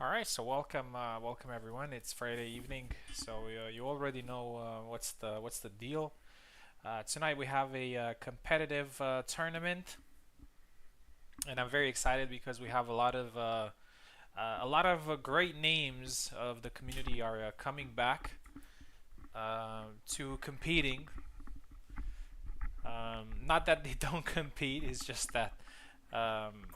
All right, so welcome everyone. It's Friday evening, so you already know what's the deal. Tonight we have a competitive tournament, and I'm very excited because we have a lot of great names of the community are coming back to competing. Not that they don't compete, it's just that um,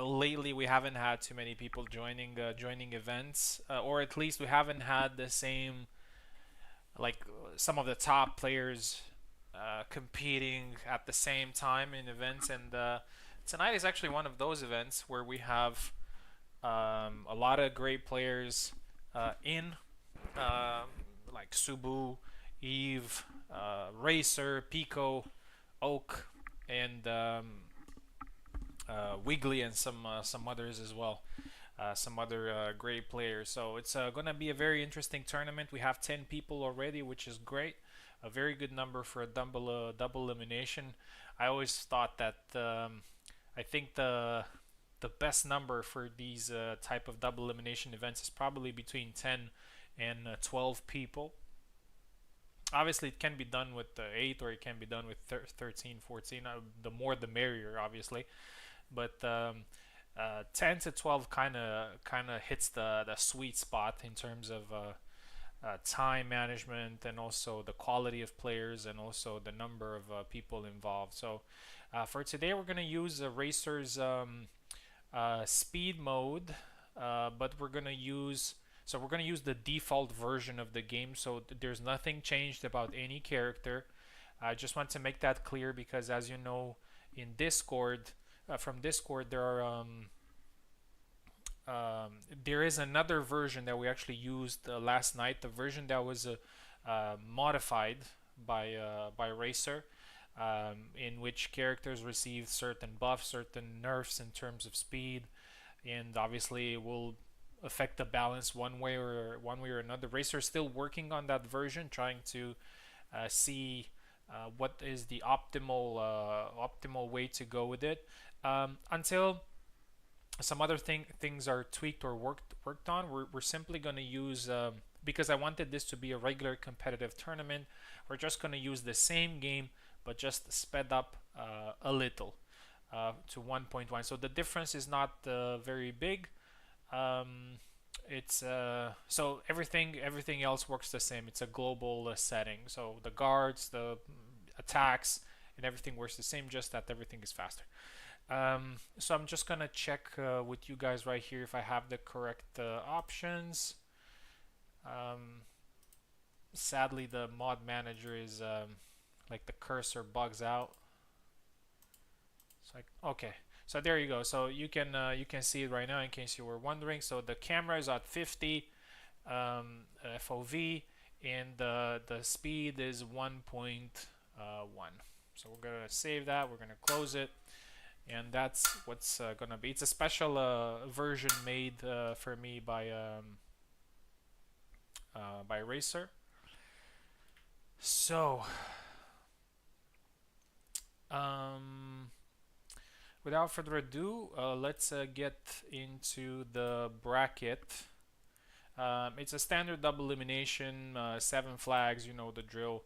lately we haven't had too many people joining events, or at least we haven't had the same like some of the top players competing at the same time in events. And tonight is actually one of those events where we have a lot of great players in, um, like Subu, Eve, Racer, Pico, Oak, and Wiggly, and some others as well. Some other great players. So it's going to be a very interesting tournament. We have 10 people already, which is great. A very good number for a double elimination. I always thought that I think the best number for these type of double elimination events is probably between 10 and 12 people. Obviously, it can be done with 8, or it can be done with 13, 14. The more the merrier, obviously. But 10 to 12 kind of hits the sweet spot in terms of time management, and also the quality of players, and also the number of people involved. So for today, we're going to use a Racer's speed mode, but we're going to use the default version of the game. So there's nothing changed about any character. I just want to make that clear because, as you know, in Discord, from Discord, there is another version that we actually used last night. The version that was modified by Racer, in which characters receive certain buffs, certain nerfs in terms of speed, and obviously it will affect the balance one way or another. Racer is still working on that version, trying to see what is the optimal way to go with it. Until some other things are tweaked or worked on, we're simply going to use, because I wanted this to be a regular competitive tournament, we're just going to use the same game but just sped up a little, to 1.1. So the difference is not very big. um, it's so everything else works the same. It's a global setting, so the guards, the attacks, and everything works the same, just that everything is faster. So I'm just gonna check with you guys right here if I have the correct options. Um, Sadly, the mod manager is like the cursor bugs out. It's like, okay, so there you go. So you can see it right now in case you were wondering. So the camera is at 50 FOV, and the speed is 1.1. So we're gonna save that. We're gonna close it, and that's what's gonna be. It's a special version made for me by Racer. So um, without further ado, let's get into the bracket. It's a standard double elimination, 7 flags. You know the drill.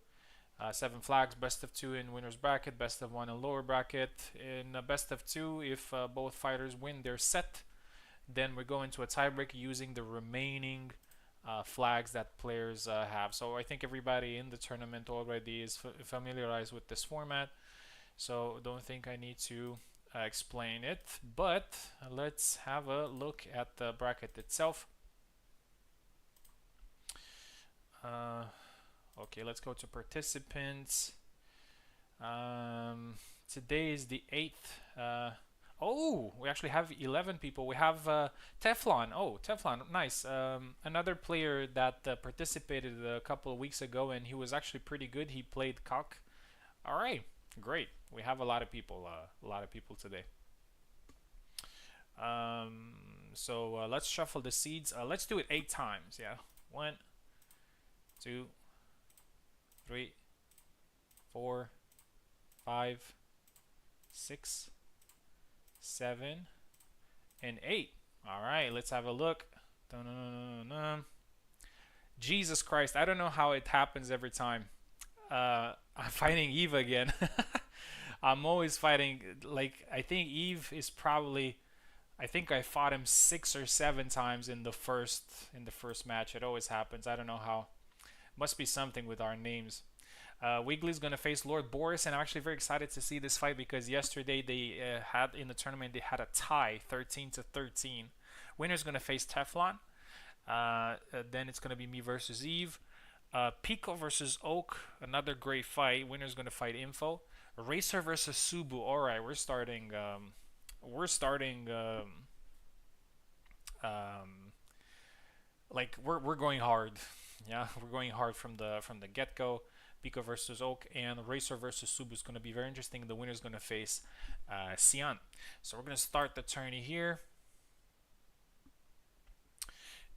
7 flags, best of 2 in winner's bracket, best of 1 in lower bracket. In best of 2, if both fighters win their set, then we go into a tiebreak using the remaining flags that players have. So I think everybody in the tournament already is familiarized with this format, so don't think I need to explain it. But let's have a look at the bracket itself. Uh, okay, let's go to participants. Today is the 8th. Oh, we actually have 11 people. We have Teflon. Oh, Teflon, nice. Another player that participated a couple of weeks ago, and he was actually pretty good. He played cock. All right, great. We have a lot of people today. Um, so let's shuffle the seeds. Let's do it 8 times. Yeah, 1, 2, 3, 4, 5, 6, 7, and 8. All right, let's have a look. Dun-dun-dun-dun-dun. Jesus Christ, I don't know how it happens every time. I'm fighting Eve again. I'm always fighting. Like I think Eve is probably. I think I fought him 6 or 7 times in the first match. It always happens. I don't know how. Must be something with our names. Wiggly's gonna face Lord Boris, and I'm actually very excited to see this fight because yesterday they had in the tournament they had a tie, 13 to 13. Winner's gonna face Teflon. Then it's gonna be me versus Eve. Pico versus Oak, another great fight. Winner's gonna fight Info. Racer versus Subu. All right, we're starting. We're starting. Um, like we're going hard. Yeah, we're going hard from the get go. Pico versus Oak and Racer versus Subu is going to be very interesting. The winner is going to face Xian. So we're going to start the tourney here.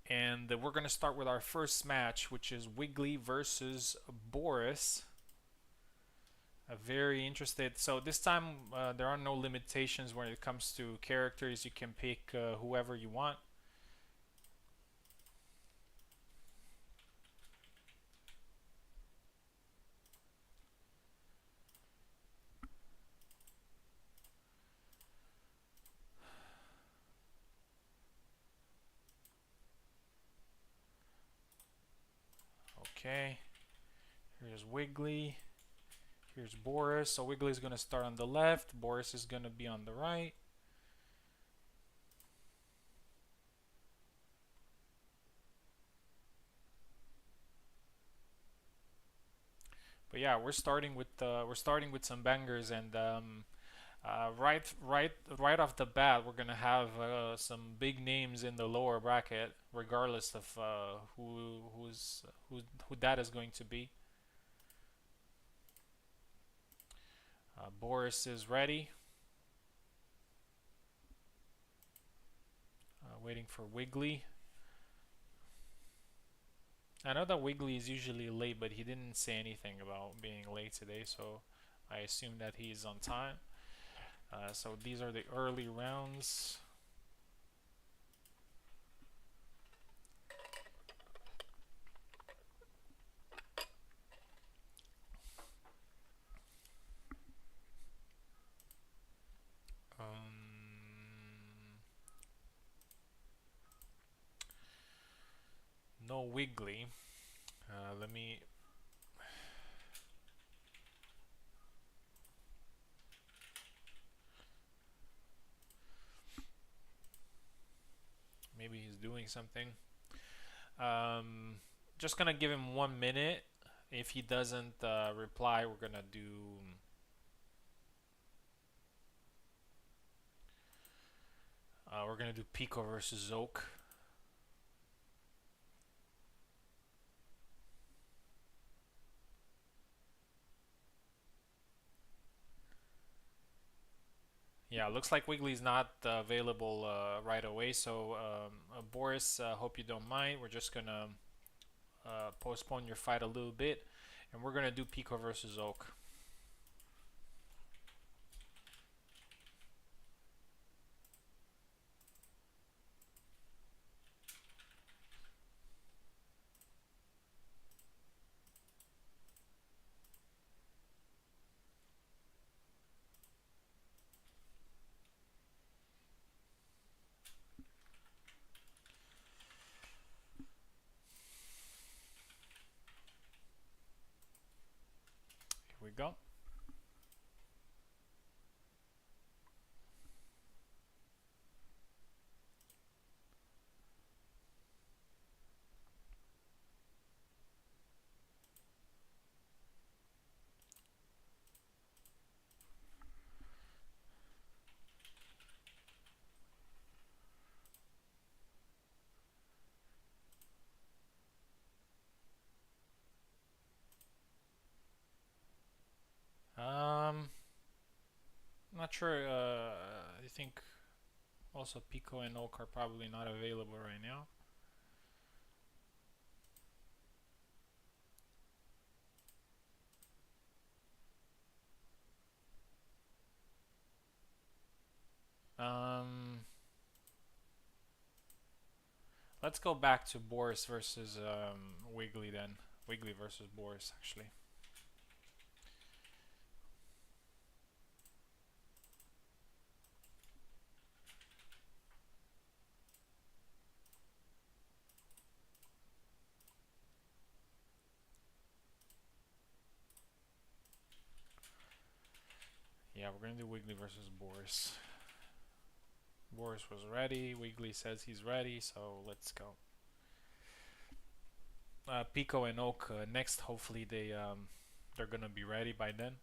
And we're going to start with our first match, which is Wiggly versus Boris. Very interested. So this time there are no limitations when it comes to characters. You can pick whoever you want. Okay. Here's Wiggly. Here's Boris. So Wiggly is going to start on the left. Boris is going to be on the right. But yeah, we're starting with some bangers, and right off the bat, we're gonna have some big names in the lower bracket, regardless of who that is going to be. Boris is ready, waiting for Wiggly. I know that Wiggly is usually late, but he didn't say anything about being late today, so I assume that he's on time. So these are the early rounds. No Wiggly. Let me. Maybe he's doing something. Um, just gonna give him 1 minute. If he doesn't reply, we're gonna do. We're gonna do Pico versus Zoke. Yeah, looks like Wiggly's not available right away. So Boris, hope you don't mind. We're just gonna postpone your fight a little bit, and we're gonna do Pico versus Oak. Here we go. Not sure. I think also Pico and Oak are probably not available right now. Um, Let's go back to Boris versus Wiggly then. Wiggly versus Boris, actually. Yeah, we're gonna do Wiggly versus Boris. Boris was ready. Wiggly says he's ready, so let's go. Pico and Oak next. Hopefully they're gonna be ready by then.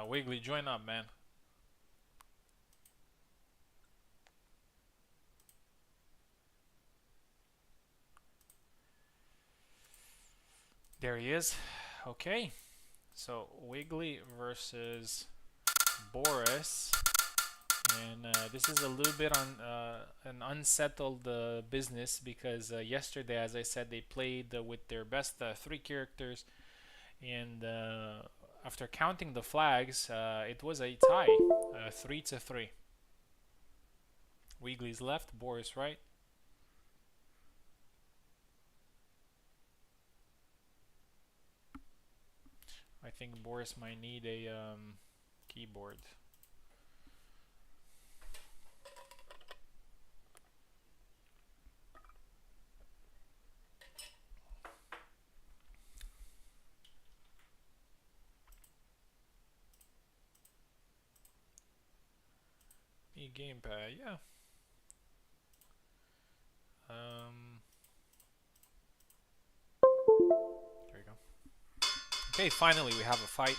Wiggly, join up, man. There he is. Okay, so Wiggly versus Boris, and this is a little bit on an unsettled business because yesterday, as I said, they played with their best 3 characters, and after counting the flags, it was a tie, 3-3. Wiggly's left, Boris right. I think Boris might need a keyboard. Gamepad, yeah. There you go. Okay, finally we have a fight.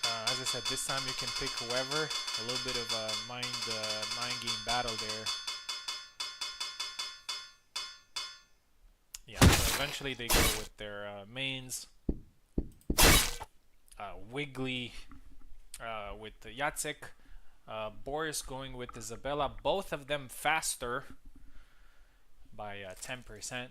As I said, this time you can pick whoever. A little bit of a mind game battle there. Yeah, so eventually they go with their mains. Wiggly with Jacek. Boris going with Isabella. Both of them faster by 10%.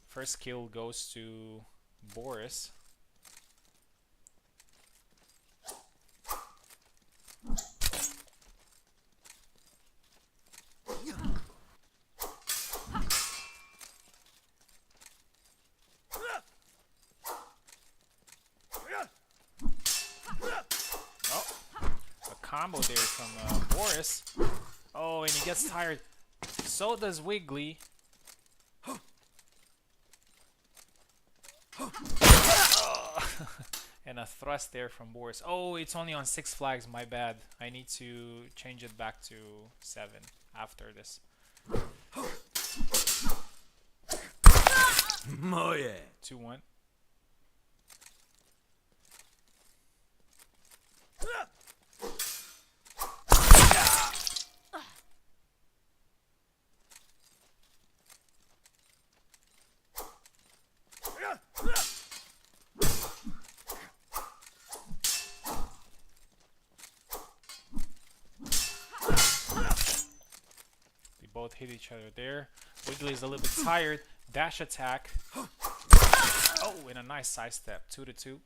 First kill goes to Boris. Combo there from Boris. Oh, and he gets tired. So does Wiggly. Oh. And a thrust there from Boris. Oh, it's only on 6 flags. My bad. I need to change it back to 7 after this. Moje. 2-1. Both hit each other there. Wiggly is a little bit tired. Dash attack. Oh, and a nice side step. 2-2.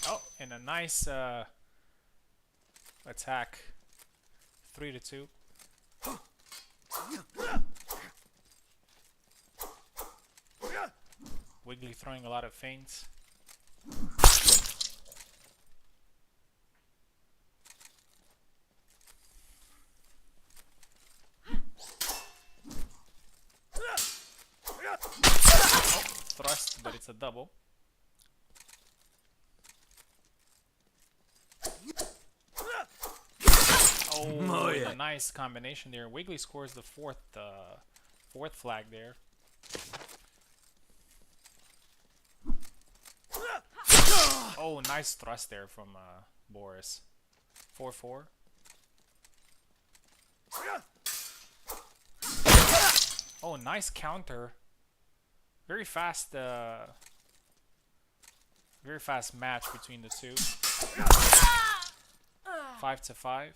Oh, and a nice attack. 3-2. Wiggly throwing a lot of feints. Oh, thrust, but it's a double. Oh, a nice combination there. Wiggly scores the fourth 4th flag there. Oh, nice thrust there from Boris. 4-4. Oh, nice counter. Very fast match between the two. 5-5.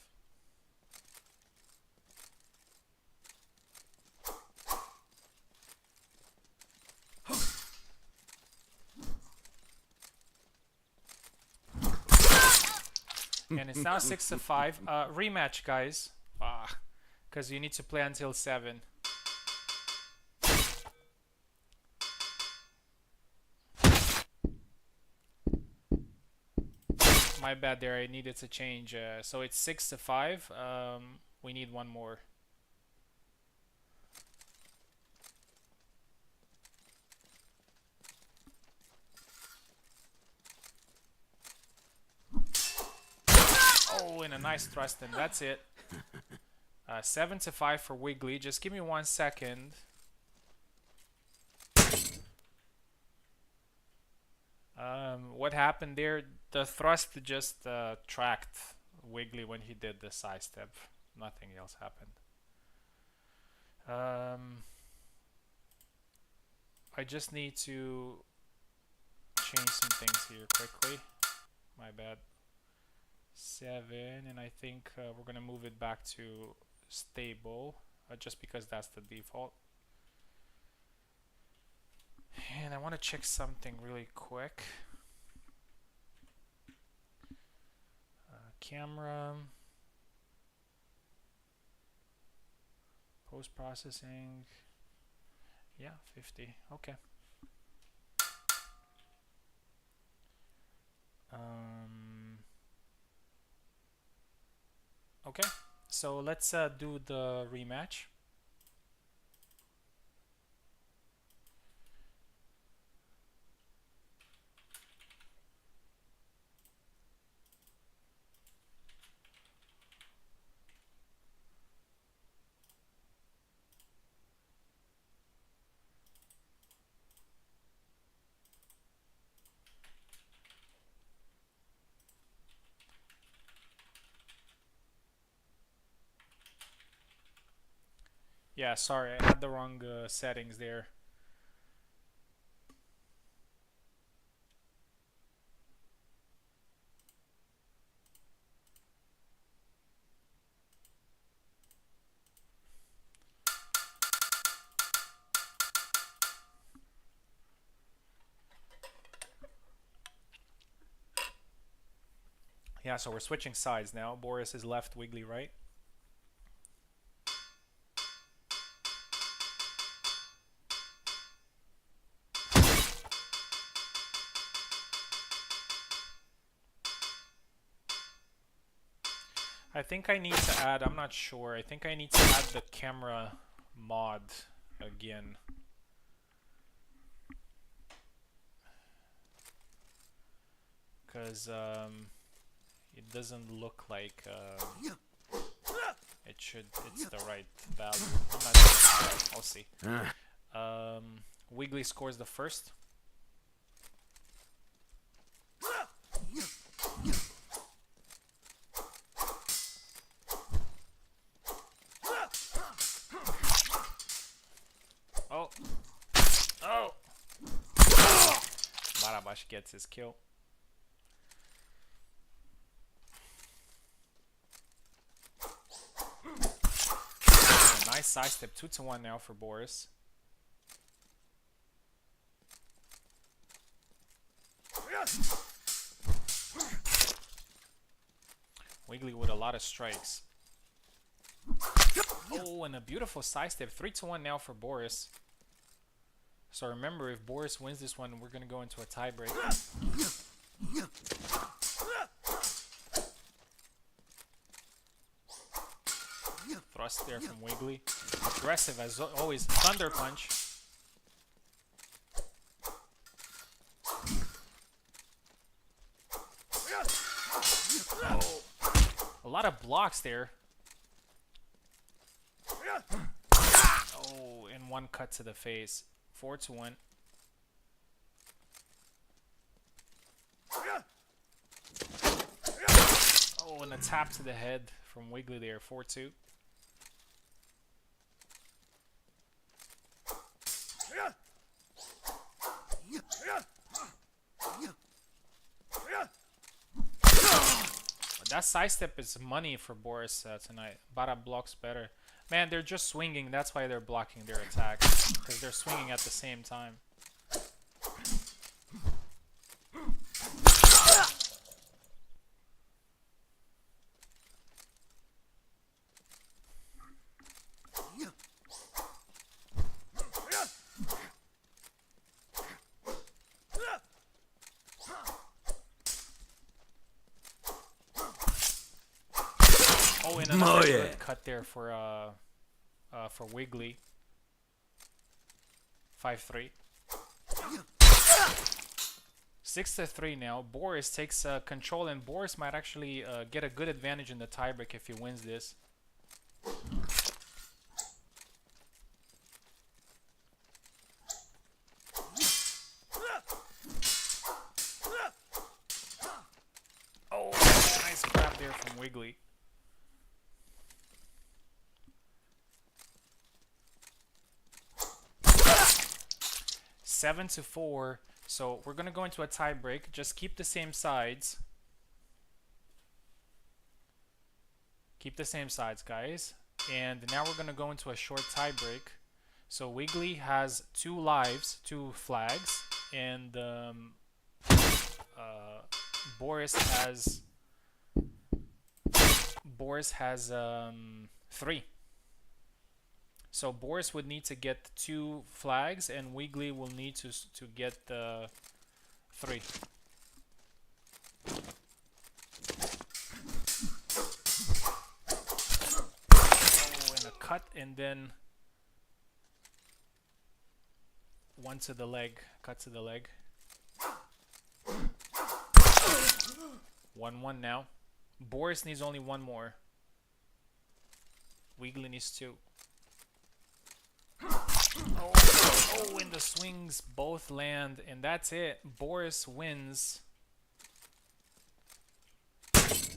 And it's now 6-5. Rematch, guys. Because you need to play until 7. My bad there. I needed to change. So it's 6-5. We need one more. Oh, and a nice thrust, and that's it. 7-5 for Wiggly. Just give me 1 second. What happened there? The thrust just tracked Wiggly when he did the side step. Nothing else happened. I just need to change some things here quickly. My bad. 7, and I think we're gonna move it back to stable, just because that's the default. And I want to check something really quick. Camera, post-processing, yeah, 50, okay. Okay, so let's do the rematch. Yeah, sorry, I had the wrong settings there. Yeah, so we're switching sides now. Boris is left, Wiggly right. I think I need to add, I'm not sure, I think I need to add the camera mod again. Because it doesn't look like it's the right value. I'm not sure. I'll see. Wiggly scores the first. Oh. Oh. Barabash gets his kill. Nice side step, 2-1 now for Boris. Wiggly with a lot of strikes. Oh, and a beautiful side step, 3-1 now for Boris. So remember, if Boris wins this one, we're gonna go into a tiebreak. Thrust there from Wiggly. Aggressive as always. Thunder punch. Oh. A lot of blocks there. Oh, and one cut to the face. 4-1. Oh, and a tap to the head from Wiggly there. 4-2. That sidestep is money for Boris tonight. Bara blocks better. Man, they're just swinging. That's why they're blocking their attacks. Because they're swinging at the same time. Oh, and another good cut there for Wiggly. 5-3. 6-3 now. Boris takes control, and Boris might actually get a good advantage in the tiebreak if he wins this. Oh, nice grab there from Wiggly. 7-4. So we're gonna go into a tie break. Just keep the same sides. Keep the same sides, guys. And now we're gonna go into a short tie break. So Wiggly has 2 lives, 2 flags, and Boris has 3. So Boris would need to get 2 flags, and Wiggly will need to get 3. Oh, and a cut, and then 1 to the leg. Cut to the leg. 1-1 now. Boris needs only 1 more. Wiggly needs 2. Oh, and the swings both land, and that's it. Boris wins.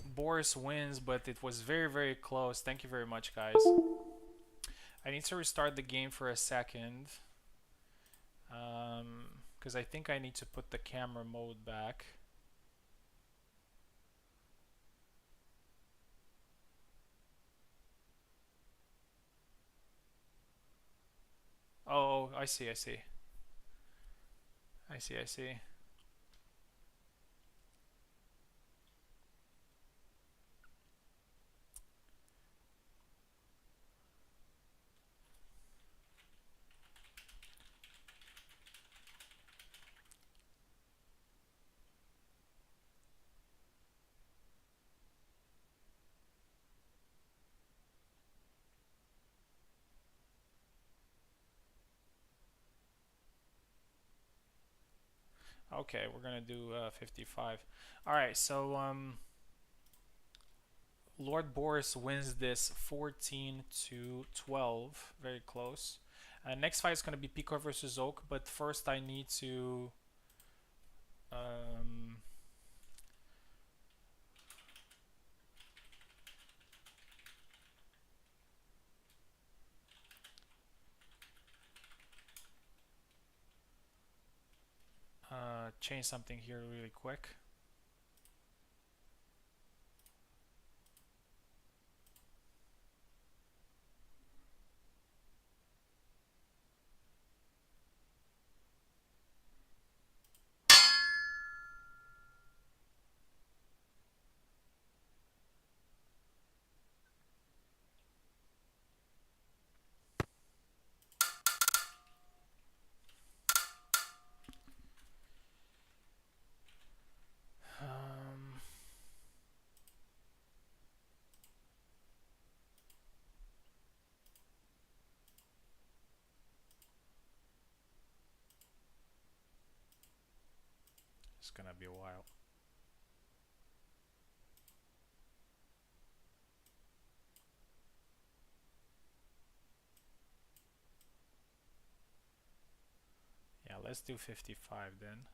Boris wins, but it was very, very close. Thank you very much, guys. I need to restart the game for a second. Because I think I need to put the camera mode back. Oh, I see. Okay, we're gonna do 55. All right, so Lord Boris wins this 14-12, very close. Next fight is gonna be Pico versus Oak, but first I need to change something here really quick. It's gonna be a while. let's do 55 then.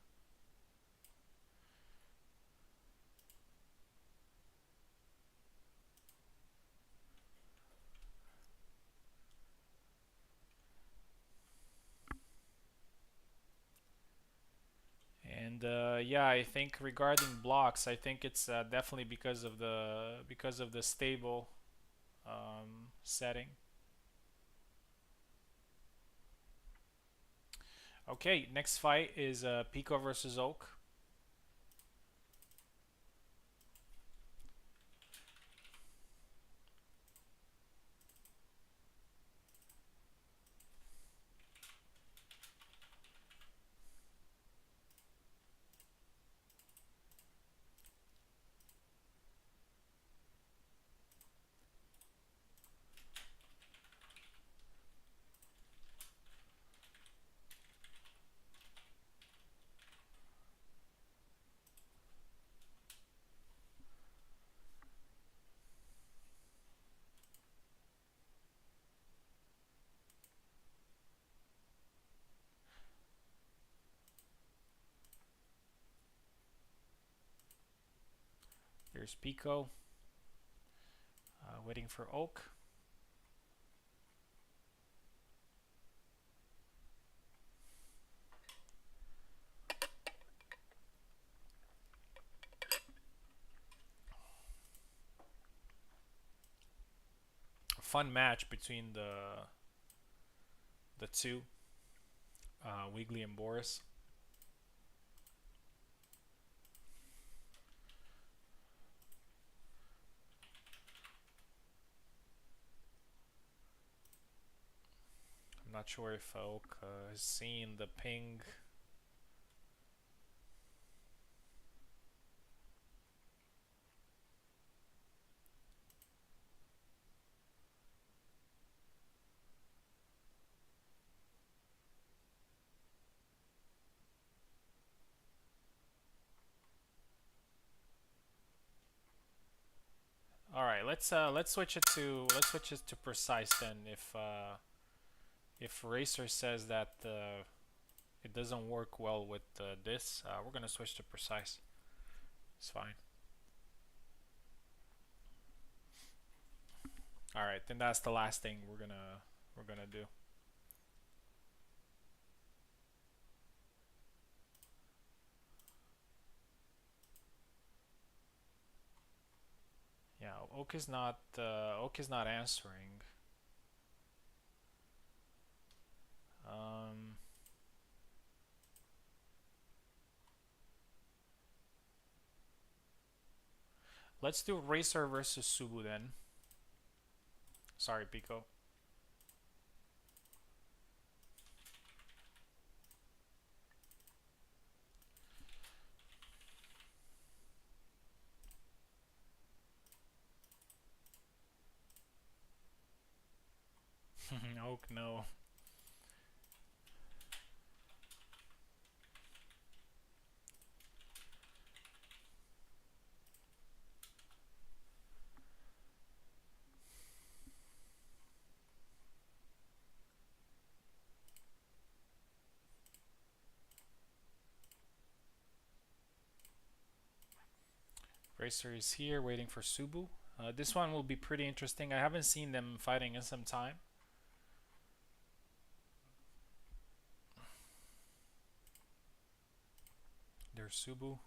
And yeah, I think regarding blocks, I think it's definitely because of the stable setting. Okay, next fight is Pico versus Oak. Here's Pico, waiting for Oak. A fun match between the two, Wiggly and Boris. I'm not sure if Oak has seen the ping. All right, let's switch it to precise then. If Racer says that it doesn't work well with this, we're gonna switch to precise. It's fine. All right, then that's the last thing we're gonna do. Yeah, Oak is not answering. Let's do Racer versus Subu then. Sorry, Pico. Oak, no. Racer is here waiting for Subu. This one will be pretty interesting. I haven't seen them fighting in some time. There's Subu.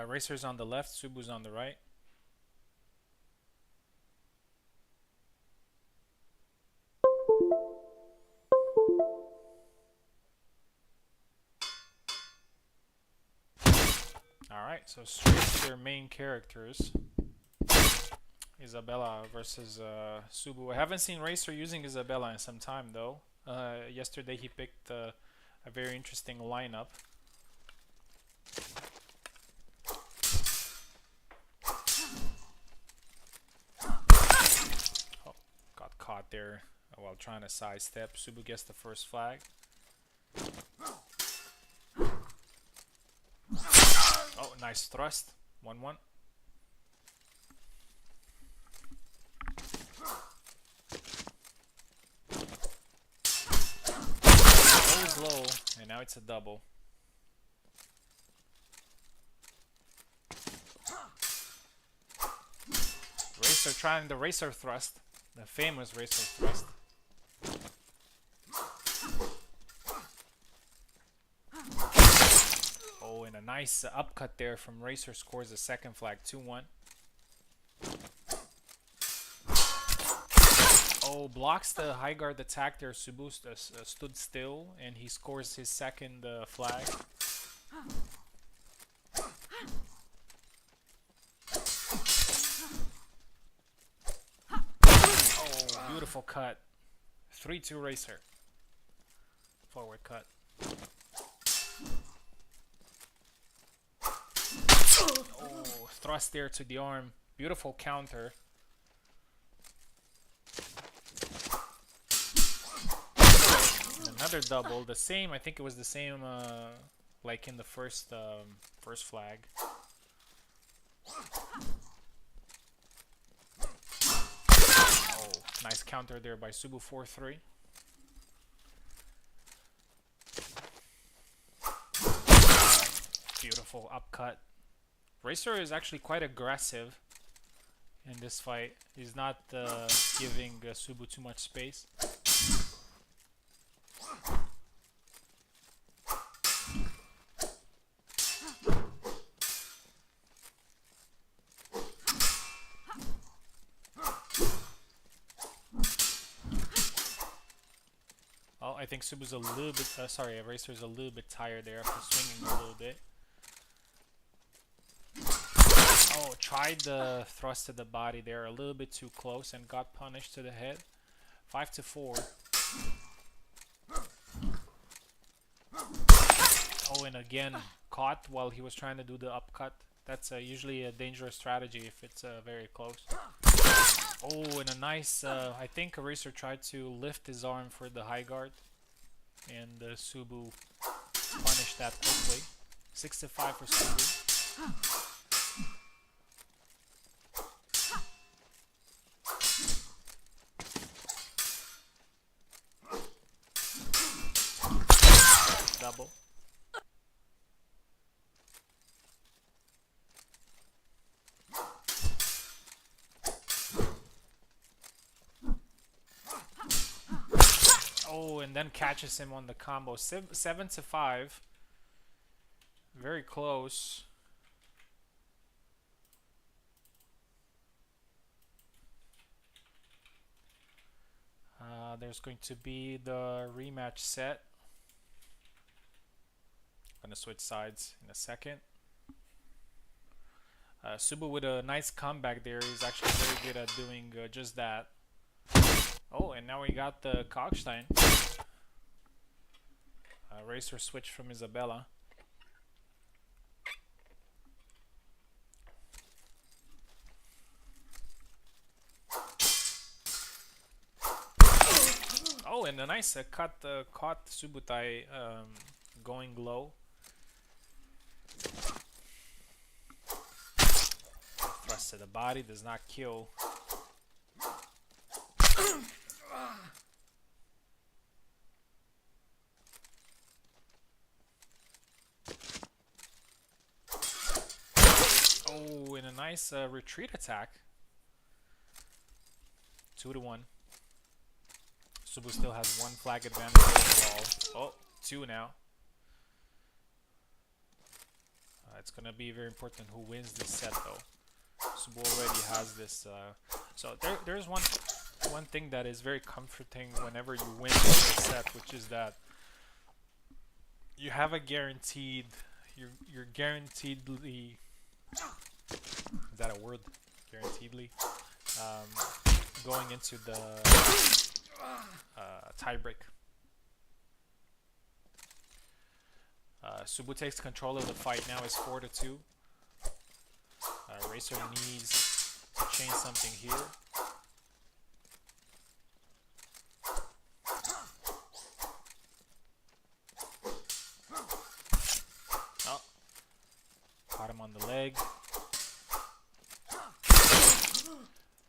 Racer's on the left, Subu's on the right. Alright, so straight to their main characters. Isabella versus Subu. I haven't seen Racer using Isabella in some time though. Yesterday he picked a very interesting lineup. Oh, got caught there while trying to sidestep. Subu gets the first flag. Oh, nice thrust. 1-1. And now it's a double. Racer trying the racer thrust. The famous racer thrust. Oh, and a nice upcut there from Racer, scores the second flag, 2-1. Oh, blocks the high guard attack there. Subu stood still, and he scores his second flag. Oh, beautiful cut. 3-2 Racer. Forward cut. Oh, thrust there to the arm. Beautiful counter. Another double, the same. I think it was the same, like in the first flag. Oh, nice counter there by Subu, 4-3. Beautiful upcut. Racer is actually quite aggressive in this fight. He's not giving Subu too much space. Oh, I think Subu's a little bit, sorry, Racer's a little bit tired there after swinging a little bit. Oh, tried the thrust to the body there a little bit too close and got punished to the head. 5-4. Oh, and again caught while he was trying to do the upcut. That's usually a dangerous strategy if it's very close. Oh, and a nice, I think Racer tried to lift his arm for the high guard, and Subu punished that quickly. 6-5 for Subu. Double. Oh, and then catches him on the combo. 7-5. Very close. There's going to be the rematch set. Gonna switch sides in a second. Subu with a nice comeback there. He's actually very good at doing just that. Oh, and now we got the Kalkstein. Racer switch from Isabella. Oh, and a nice cut caught Subutai going low. Thrust to the body, does not kill. Oh, and a nice retreat attack. 2-1. Subu still has one flag advantage overall. Oh, 2 now. It's gonna be very important who wins this set though. Subu already has this. So there's one thing that is very comforting whenever you win this set, which is that you have a guaranteed. You're guaranteedly. Is that a word? Guaranteedly. Going into the tiebreak. Subu takes control of the fight now. It's 4-2. Racer needs to change something here. Oh, caught him on the leg.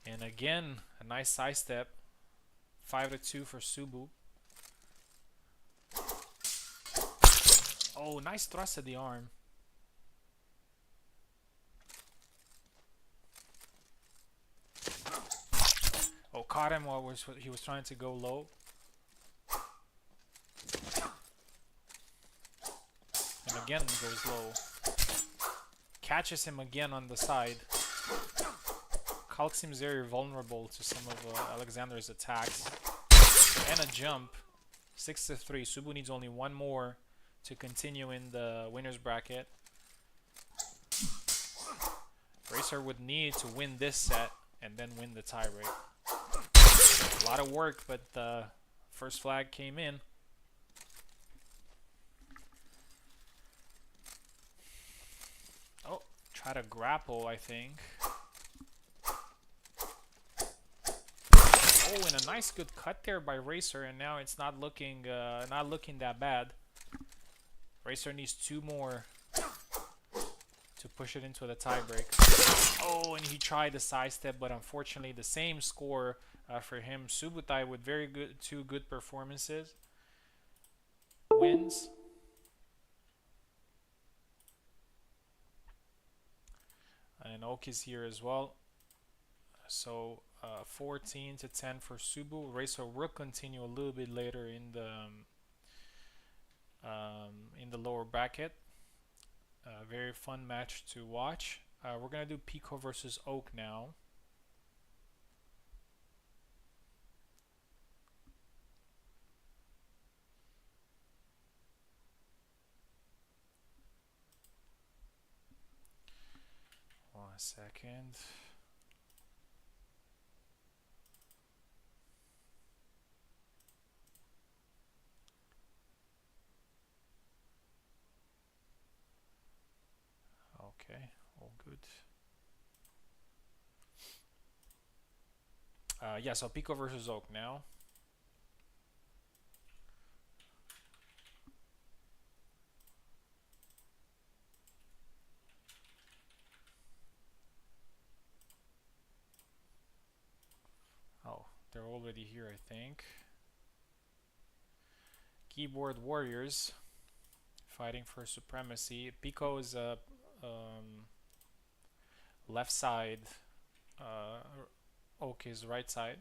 And again, a nice side step. 5-2 for Subu. Oh, nice thrust at the arm. Oh, caught him while he was trying to go low. And again goes low. Catches him again on the side. Kalk seems very vulnerable to some of Alexander's attacks. And a jump. 6-3. Subu needs only one more to continue in the winner's bracket. Racer would need to win this set and then win the tiebreak. A lot of work, but the first flag came in. Oh, try to grapple, I think. Oh, and a nice good cut there by Racer, and now it's not looking that bad. Racer needs two more to push it into the tiebreak. Oh, and he tried the side step, but unfortunately the same score for him. Subutai with two good performances wins. And Oak is here as well. So 14-10 for Subu. Racer will continue a little bit later in the lower bracket. Very fun match to watch. We're gonna do Pico versus Oak now. One second. Okay, all good. Yeah, so Pico versus Oak now. Oh, they're already here, I think. Keyboard Warriors fighting for supremacy. Pico is left side. Oak is right side.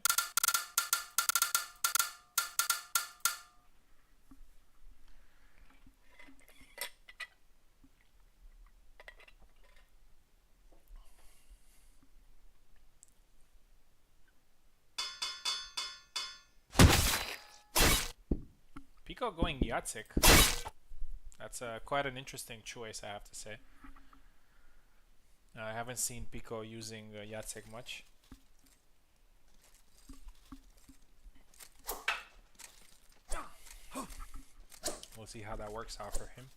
Pico going Yatsik. That's quite an interesting choice, I have to say. I haven't seen Pico using Yatsik much. We'll see how that works out for him.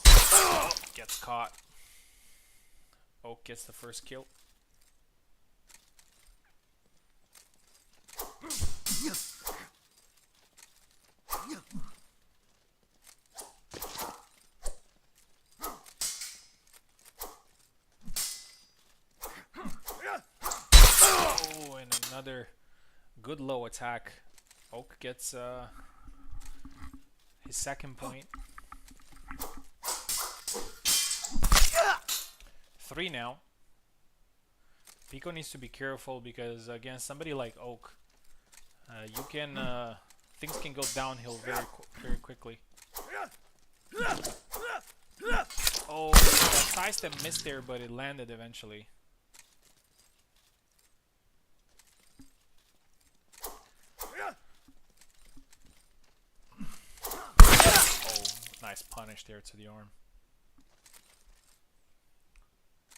Oh, gets caught. Oak gets the first kill. Oh, and another good low attack. Oak gets his second point. 3 now. Pico needs to be careful because against somebody like Oak, you can things can go downhill very quickly. Oh, that side step missed there, but it landed eventually. Oh, nice punish there to the arm.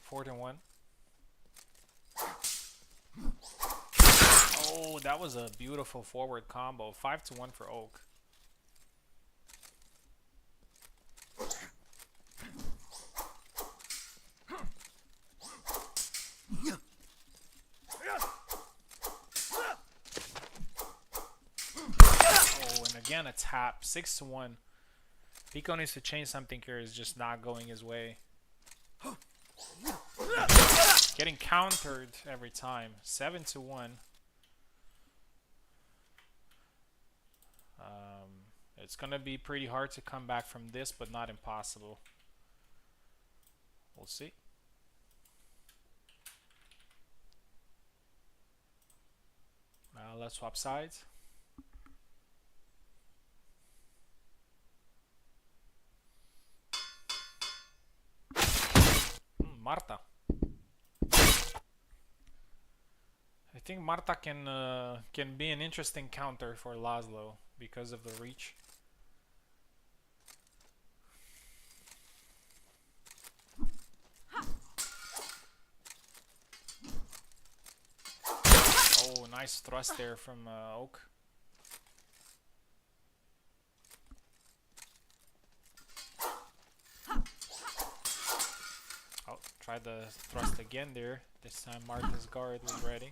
4-1. Oh, that was a beautiful forward combo. 5-1 for Oak. Oh, and again a tap. 6-1. Pico needs to change something here. Is just not going his way. Getting countered every time. 7-1. It's gonna be pretty hard to come back from this, but not impossible. We'll see. Let's swap sides. Marta. I think Marta can be an interesting counter for Laszlo because of the reach. Oh, nice thrust there from Oak. Oh, try the thrust again there. This time Marta's guard was ready.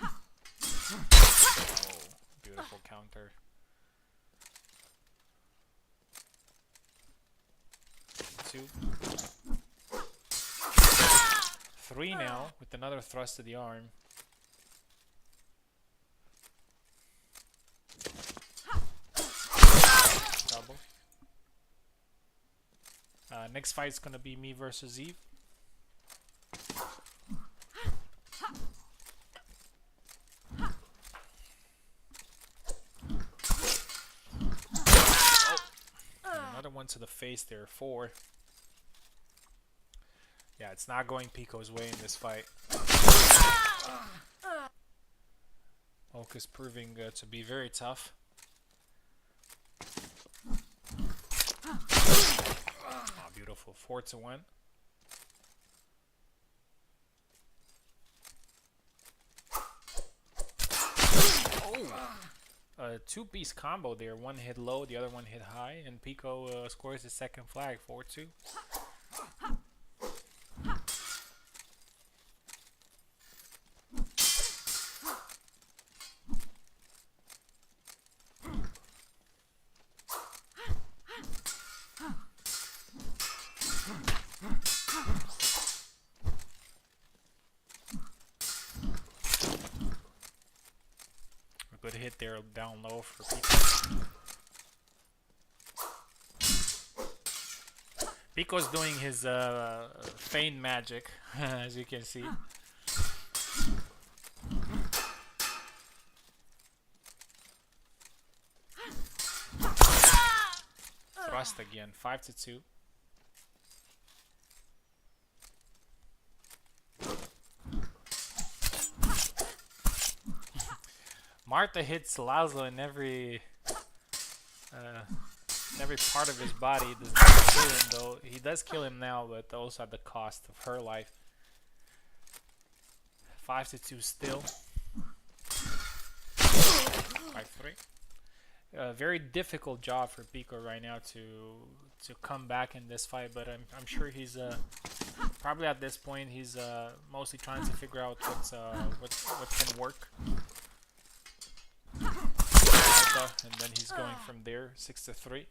Oh, beautiful counter. 2. 3 now with another thrust to the arm. Double. Next fight is gonna be me versus Eve. Another one to the face there. 4. Yeah, it's not going Pico's way in this fight. Oak is proving to be very tough. Oh, beautiful. 4-1. Oh! 2-piece combo there. One hit low, the other one hit high, and Pico scores his second flag. 4-2. Good hit there down low for Pico. Pico's doing his feign magic, as you can see. Thrust again, 5-2. Marta hits Laszlo in every part of his body. Does not kill him though. He does kill him now, but also at the cost of her life. 5-2 still. 5-3. Very difficult job for Pico right now to come back in this fight, but I'm sure he's probably at this point he's mostly trying to figure out what can work. And then he's going from there. 6-3.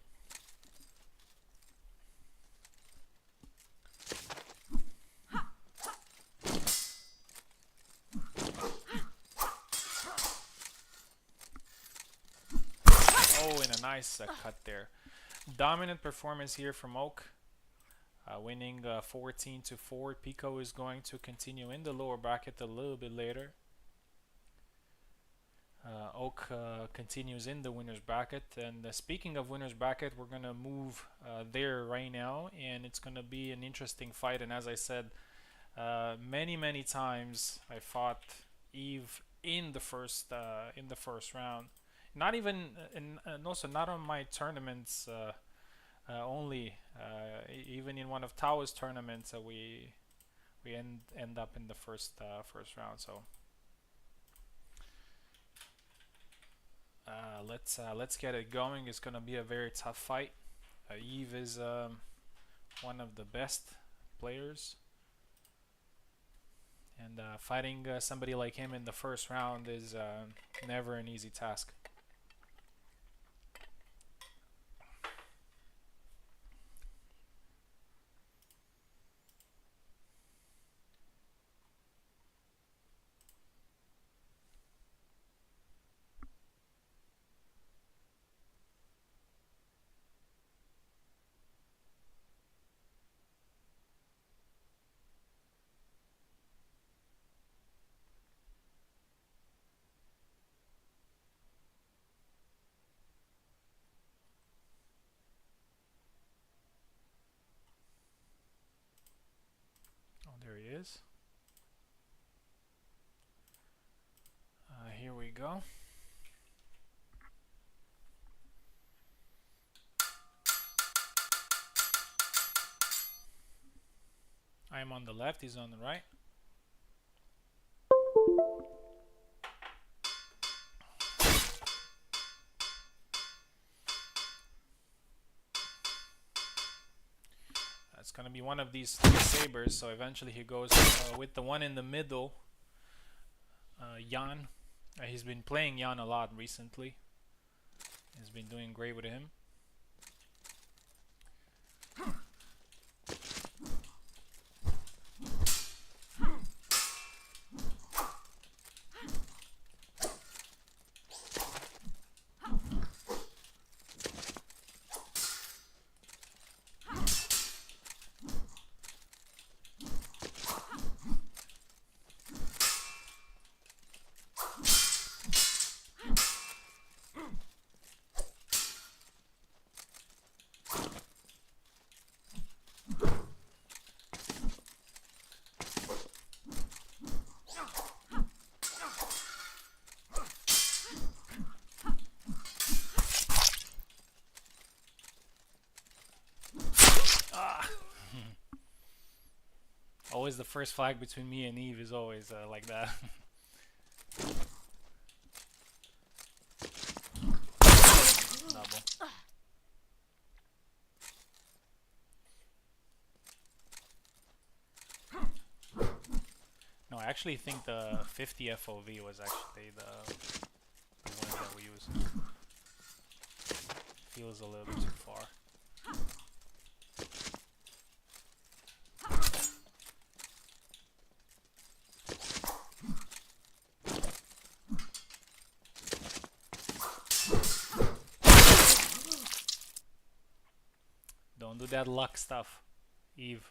Oh, and a nice cut there. Dominant performance here from Oak, winning 14-4. Pico is going to continue in the lower bracket a little bit later. Oak continues in the winner's bracket, and speaking of winner's bracket, we're gonna move there right now, and it's gonna be an interesting fight. And as I said, many times I fought Eve in the first round. Not even, and also not on my tournaments only. Even in one of Tao's tournaments, we end up in the first round. So. Let's get it going. It's gonna be a very tough fight. Eve is one of the best players, and fighting somebody like him in the first round is never an easy task. is. Here we go. I'm on the left, he's on the right. It's gonna be one of these three sabers, so eventually he goes with the one in the middle, Jan. He's been playing Jan a lot recently. He's been doing great with him. Always the first flag between me and Eve is always like that. Double. No, I actually think the 50 FOV was actually the one that we use. Feels a little bit too far. Don't do that luck stuff, Eve.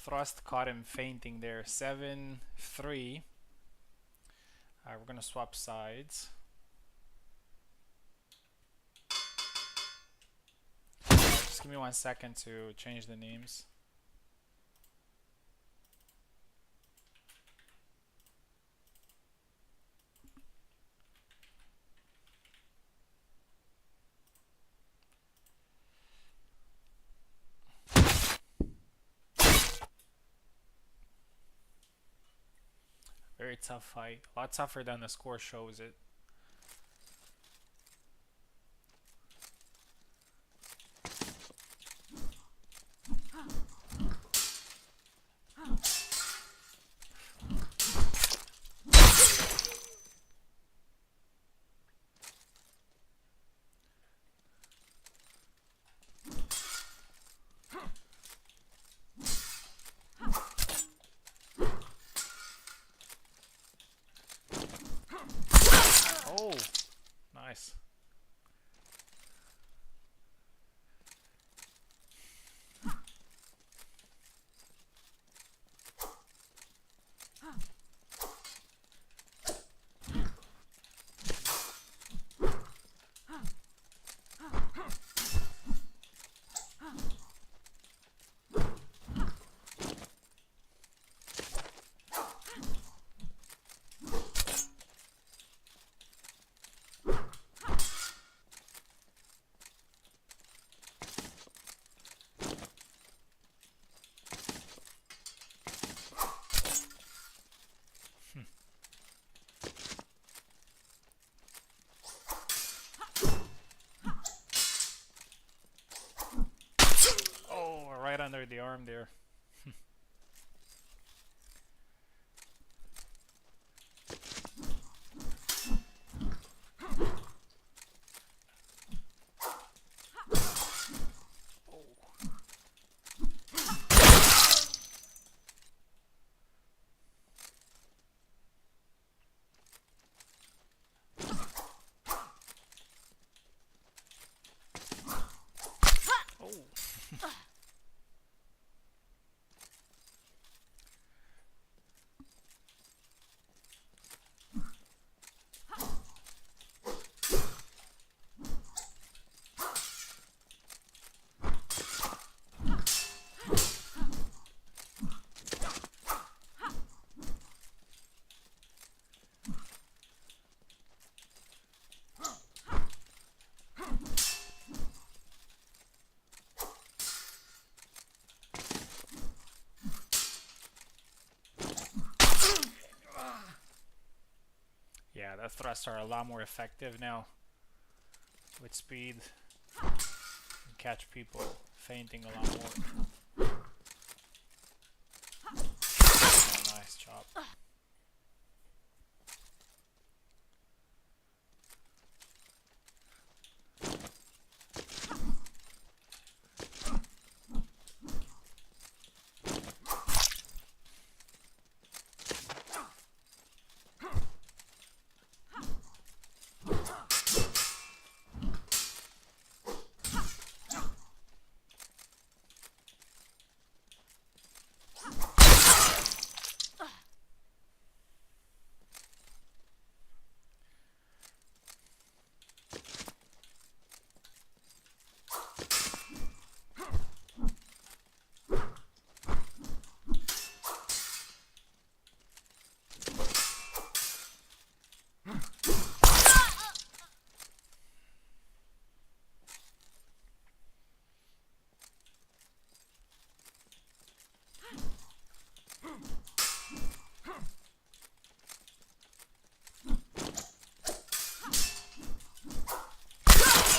thrust caught him fainting there. 7-3. We're gonna swap sides. Just give me 1 second to change the names. Very tough fight. A lot tougher than the score shows it. Oh, nice. Oh, right under the arm there. Yeah, the thrusts are a lot more effective now with speed. You can catch people fainting a lot more. Oh, nice job.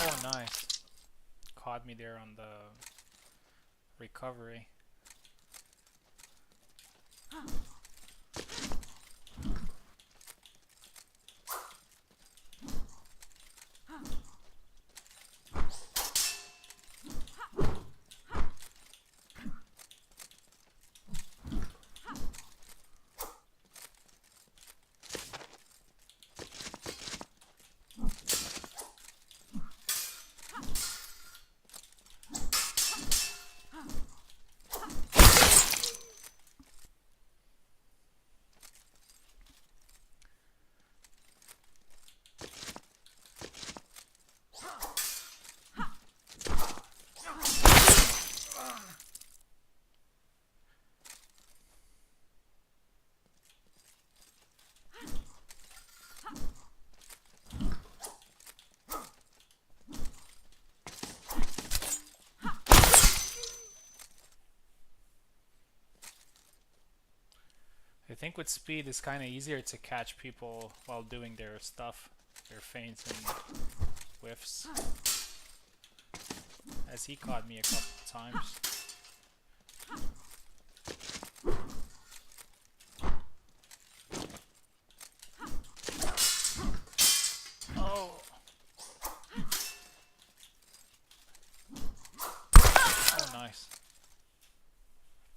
Oh, nice. Caught me there on the recovery. think with speed it's kind of easier to catch people while doing their stuff, their feints and whiffs. As he caught me a couple of times. Oh! Oh, nice.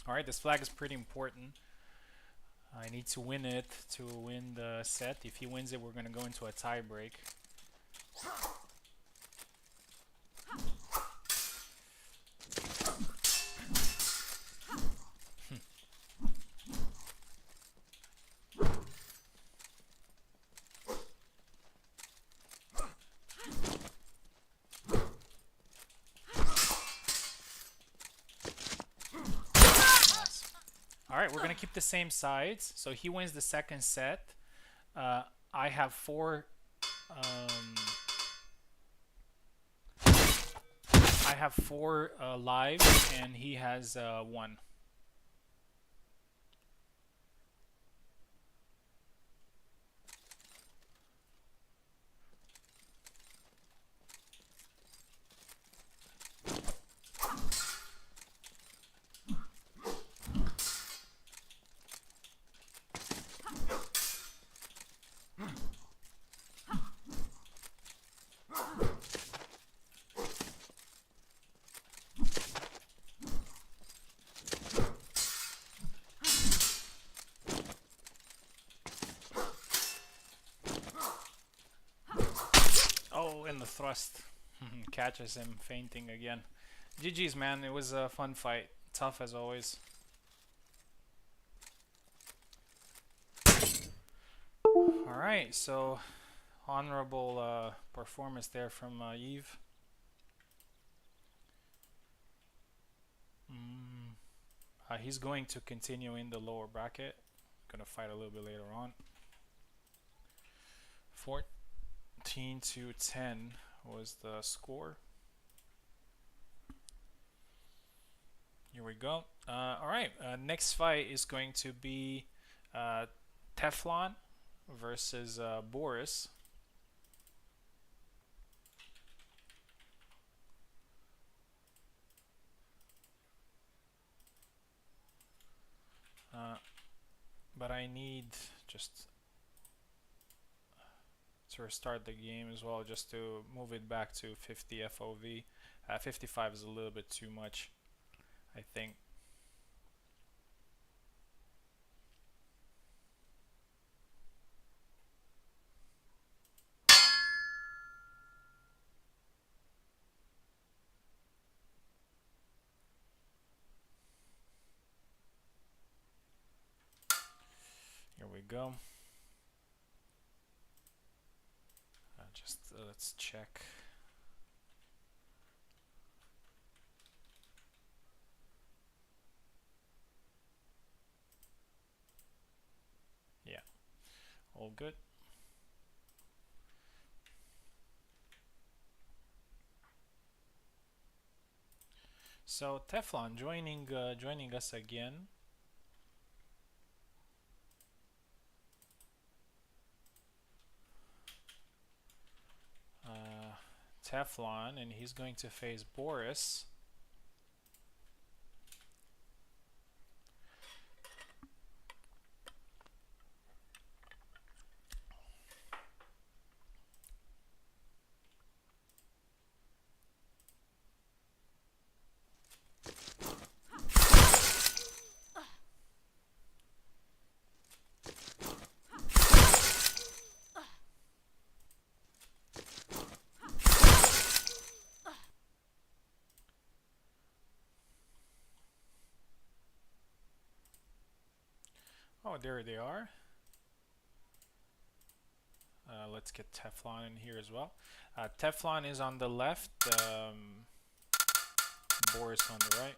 Alright, this flag is pretty important. I need to win it to win the set. If he wins it, we're going to go into a tie break. Alright, we're going to keep the same sides. So he wins the second set. I have four lives and he has one. Oh, and the thrust catches him fainting again. GG's, man. It was a fun fight. Tough as always. Alright, so honorable performance there from Yves. He's going to continue in the lower bracket. Gonna fight a little bit later on. 14 to 10 was the score. Here we go. Alright, next fight is going to be Teflon versus Boris. But I need just to restart the game as well, just to move it back to 50 FOV. 55 is a little bit too much, I think. Here we go. Let's check. Yeah, all good. So Teflon joining us again. Teflon, and he's going to face Boris. Oh, there they are. Let's get Teflon in here as well. Teflon is on the left, Boris on the right.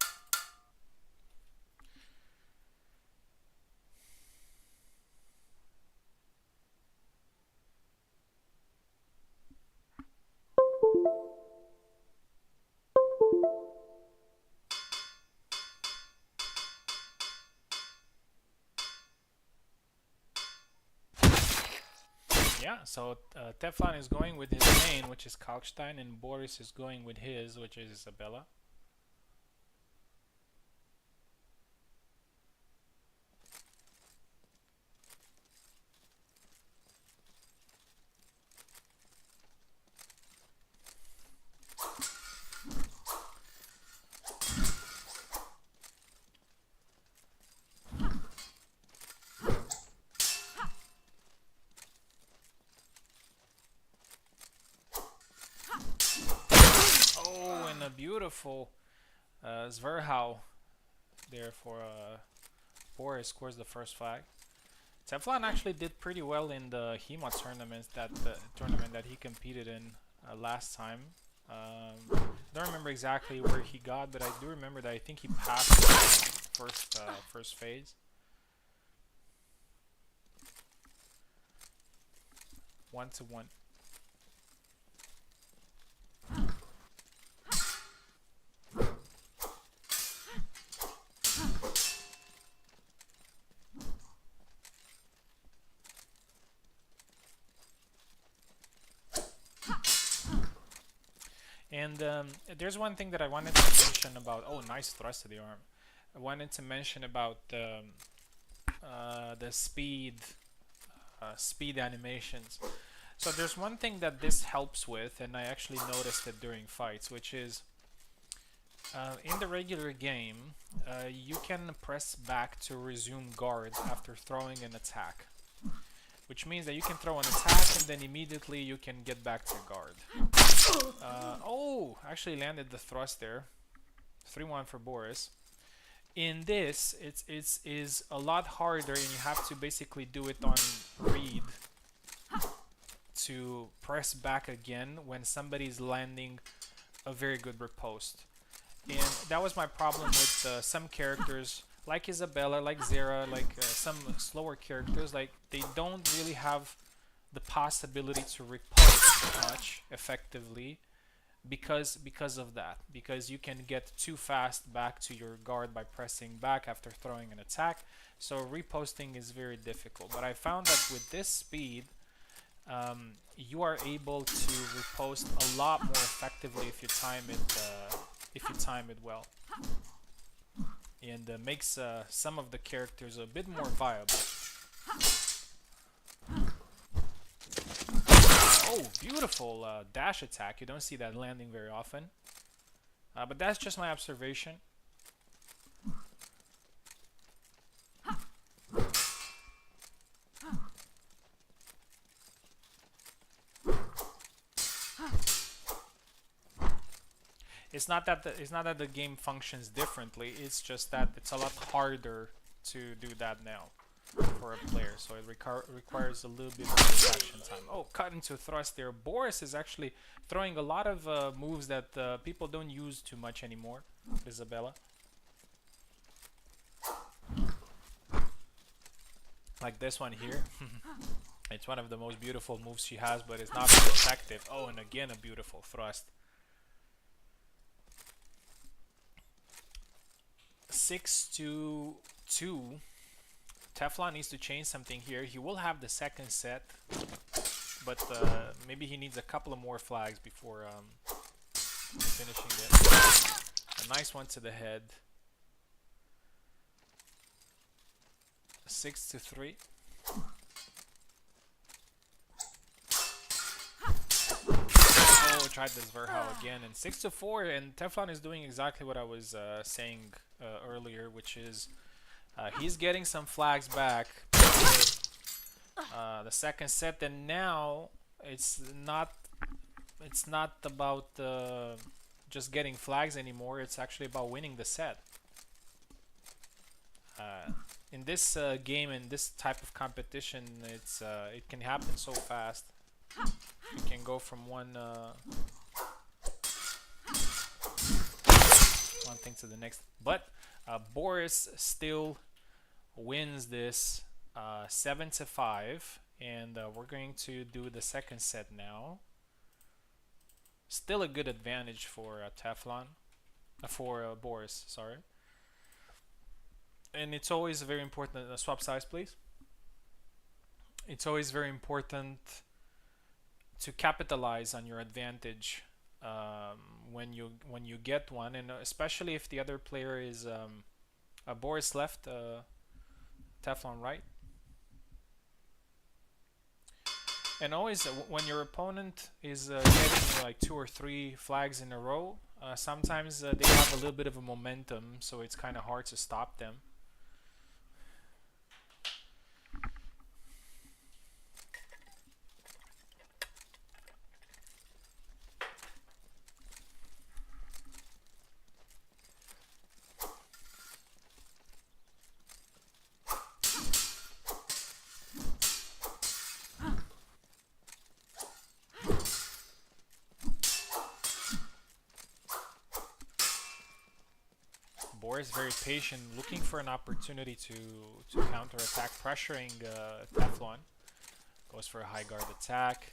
Yeah, so Teflon is going with his main, which is Kalkstein, and Boris is going with his, which is Isabella. Oh, and a beautiful Zverhau there for Boris scores the first flag. Teflon actually did pretty well in the HEMA tournaments tournament that he competed in last time. Don't remember exactly where he got, but I do remember that I think he passed the first phase. 1-1. And there's one thing that I wanted to mention about. Oh, nice thrust to the arm. I wanted to mention about the speed animations. So there's one thing that this helps with, and I actually noticed it during fights, which is in the regular game, you can press back to resume guard after throwing an attack, which means that you can throw an attack and then immediately you can get back to guard. Oh, actually landed the thrust there. 3-1 for Boris. In this, it is a lot harder, and you have to basically do it on read to press back again when somebody's landing a very good riposte. And that was my problem with some characters like Isabella, like Zera, like some slower characters. Like, they don't really have the possibility to riposte much effectively because of that. Because you can get too fast back to your guard by pressing back after throwing an attack. So reposting is very difficult. But I found that with this speed, you are able to riposte a lot more effectively if you time it well, and makes some of the characters a bit more viable. Oh, beautiful dash attack. You don't see that landing very often, but that's just my observation. It's not that the game functions differently. It's just that it's a lot harder to do that now for a player, so it requires a little bit of reaction time. Oh, cut into thrust there. Boris is actually throwing a lot of moves that people don't use too much anymore. Isabella, like this one here. It's one of the most beautiful moves she has, but it's not very effective. Oh, and again a beautiful thrust. 6-2. Teflon needs to change something here. He will have the second set, but maybe he needs a couple of more flags before finishing it. A nice one to the head. 6-3. Oh, tried this Verhal again, and 6-4. And Teflon is doing exactly what I was saying earlier, which is he's getting some flags back the second set, and now it's not about just getting flags anymore. It's actually about winning the set. In this game, in this type of competition, it can happen so fast. You can go from one thing to the next. But Boris still wins this 7-5, and we're going to do the second set now. Still a good advantage for Teflon, for Boris, sorry. And it's always very important. Swap size, please. It's always very important to capitalize on your advantage when you get one, and especially if the other player is Boris left, Teflon right. And always when your opponent is getting like 2 or 3 flags in a row, sometimes they have a little bit of a momentum, so it's kind of hard to stop them. Boris very patient, looking for an opportunity to counterattack, pressuring Teflon. Goes for a high guard attack.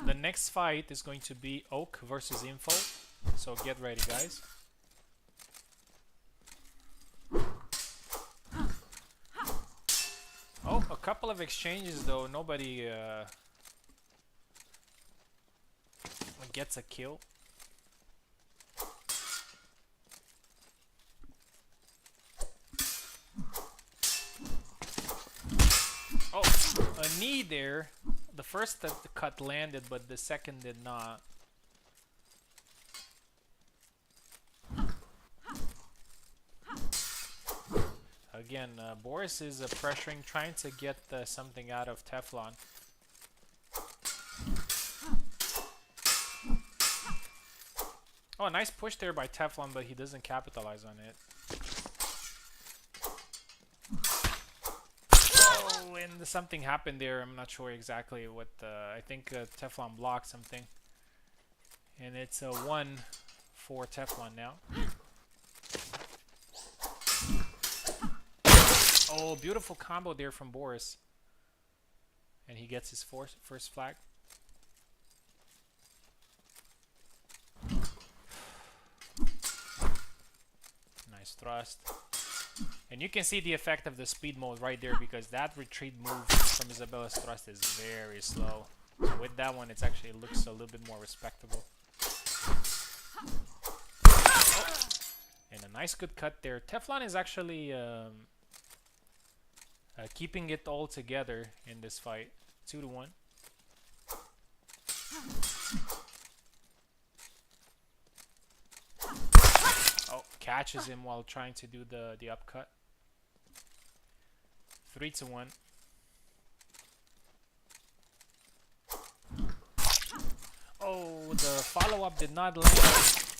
The next fight is going to be Oak versus Info, so get ready, guys. Oh, a couple of exchanges though, nobody gets a kill. Oh, a knee there. The first cut landed, but the second did not. Again, Boris is pressuring, trying to get something out of Teflon. Oh, a nice push there by Teflon, but he doesn't capitalize on it. Oh, and something happened there. I'm not sure exactly what. I think Teflon blocked something. And it's a 1 for Teflon now. Oh, beautiful combo there from Boris. And he gets his first flag. Nice thrust. And you can see the effect of the speed mode right there, because that retreat move from Isabella's thrust is very slow. So with that one, it actually looks a little bit more respectable. Oh. And a nice good cut there. Teflon is actually keeping it all together in this fight. 2-1. Oh, catches him while trying to do the upcut. 3-1. Oh, the follow-up did not land.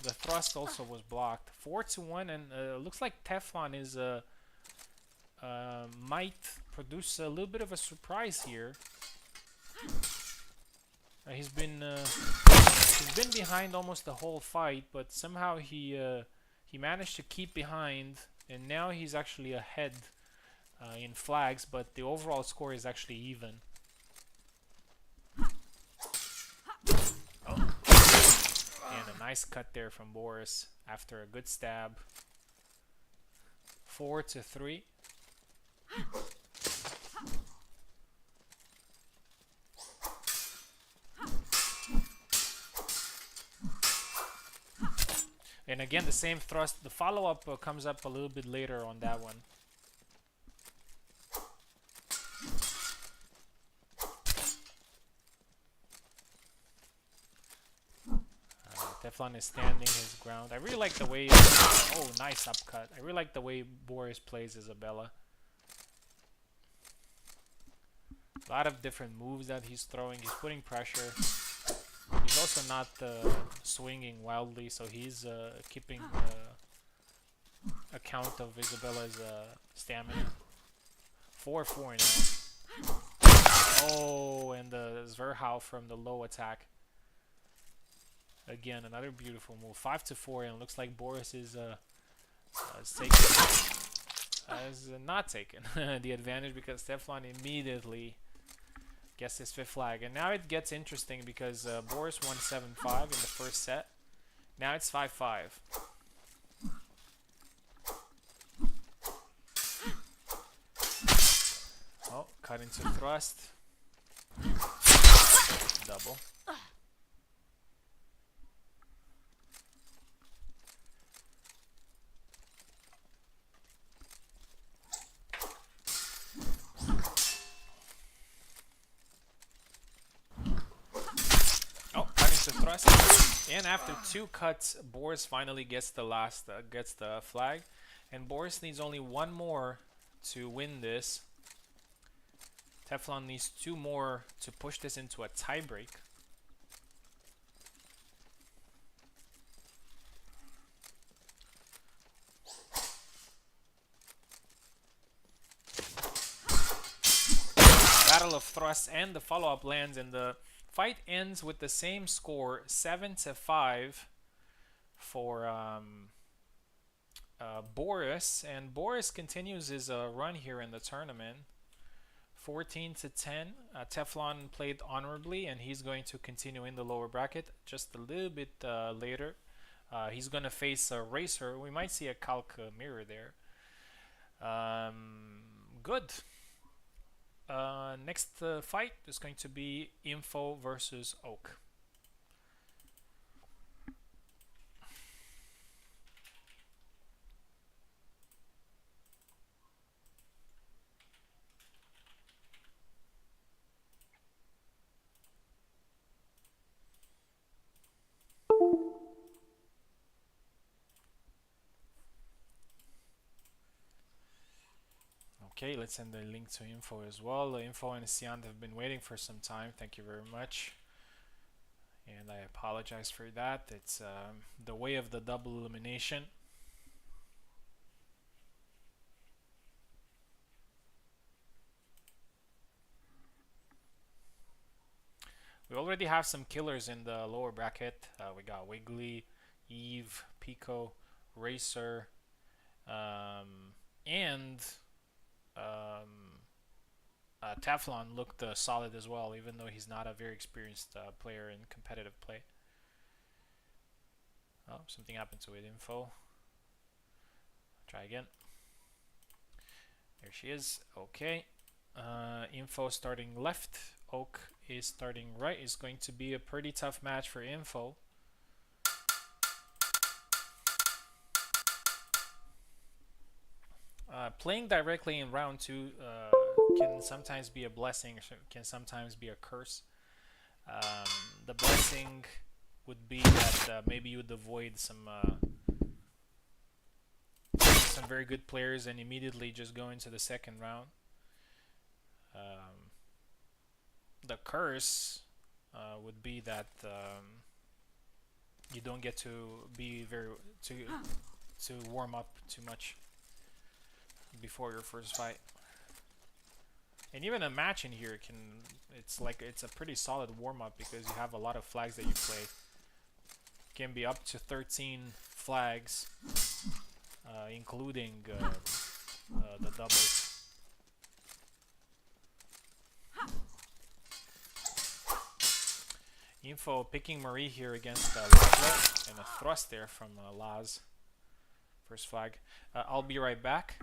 The thrust also was blocked. 4-1, and looks like Teflon is might produce a little bit of a surprise here. He's been behind almost the whole fight, but somehow he managed to keep behind, and now he's actually ahead in flags, but the overall score is actually even. Oh. And a nice cut there from Boris after a good stab. 4-3. And again, the same thrust. The follow-up comes up a little bit later on that one. Teflon is standing his ground. I really like the way... Oh, nice upcut. I really like the way Boris plays Isabella. A lot of different moves that he's throwing. He's putting pressure. He's also not swinging wildly, so he's keeping account of Isabella's stamina. 4-4 now. Oh, and the Zverhau from the low attack. Again, another beautiful move. 5-4, and it looks like Boris is not taking the advantage, because Teflon immediately gets his 5th flag. And now it gets interesting, because Boris won 7-5 in the first set. Now it's 5-5. Cut into thrust. Double. Oh, cut into thrust. And after 2 cuts, Boris finally gets the flag. And Boris needs only 1 more to win this. Teflon needs 2 more to push this into a tiebreak. Battle of Thrust, and the follow-up lands, and the fight ends with the same score, 7-5 for Boris. And Boris continues his run here in the tournament. 14-10. Teflon played honorably, and he's going to continue in the lower bracket just a little bit later. He's going to face a Racer. We might see a Calc mirror there. Good. Next fight is going to be Info versus Oak. Okay, let's send the link to Info as well. Info and Siant have been waiting for some time. Thank you very much. And I apologize for that. It's the way of the double elimination. We already have some killers in the lower bracket. We got Wiggly, Eve, Pico, Racer, and Teflon looked solid as well, even though he's not a very experienced player in competitive play. Oh, something happened to it. Info. Try again. There she is. Okay. Info starting left. Oak is starting right. It's going to be a pretty tough match for Info. Playing directly in round 2 can sometimes be a blessing, or can sometimes be a curse. The blessing would be that maybe you would avoid some very good players and immediately just go into the second round. The curse would be that you don't get to be to warm up too much before your first fight. And even a match in here it's a pretty solid warm-up, because you have a lot of flags that you play. Can be up to 13 flags, including the doubles. Info picking Marie here against Laz, and a thrust there from Laz. First flag. I'll be right back.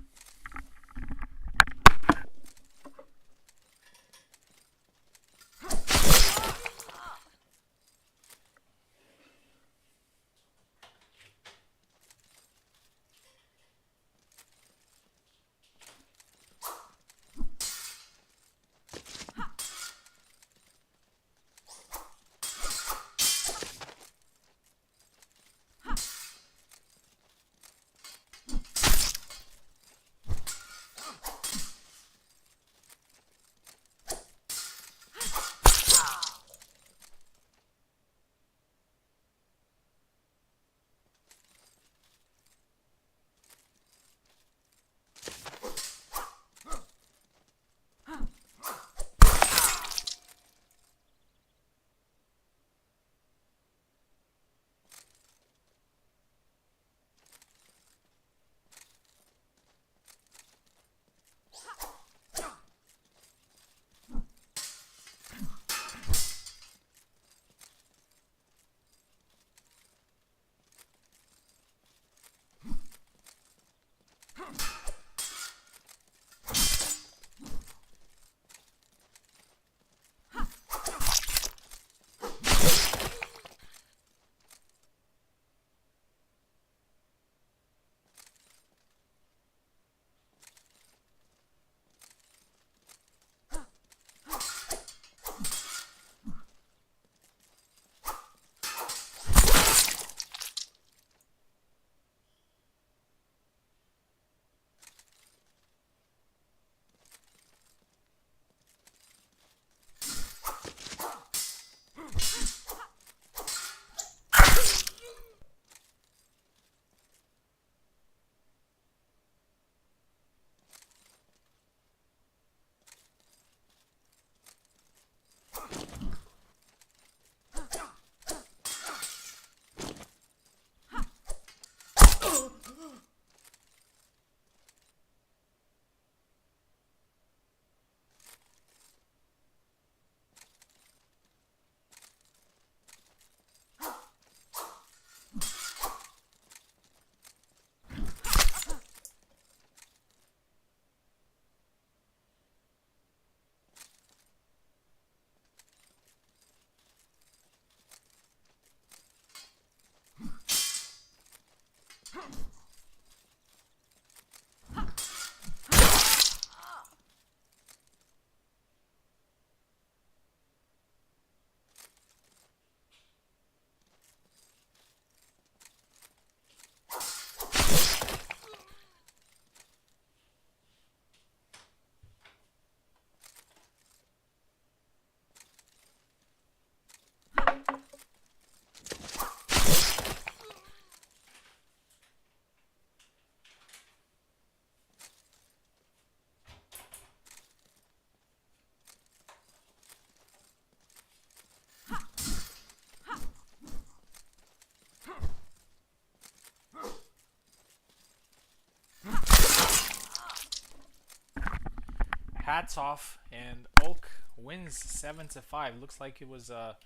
Hats off, and Oak wins 7-5. Looks like it was a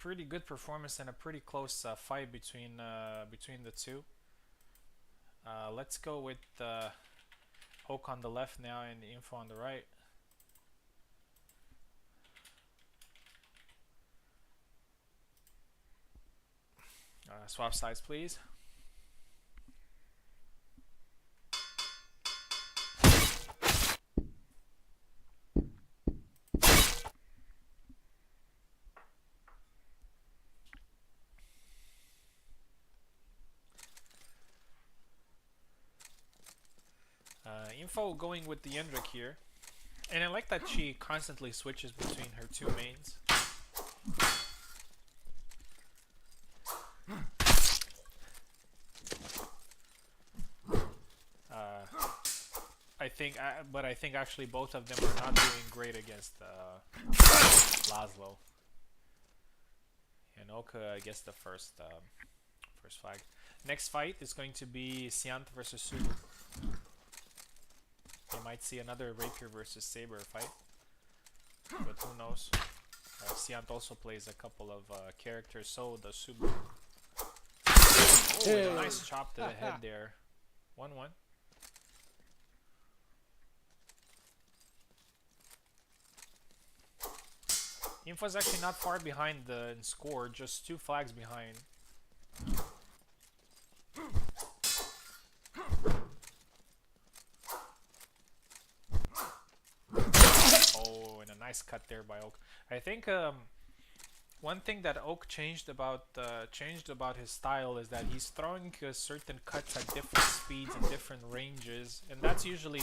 pretty good performance and a pretty close fight between the two. Let's go with Oak on the left now and the info on the right. Swap sides, please. Info going with the Yendrick here. And I like that she constantly switches between her two mains. I think actually both of them are not doing great against Laszlo. And Oka gets the first flag. Next fight is going to be Siant versus Subu. You might see another Rapier versus Saber fight, but who knows? Siant also plays a couple of characters, so does Subu. Oh, a nice chop to the head there. 1-1. Info's actually not far behind in score, just 2 flags behind. Oh, and a nice cut there by Oak. I think one thing that Oak changed about his style is that he's throwing certain cuts at different speeds and different ranges, and that's usually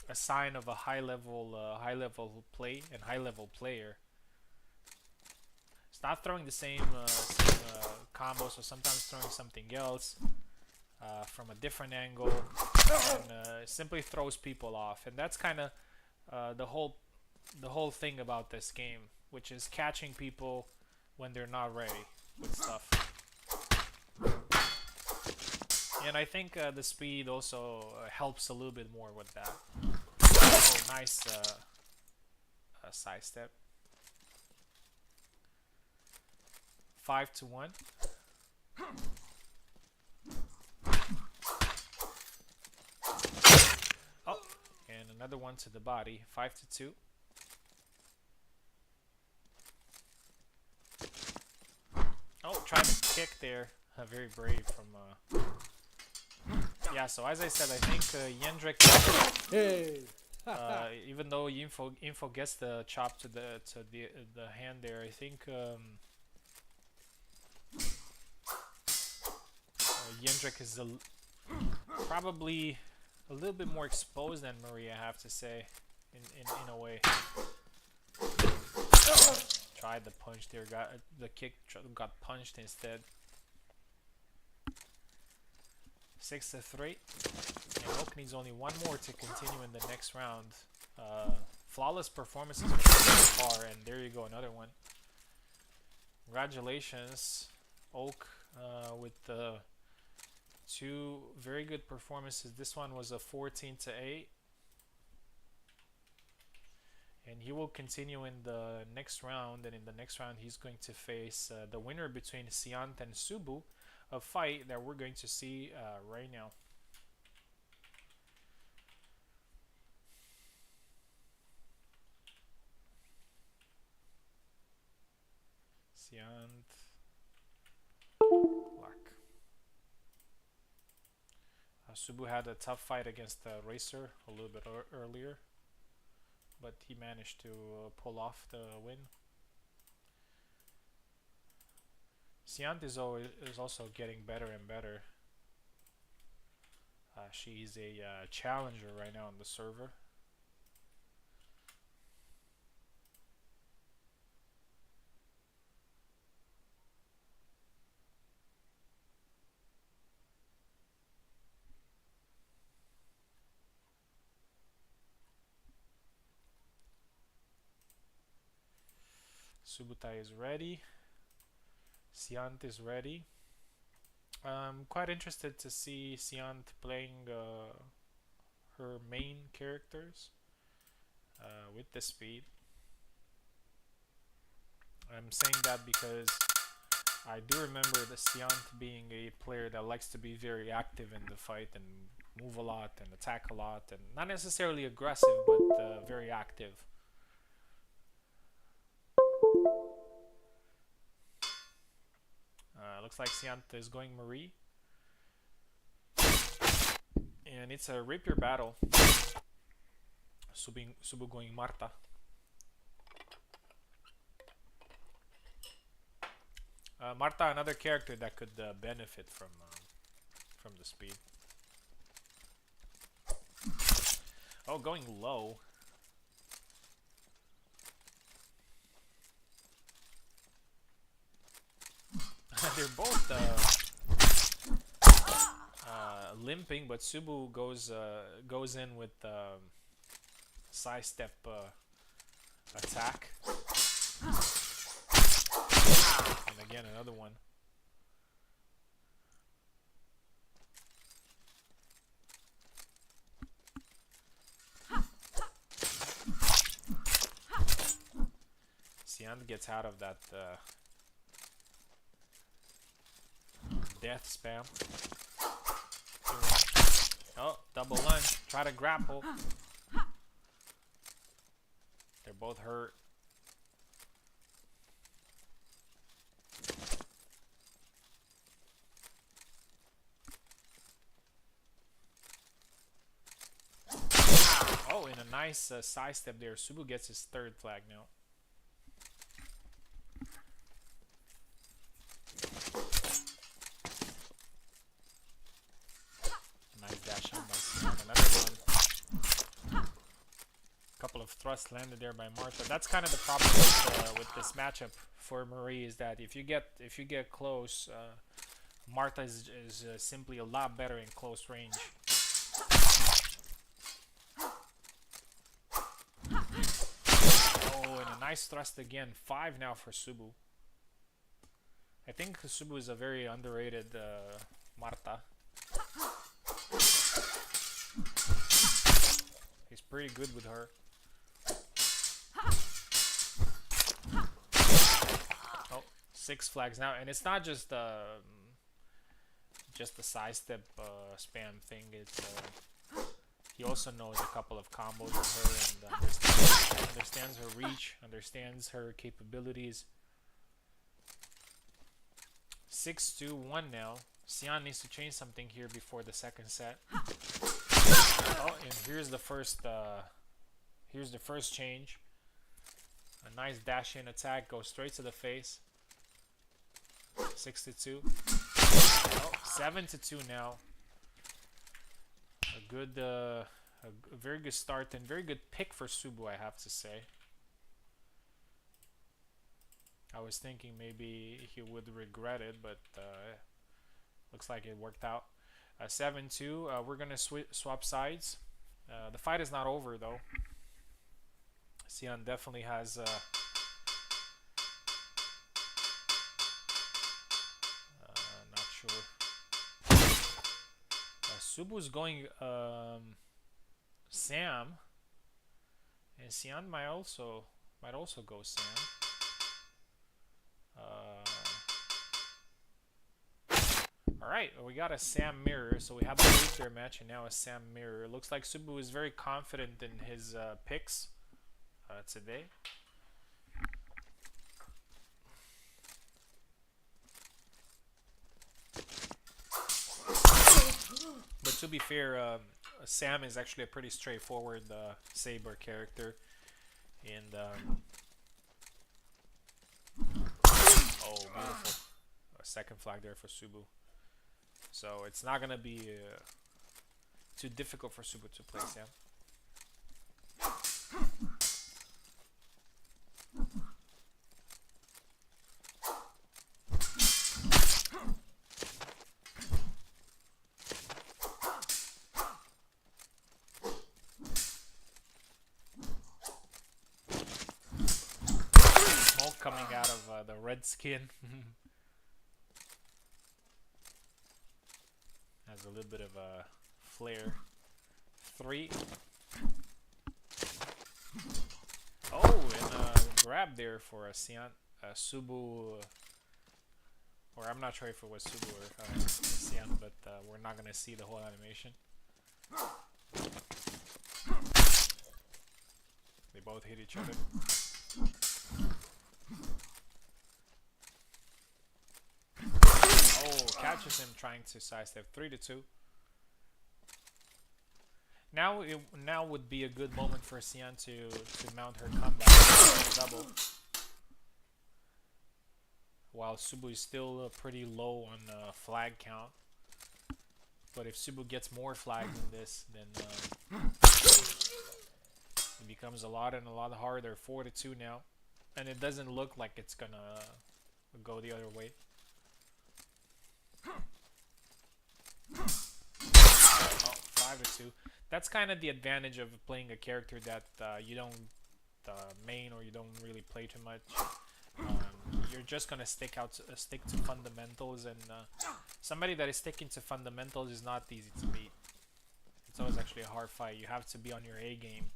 a sign of a high level play and high level player. It's not throwing the same combo, so sometimes throwing something else from a different angle, and simply throws people off. And that's kind of the whole thing about this game, which is catching people when they're not ready with stuff. And I think the speed also helps a little bit more with that. Oh, nice side step. 5-1. Oh, and another one to the body. 5-2. Oh, trying to kick there. Very brave from. Yeah, so as I said, I think Yendrick. Hey. Even though info gets the chop to the hand there, I think Yendrick is probably a little bit more exposed than Marie, I have to say, in a way. Tried the punch there, got the kick, got punched instead. 6-3. And Oak needs only one more to continue in the next round. Flawless performances so far, and there you go, another one. Congratulations, Oak, with the 2 very good performances. This one was a 14-8. And he will continue in the next round, and in the next round he's going to face the winner between Siant and Subu, a fight that we're going to see right now. Siant, black. Subu had a tough fight against Racer a little bit earlier, but he managed to pull off the win. Siant is also getting better and better. She's a challenger right now on the server. Subutai is ready. Siant is ready. I'm quite interested to see Siant playing her main characters with the speed. I'm saying that because I do remember the Siant being a player that likes to be very active in the fight and move a lot and attack a lot, and not necessarily aggressive, but very active. Looks like Siant is going Marie. And it's a rapier battle. Subu going Marta. Marta, another character that could benefit from the speed. Oh, going low. They're both limping, but Subu goes in with side step attack, and again another one. Sian gets out of that death spam. Oh, double lunge. Try to grapple. They're both hurt. Oh, in a nice side step there. Subu gets his third flag now. Thrust landed there by Marta. That's kind of the problem with this matchup for Marie, is that if you get close, Marta is simply a lot better in close range. Oh, and a nice thrust again. 5 now for Subu. I think Subu is a very underrated Marta. He's pretty good with her. 6 flags now, and it's not just the side step spam thing. It's he also knows a couple of combos of her and understands her reach, understands her capabilities. 6-2-1 now. Sian needs to change something here before the second set. Oh, and here's the first change. A nice dash in attack, goes straight to the face. 6-2. Oh, 7-2 now. A very good start and very good pick for Subu, I have to say. I was thinking maybe he would regret it, but looks like it worked out. 7-2. We're gonna swap sides. The fight is not over though. Sian definitely has. Subu's going Sam, and Sian might also go Sam. All right, we got a Sam mirror, so we have a rapier match and now a Sam mirror. It looks like Subu is very confident in his picks today. But to be fair, Sam is actually a pretty straightforward saber character, and oh, beautiful, a second flag there for Subu. So it's not gonna be too difficult for Subu to play Sam. Smoke coming out of the red skin. Has a little bit of a flare. 3. Oh, and a grab there for a Subu. Or I'm not sure if it was Subu or Sian, but we're not gonna see the whole animation. They both hit each other. Oh, catches him trying to sidestep. 3-2. Now would be a good moment for Sian to mount her comeback double. While Subu is still pretty low on flag count. But if Subu gets more flags than this, then it becomes a lot harder. 4-2 now. And it doesn't look like it's gonna go the other way. Oh, 5-2. That's kind of the advantage of playing a character that you don't main or you don't really play too much. You're just gonna stick to fundamentals, and somebody that is sticking to fundamentals is not easy to beat. It's always actually a hard fight. You have to be on your A game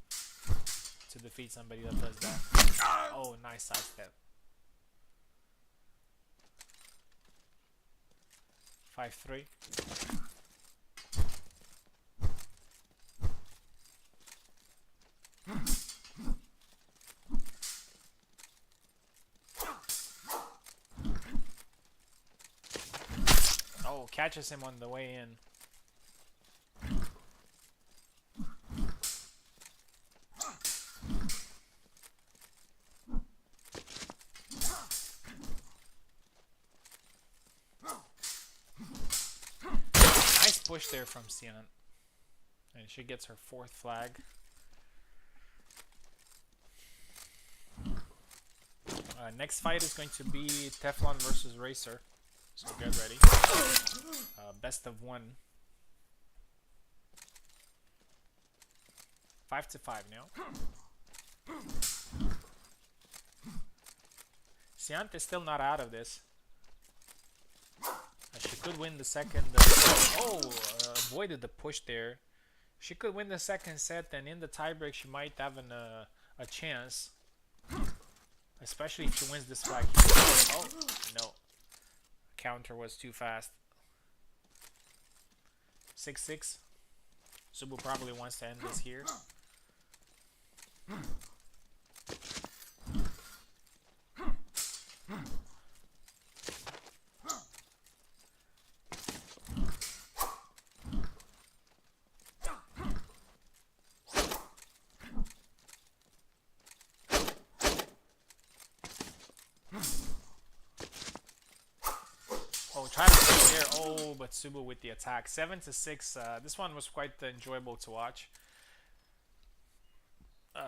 to defeat somebody that does that. Oh, nice sidestep. 5-3. Oh, catches him on the way in. Nice push there from Sian. And she gets her 4th flag. Next fight is going to be Teflon versus Racer. So get ready. Best of 1. 5-5 now. Siant is still not out of this. She could win the second. Avoided the push there. She could win the second set, and in the tiebreak, she might have a chance. Especially if she wins this flag. Oh, no. Counter was too fast. 6-6. Subu probably wants to end this here. Trying to stay there. Oh, but Subu with the attack. 7-6. This one was quite enjoyable to watch.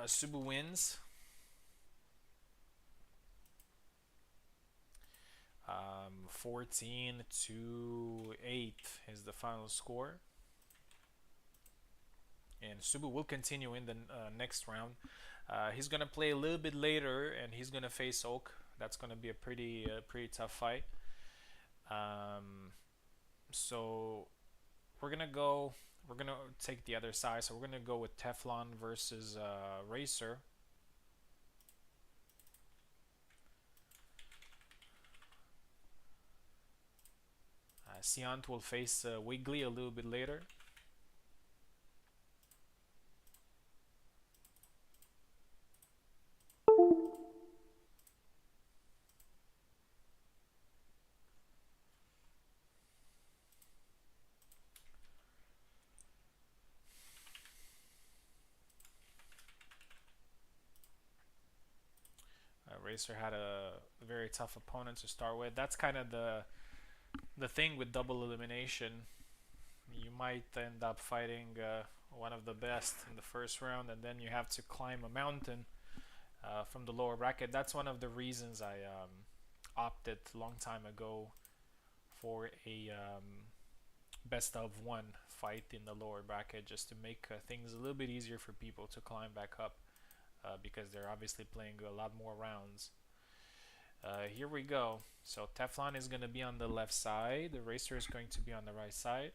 Subu wins. 14-8 is the final score. And Subu will continue in the next round. He's gonna play a little bit later, and he's gonna face Oak. That's gonna be a pretty tough fight. So we're gonna take the other side. So we're gonna go with Teflon versus Racer. Siant will face Wiggly a little bit later. Racer had a very tough opponent to start with. That's kind of the thing with double elimination. You might end up fighting one of the best in the first round, and then you have to climb a mountain from the lower bracket. That's one of the reasons I opted a long time ago for a best of one fight in the lower bracket, just to make things a little bit easier for people to climb back up, because they're obviously playing a lot more rounds. Here we go. So Teflon is going to be on the left side, the Racer is going to be on the right side.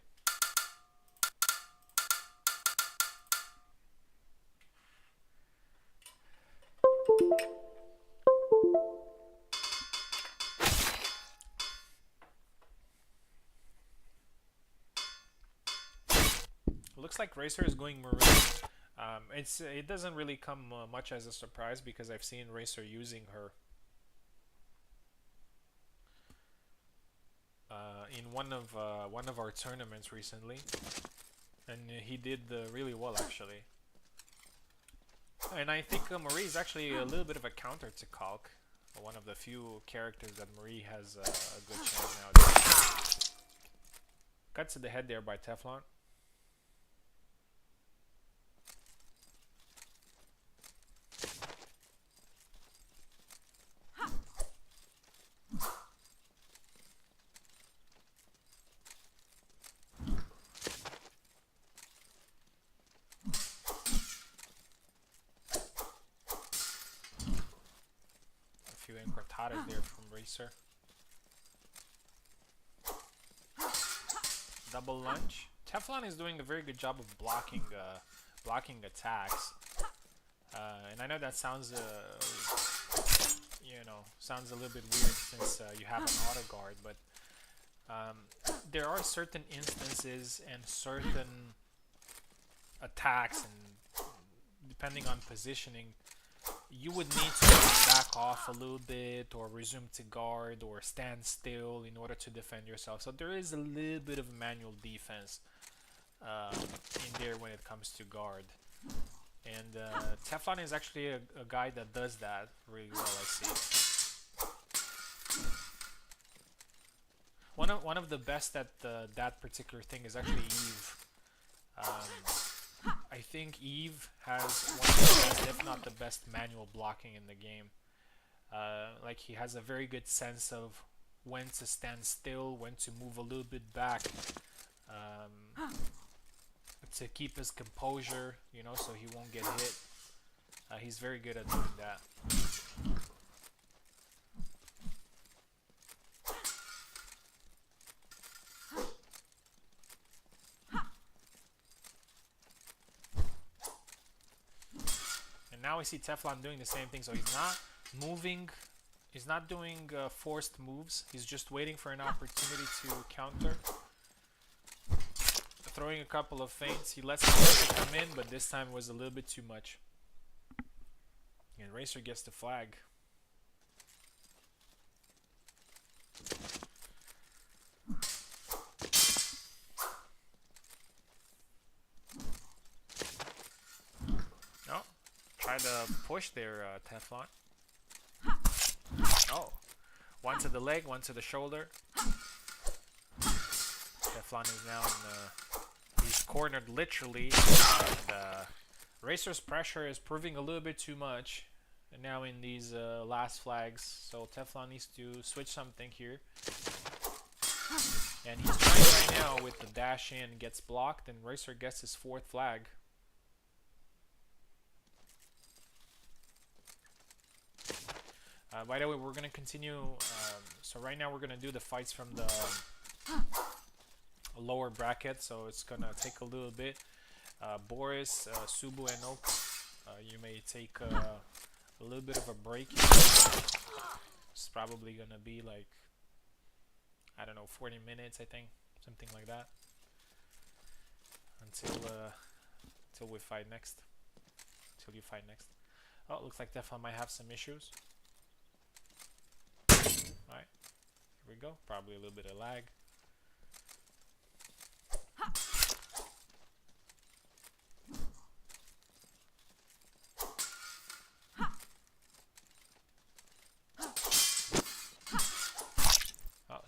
Looks like Racer is going Maroon. It doesn't really come much as a surprise, because I've seen Racer using her in one of our tournaments recently, and he did really well actually. And I think Marie is actually a little bit of a counter to Kalk, one of the few characters that Marie has a good chance nowadays. Cut to the head there by Teflon. Incortadas there from Racer. Double lunge. Teflon is doing a very good job of blocking attacks. And I know that sounds sounds a little bit weird since you have an auto guard, but there are certain instances and certain attacks, and depending on positioning, you would need to back off a little bit, or resume to guard, or stand still in order to defend yourself. So there is a little bit of manual defense in there when it comes to guard. And Teflon is actually a guy that does that really well, I see. One of the best at that particular thing is actually Eve. I think Eve has one of the best, if not the best, manual blocking in the game. Like, he has a very good sense of when to stand still, when to move a little bit back, to keep his composure, so he won't get hit. He's very good at doing that. Now we see Teflon doing the same thing, so he's not moving, he's not doing forced moves, he's just waiting for an opportunity to counter. Throwing a couple of feints, he lets the come in, but this time was a little bit too much. And Racer gets the flag. Try to push there, Teflon. Oh, one to the leg, one to the shoulder. Teflon is now he's cornered literally. And, Racer's pressure is proving a little bit too much now in these last flags, so Teflon needs to switch something here. And he's trying right now with the dash in, gets blocked, and Racer gets his fourth flag. By the way, we're going to continue, so right now we're going to do the fights from the lower bracket, so it's going to take a little bit. Boris, Subu, and Oak, you may take a little bit of a break. It's probably going to be like, I don't know, 40 minutes, I think, something like that, until we fight next, until you fight next. Oh, it looks like Teflon might have some issues. Alright, here we go. Probably a little bit of lag.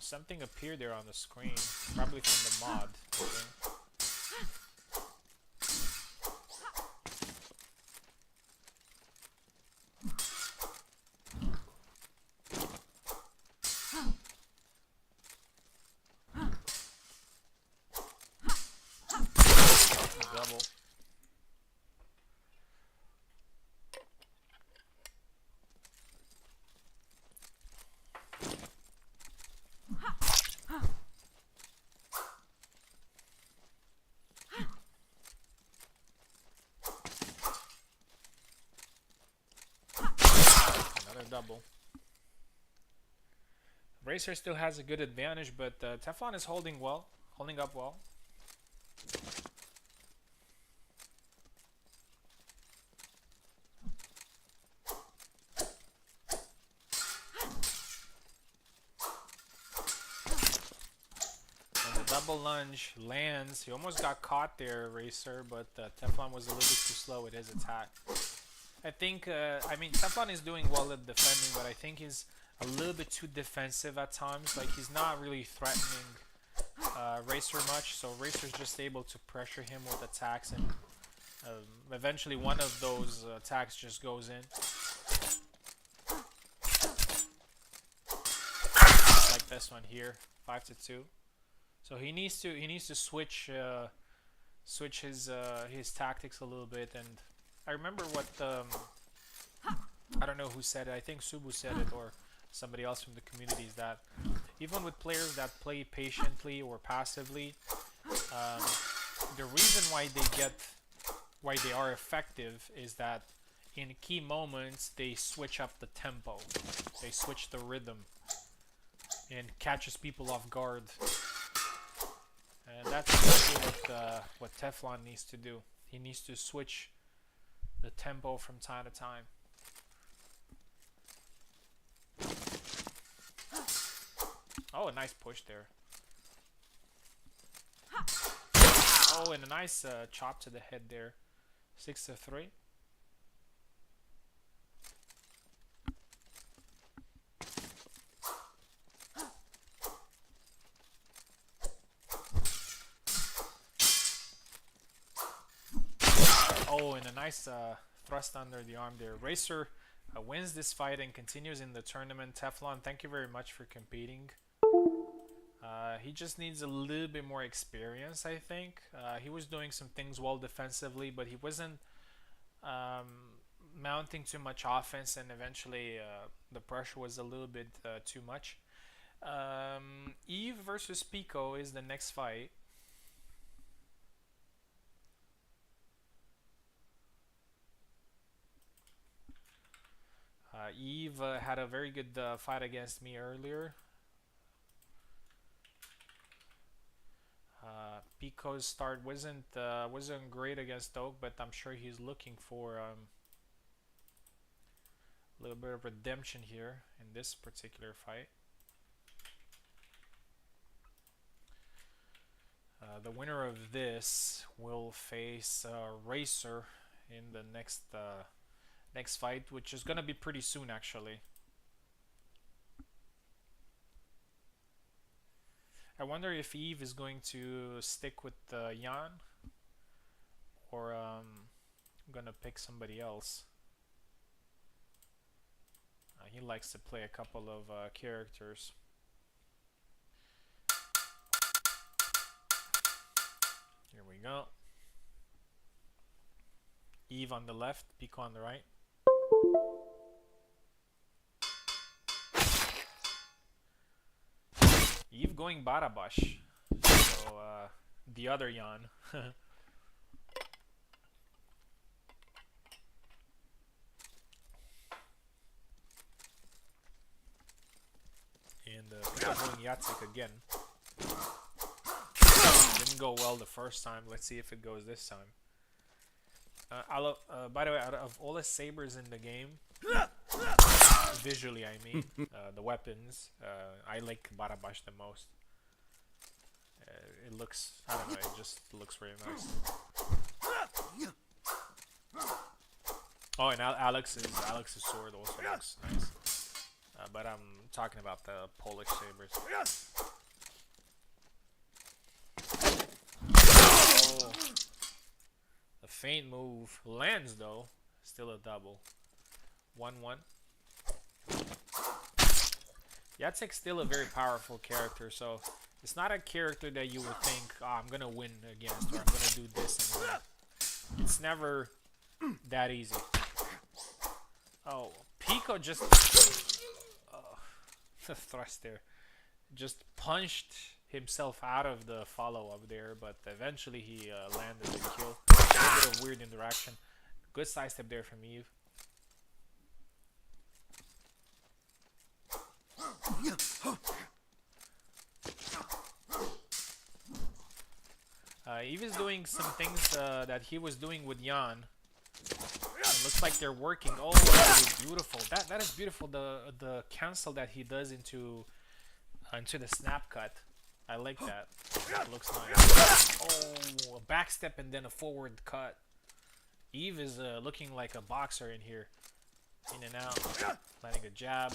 Something appeared there on the screen, probably from the mod, I think. Double. Another double. Racer still has a good advantage, but Teflon is holding up well. Double lunge lands. He almost got caught there, Racer, but Teflon was a little bit too slow with his attack. I think, I mean, Teflon is doing well at defending, but I think he's a little bit too defensive at times. Like, he's not really threatening Racer much, so Racer's just able to pressure him with attacks, and eventually one of those attacks just goes in. Like this one here, 5-2. So he needs to switch his tactics a little bit. And I remember what I don't know who said it. I think Subu said it, or somebody else from the community, is that even with players that play patiently or passively, the reason why they are effective is that in key moments they switch up the tempo, they switch the rhythm, and catches people off guard. And that's exactly what Teflon needs to do. He needs to switch the tempo from time to time. Oh, a nice push there. Oh, and a nice chop to the head there. 6-3. Oh, and a nice thrust under the arm there. Racer wins this fight and continues in the tournament. Teflon, thank you very much for competing. He just needs a little bit more experience, I think. He was doing some things well defensively, but he wasn't mounting too much offense, and eventually the pressure was a little bit too much. Eve versus Pico is the next fight. Eve had a very good fight against me earlier. Pico's start wasn't great against Oak, but I'm sure he's looking for a little bit of redemption here in this particular fight. The winner of this will face Racer in the next fight, which is gonna be pretty soon, actually. I wonder if Eve is going to stick with Jan, or gonna pick somebody else. He likes to play a couple of characters. Here we go. Eve on the left, Pico on the right. Eve going Barabash, so the other Jan. And going Yatsik again. Didn't go well the first time. Let's see if it goes this time. By the way, out of all the sabers in the game, visually I mean, the weapons, I like Barabash the most. It looks, I don't know, it just looks really nice. Oh, and Alex's sword also looks nice. but I'm talking about the Polish sabers. Oh, a feint move lands though. Still a double. 1-1. Jacek's still a very powerful character, so it's not a character that you would think, oh, I'm gonna win against, or I'm gonna do this and win. It's never that easy. Oh, Pico just the thrust there, just punched himself out of the follow-up there, but eventually he landed the kill. A little bit of weird interaction. Good sidestep there from Eve. Eve is doing some things that he was doing with Jan. It looks like they're working. Oh, that is beautiful. That is beautiful. The cancel that he does into the snap cut. I like that. It looks nice. Oh, a back step and then a forward cut. Eve is looking like a boxer in here. In and out. Landing a jab.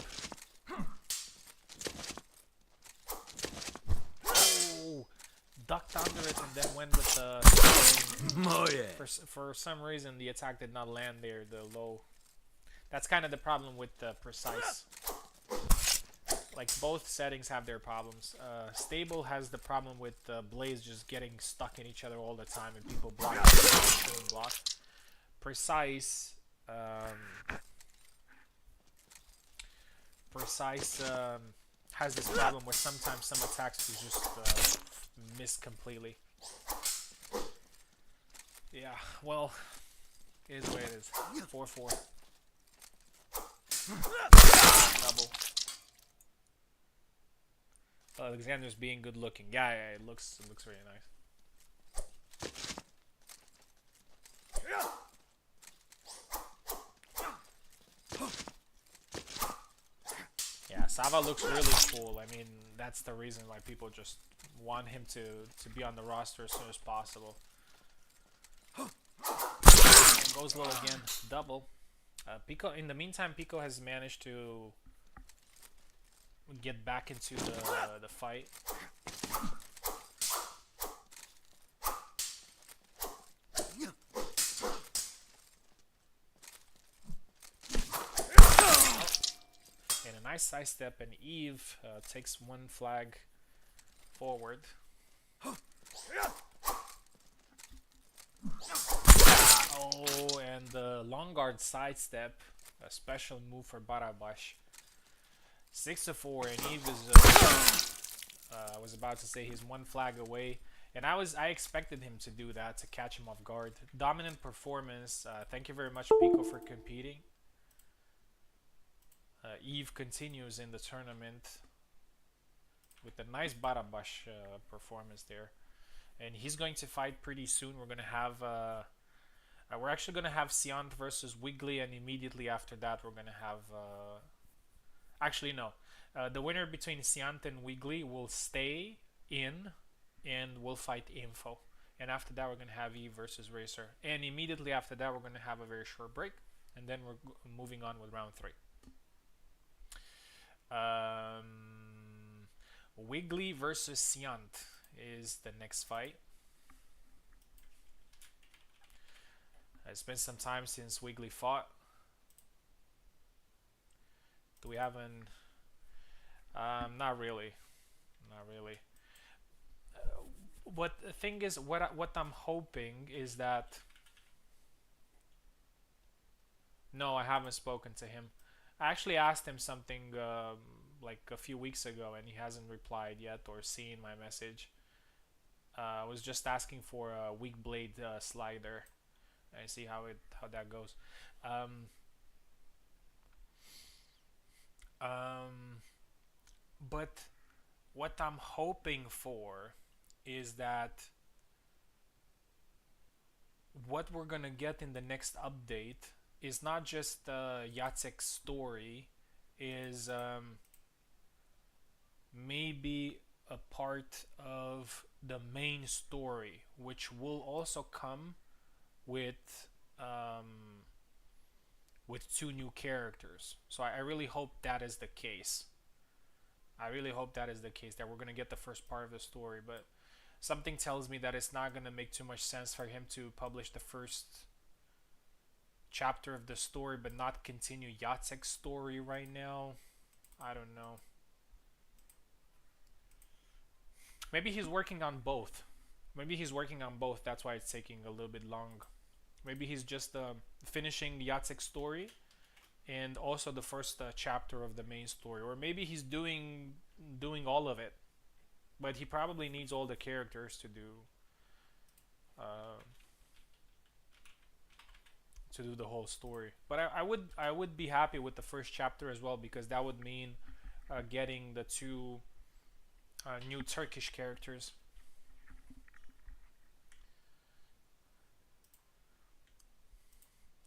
Oh, ducked under it and then went with the... Oh, yeah. For some reason, the attack did not land there, the low. That's kind of the problem with the precise. Like, both settings have their problems. Stable has the problem with blades just getting stuck in each other all the time and people block. Precise... has this problem where sometimes some attacks will just miss completely. Yeah, well, it is what it is. 4-4. Double. Alexander's being good looking. Yeah, it looks really nice. Yeah, Sava looks really cool. I mean, that's the reason why people just want him to be on the roster as soon as possible. And goes low again. Double. Pico. In the meantime, Pico has managed to get back into the fight. And a nice side step, and Eve takes one flag forward. Oh, and the long guard sidestep, a special move for Barabash. 6-4, and Eve is I was about to say he's one flag away, and I expected him to do that, to catch him off guard. Dominant performance. Thank you very much, Pico, for competing. Eve continues in the tournament with a nice Barabash performance there, and he's going to fight pretty soon. We're gonna have we're actually gonna have Siant versus Wiggly, and immediately after that we're gonna have actually no, the winner between Siant and Wiggly will stay in and we'll fight Info, and after that we're gonna have Eve versus Racer, and immediately after that we're gonna have a very short break, and then we're moving on with round 3. Wiggly versus Siant is the next fight. It's been some time since Wiggly fought. Do we have an... not really. Not really. What the thing is, what I'm hoping is that... No, I haven't spoken to him. I actually asked him something like a few weeks ago, and he hasn't replied yet or seen my message. I was just asking for a weak blade slider. I see how that goes. But what I'm hoping for is that what we're gonna get in the next update is not just Jacek's story, is maybe a part of the main story, which will also come with with 2 new characters. So I really hope that is the case. I really hope that is the case, that we're going to get the first part of the story, but something tells me that it's not going to make too much sense for him to publish the first chapter of the story but not continue Jacek's story right now. I don't know. Maybe he's working on both. Maybe he's working on both. That's why it's taking a little bit long. Maybe he's just finishing Jacek's story and also the first chapter of the main story, or maybe he's doing all of it. But he probably needs all the characters uh, to do the whole story. But I would be happy with the first chapter as well, because that would mean getting the 2 new Turkish characters.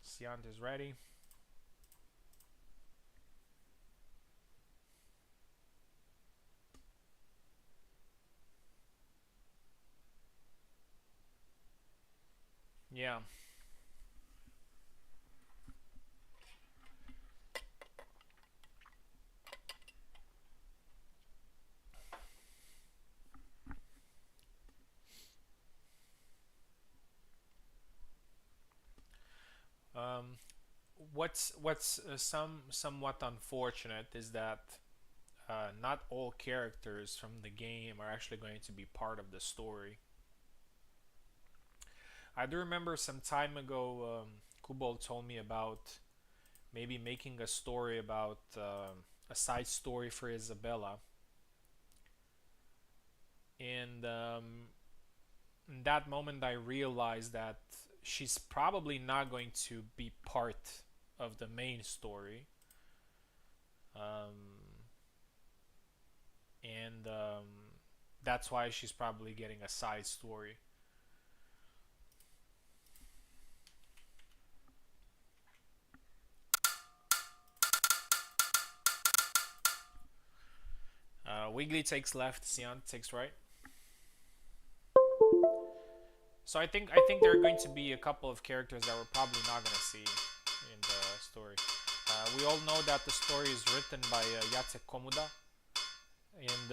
Siant is ready. Yeah. Um, what's somewhat unfortunate is that not all characters from the game are actually going to be part of the story. I do remember some time ago, Kubol told me about maybe making a story about a side story for Isabella, and in that moment I realized that she's probably not going to be part of the main story, um, and that's why she's probably getting a side story. Wiggly takes left, Sian takes right. So I think there are going to be a couple of characters that we're probably not going to see in the story. We all know that the story is written by Jacek Komuda, and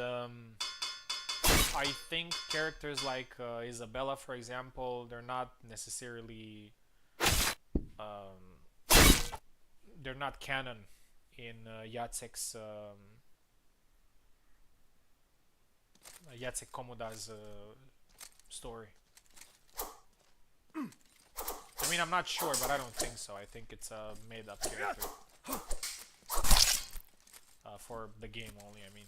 I think characters like Isabella, for example, um, they're not canon in Jacek's Jacek Komuda's story. I mean, I'm not sure, but I don't think so. I think it's a made-up character for the game only. I mean,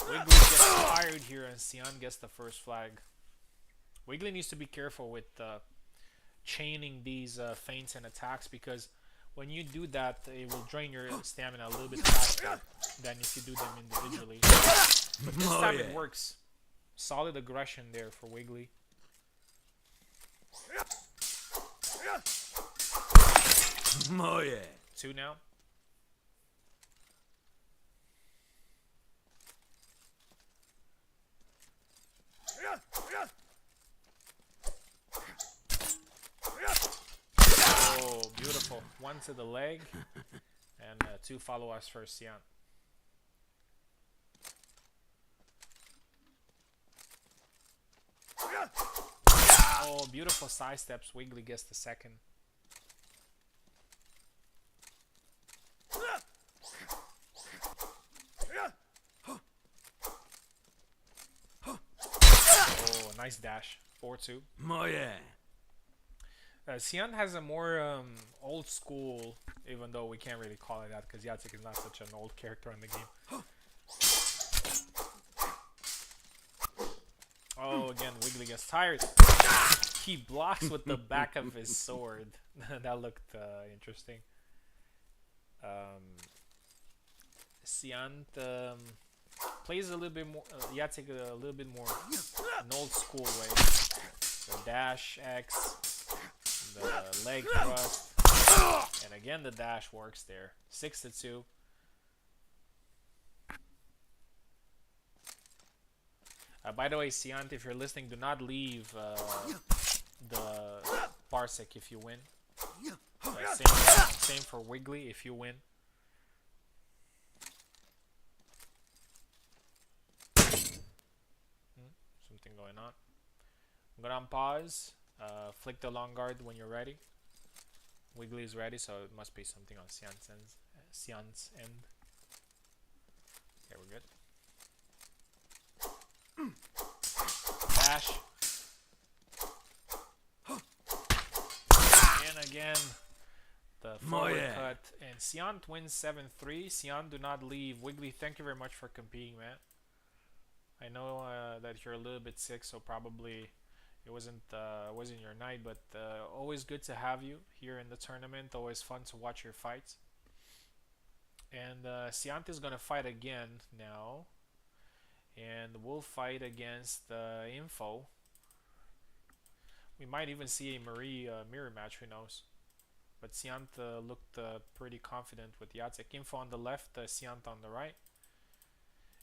Wiggly gets tired here, and Sian gets the first flag. Wiggly needs to be careful with chaining these feints and attacks, because when you do that, it will drain your stamina a little bit faster than if you do them individually. But this time it works. Solid aggression there for Wiggly. Oh yeah. 2 now. Oh, beautiful. 1 to the leg, and 2 follow us for Sian. Oh, beautiful side steps. Wiggly gets the second. Oh, nice dash. 4-2. Oh yeah. Sian has a more old school, even though we can't really call it that because Jacek is not such an old character in the game. Oh, again, Wiggly gets tired. He blocks with the back of his sword. That looked interesting. Sian plays a little bit more, Jacek a little bit more an old school way. The dash X, the leg thrust, and again the dash works there. 6-2. By the way, Siant, if you're listening, do not leave the Parsec if you win. Same for Wiggly if you win. Something going on. I'm gonna pause. Flick the long guard when you're ready. Wiggly is ready, so it must be something on Xian's end. Okay, we're good. Dash. And again, the forward cut. And Xian wins 7-3. Xian, do not leave. Wiggly, thank you very much for competing, man. I know that you're a little bit sick, so probably it wasn't your night, but always good to have you here in the tournament. Always fun to watch your fights. And Siant is gonna fight again now, and we'll fight against Info. We might even see a Marie mirror match, who knows. But Siant looked pretty confident with Jacek. Info on the left, Siant on the right.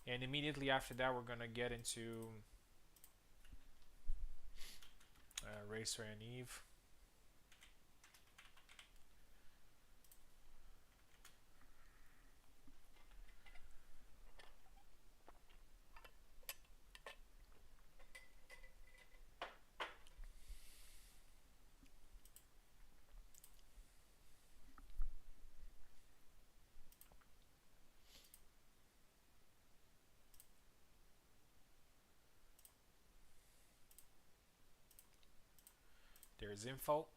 And immediately after that, we're gonna get into Racer and Eve. There's Info.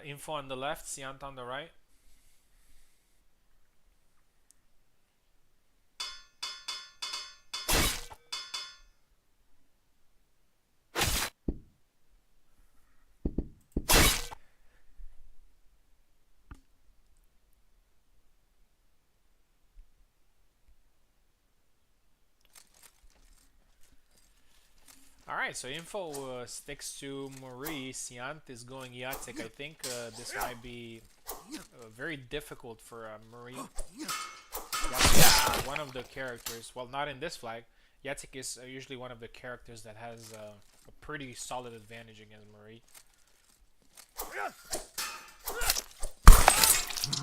Info on the left, Siant on the right. Alright, so Info sticks to Marie. Siant is going Jacek. I think this might be very difficult for Marie. Jacek is one of the characters, well, not in this flag. Jacek is usually one of the characters that has a pretty solid advantage against Marie.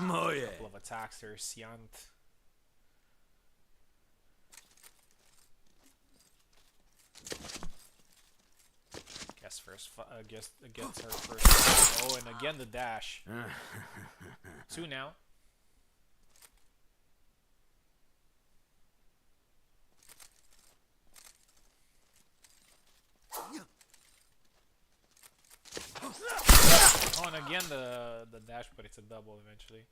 A couple of attacks there, Siant. Gets her first. Oh, and again the dash. 2 now. Oh, and again the dash, but it's a double eventually.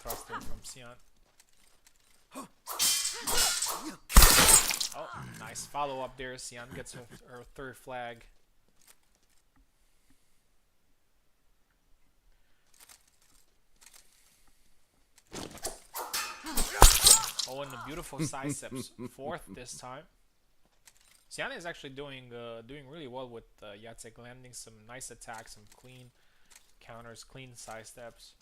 Thruster from Siant. Oh, nice follow up there. Siant gets her third flag. Oh, and the beautiful side steps. 4th this time. Sian is actually doing really well with Jacek, landing some nice attacks, some clean counters, clean side steps.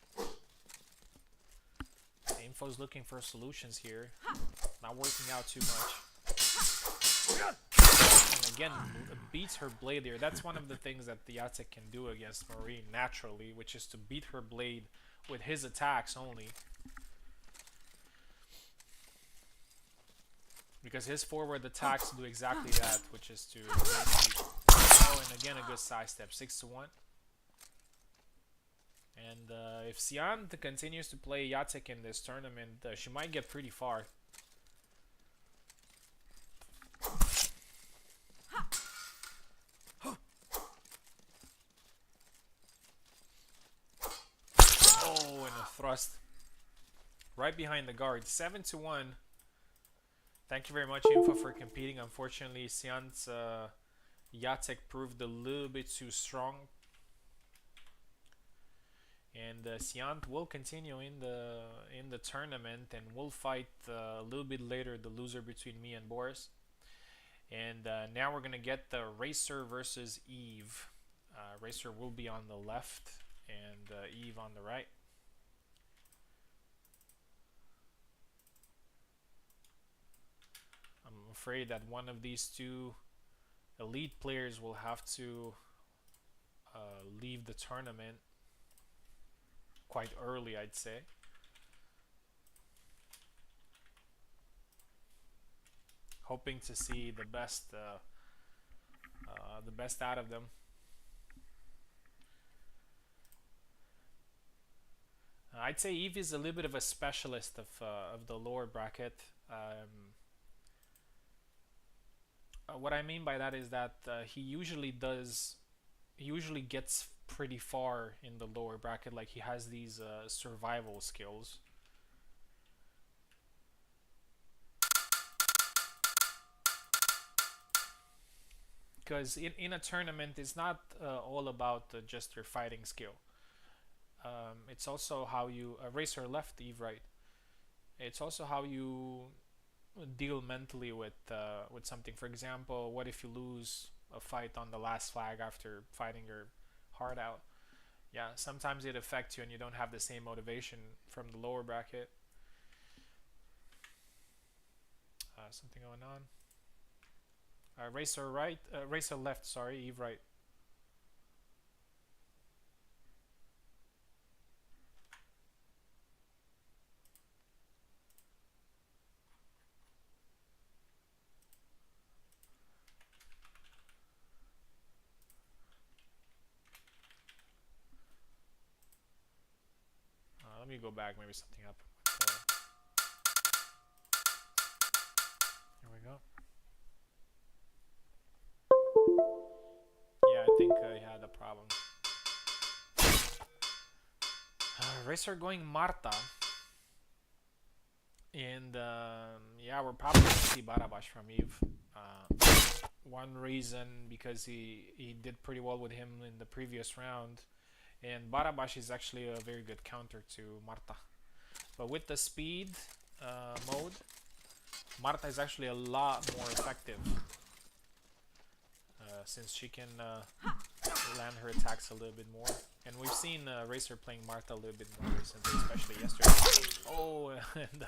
Info's looking for solutions here. Not working out too much. And again, beats her blade here. That's one of the things that the Jacek can do against Marie naturally, which is to beat her blade with his attacks only. Because his forward attacks do exactly that, which is to... Oh, and again a good side step. 6-1. And if Sian continues to play Jacek in this tournament, she might get pretty far. Oh, and a thrust. Right behind the guard. 7-1. Thank you very much, Info, for competing. Unfortunately, Sian's Jacek proved a little bit too strong. and Siant will continue in the tournament, and we'll fight a little bit later the loser between me and Boris. And now we're gonna get the Racer versus Eve. Racer will be on the left, and Eve on the right. I'm afraid that one of these two elite players will have to leave the tournament quite early, I'd say. Hoping to see the best out of them. I'd say Eve is a little bit of a specialist of the lower bracket. What I mean by that is that he usually gets pretty far in the lower bracket. Like, he has these survival skills. Because in a tournament, it's not all about just your fighting skill. It's also how you Racer left, Eve right. It's also how you deal mentally with something. For example, what if you lose a fight on the last flag after fighting your heart out? Yeah, sometimes it affects you, and you don't have the same motivation from the lower bracket. Something going on. Racer right, Racer left. Sorry, Eve right. Let me go back. Maybe something happened. Here we go. Yeah, I think he had a problem. Racer going Marta. And yeah, we're probably going to see Barabash from Eve. One reason, because he did pretty well with him in the previous round. And Barabash is actually a very good counter to Marta. But with the speed mode, Marta is actually a lot more effective. Since she can land her attacks a little bit more. And we've seen Racer playing Marta a little bit more recently, especially yesterday. Oh, and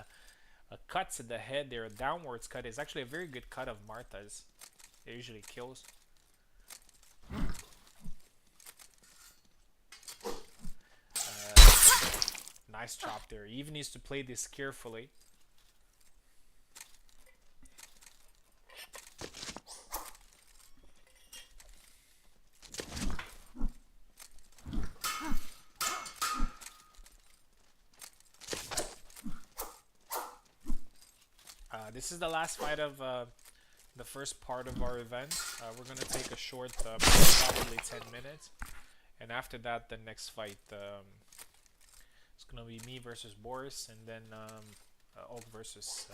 a cut to the head there, a downwards cut, is actually a very good cut of Marta's. It usually kills. Nice chop there. He even needs to play this carefully. This is the last fight of the first part of our event. We're going to take a short, probably 10 minutes. And after that, the next fight is going to be me versus Boris, and then Ulk versus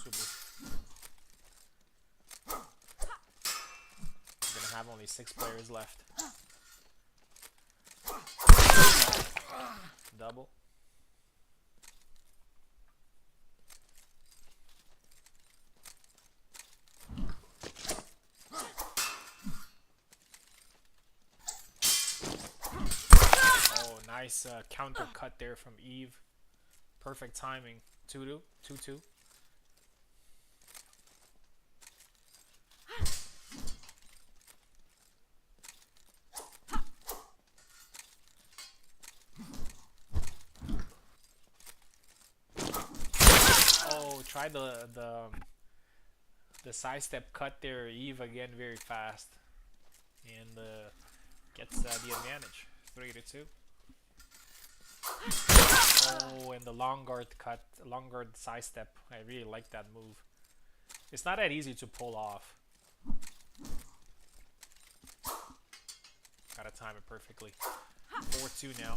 Subu. We're going to have only 6 players left. Double. Nice counter cut there from Eve. Perfect timing. 2-2. 2-2. Oh, try the side step cut there. Eve again very fast, and gets the advantage. 3-2. Oh, and the long guard cut, long guard side step. I really like that move. It's not that easy to pull off. Gotta time it perfectly. 4-2 now.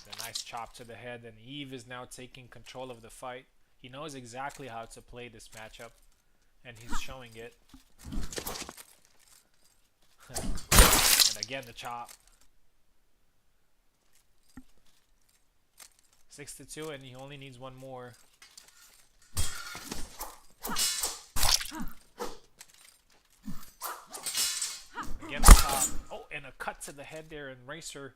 A nice chop to the head, and Eve is now taking control of the fight. He knows exactly how to play this matchup, and he's showing it. And again, the chop. 6-2, and he only needs one more. Again, the chop. Oh, and a cut to the head there, and Racer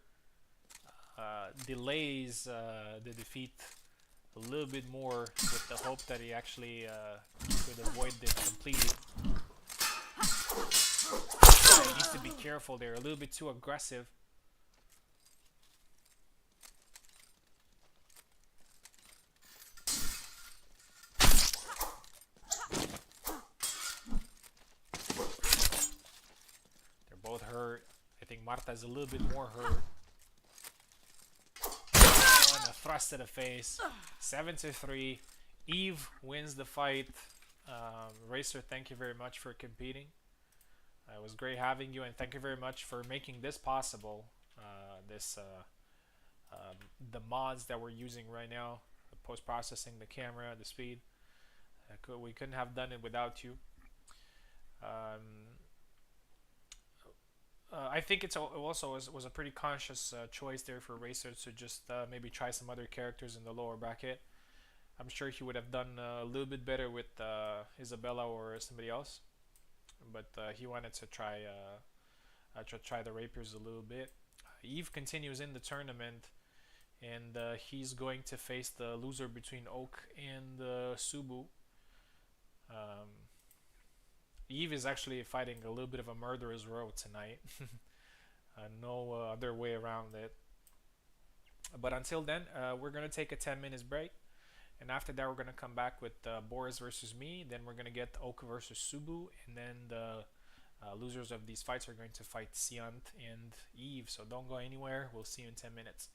delays the defeat a little bit more with the hope that he actually could avoid this completely. He needs to be careful there, a little bit too aggressive. They're both hurt. I think Marta's a little bit more hurt. Oh, and a thrust to the face. 7-3. Eve wins the fight. Racer, thank you very much for competing. It was great having you, and thank you very much for making this possible. The mods that we're using right now, the post-processing, the camera, the speed. We couldn't have done it without you. I think it also was a pretty conscious choice there for Racer to just maybe try some other characters in the lower bracket. I'm sure he would have done a little bit better with Isabella or somebody else, but he wanted to try the rapiers a little bit. Eve continues in the tournament, and he's going to face the loser between Oak and Subu. Eve is actually fighting a little bit of a murderer's row tonight. No other way around it. But until then, we're going to take a 10 minutes break. And after that, we're going to come back with Boris versus me. Then we're going to get Oak versus Subu. And then the losers of these fights are going to fight Siant and Eve. So don't go anywhere. We'll see you in 10 minutes.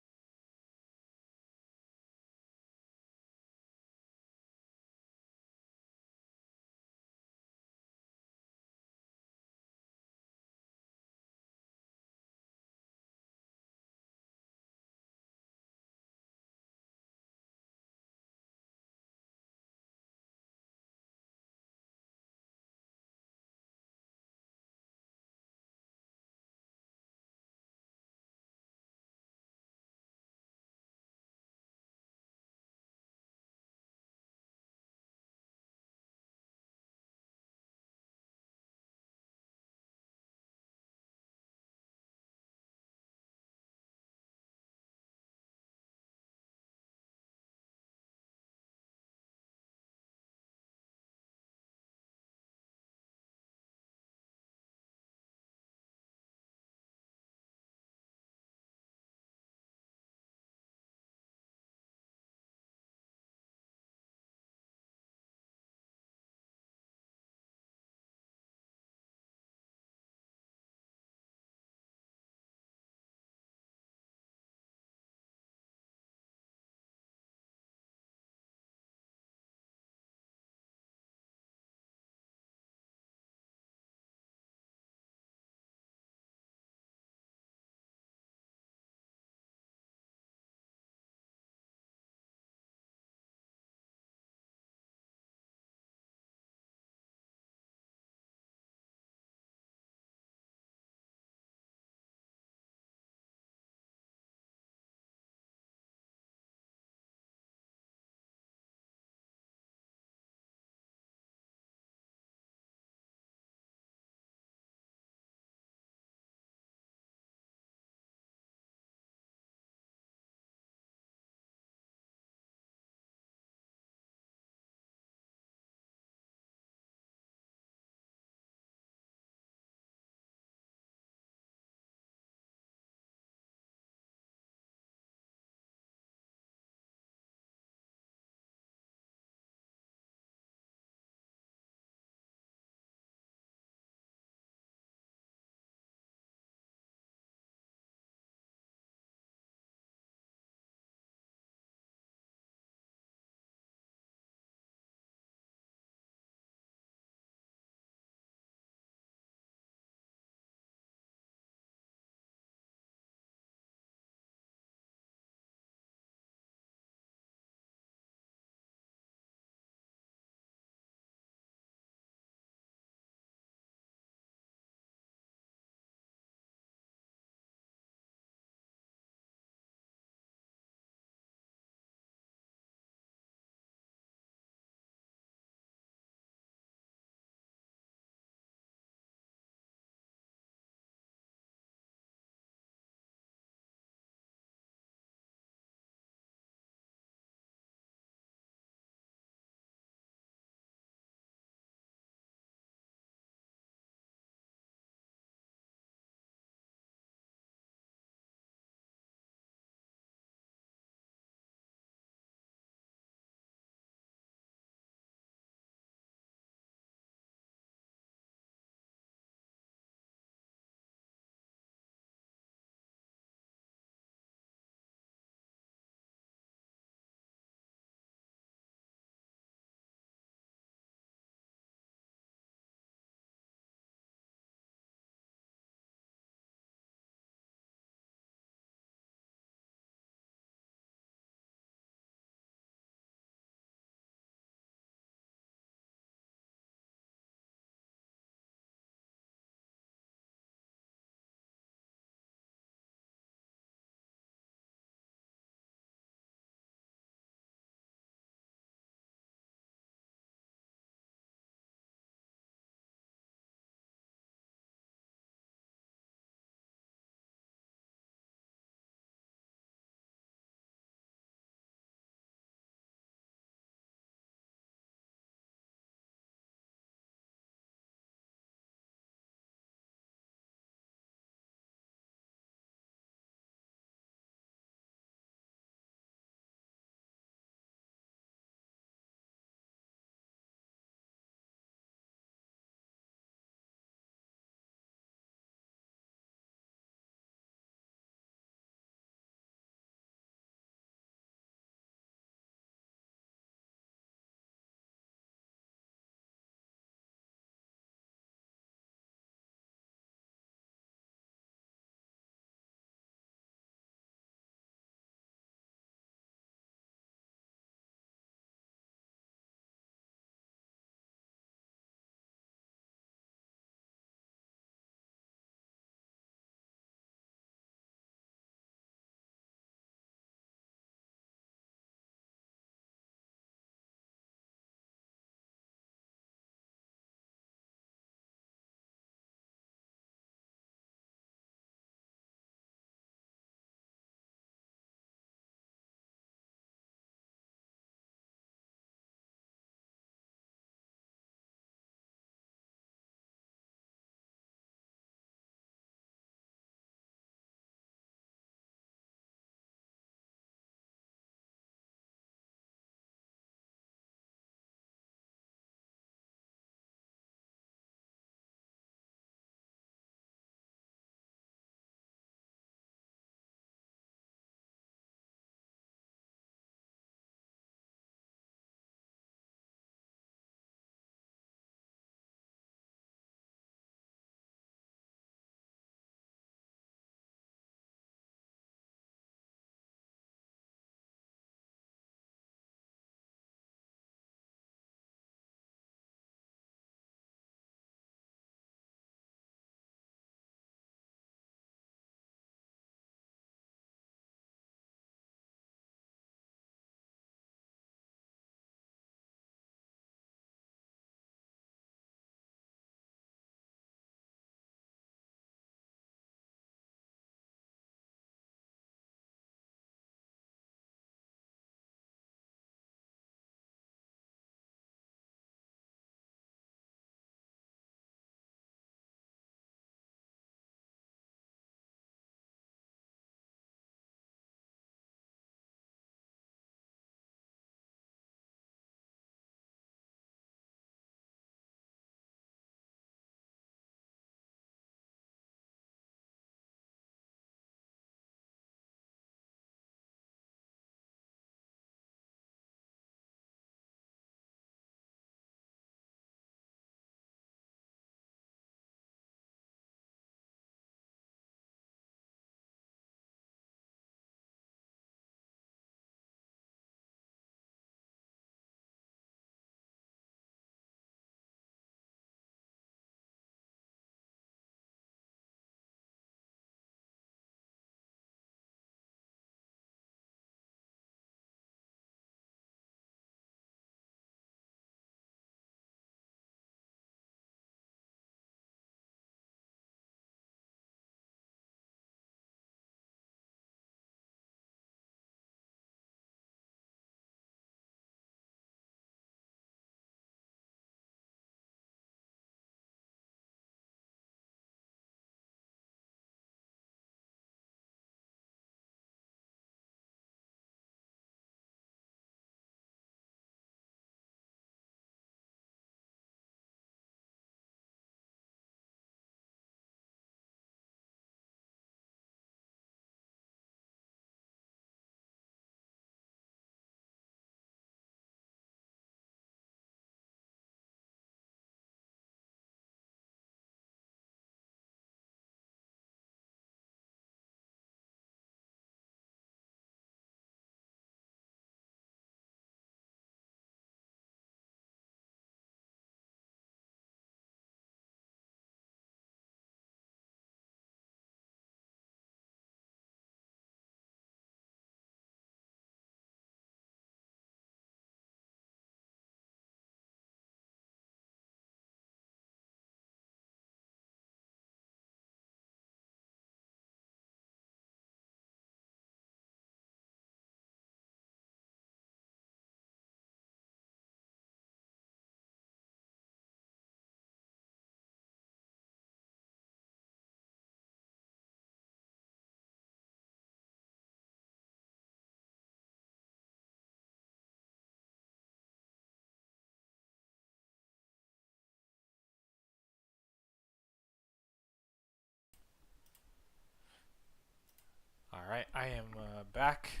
Alright, I am back.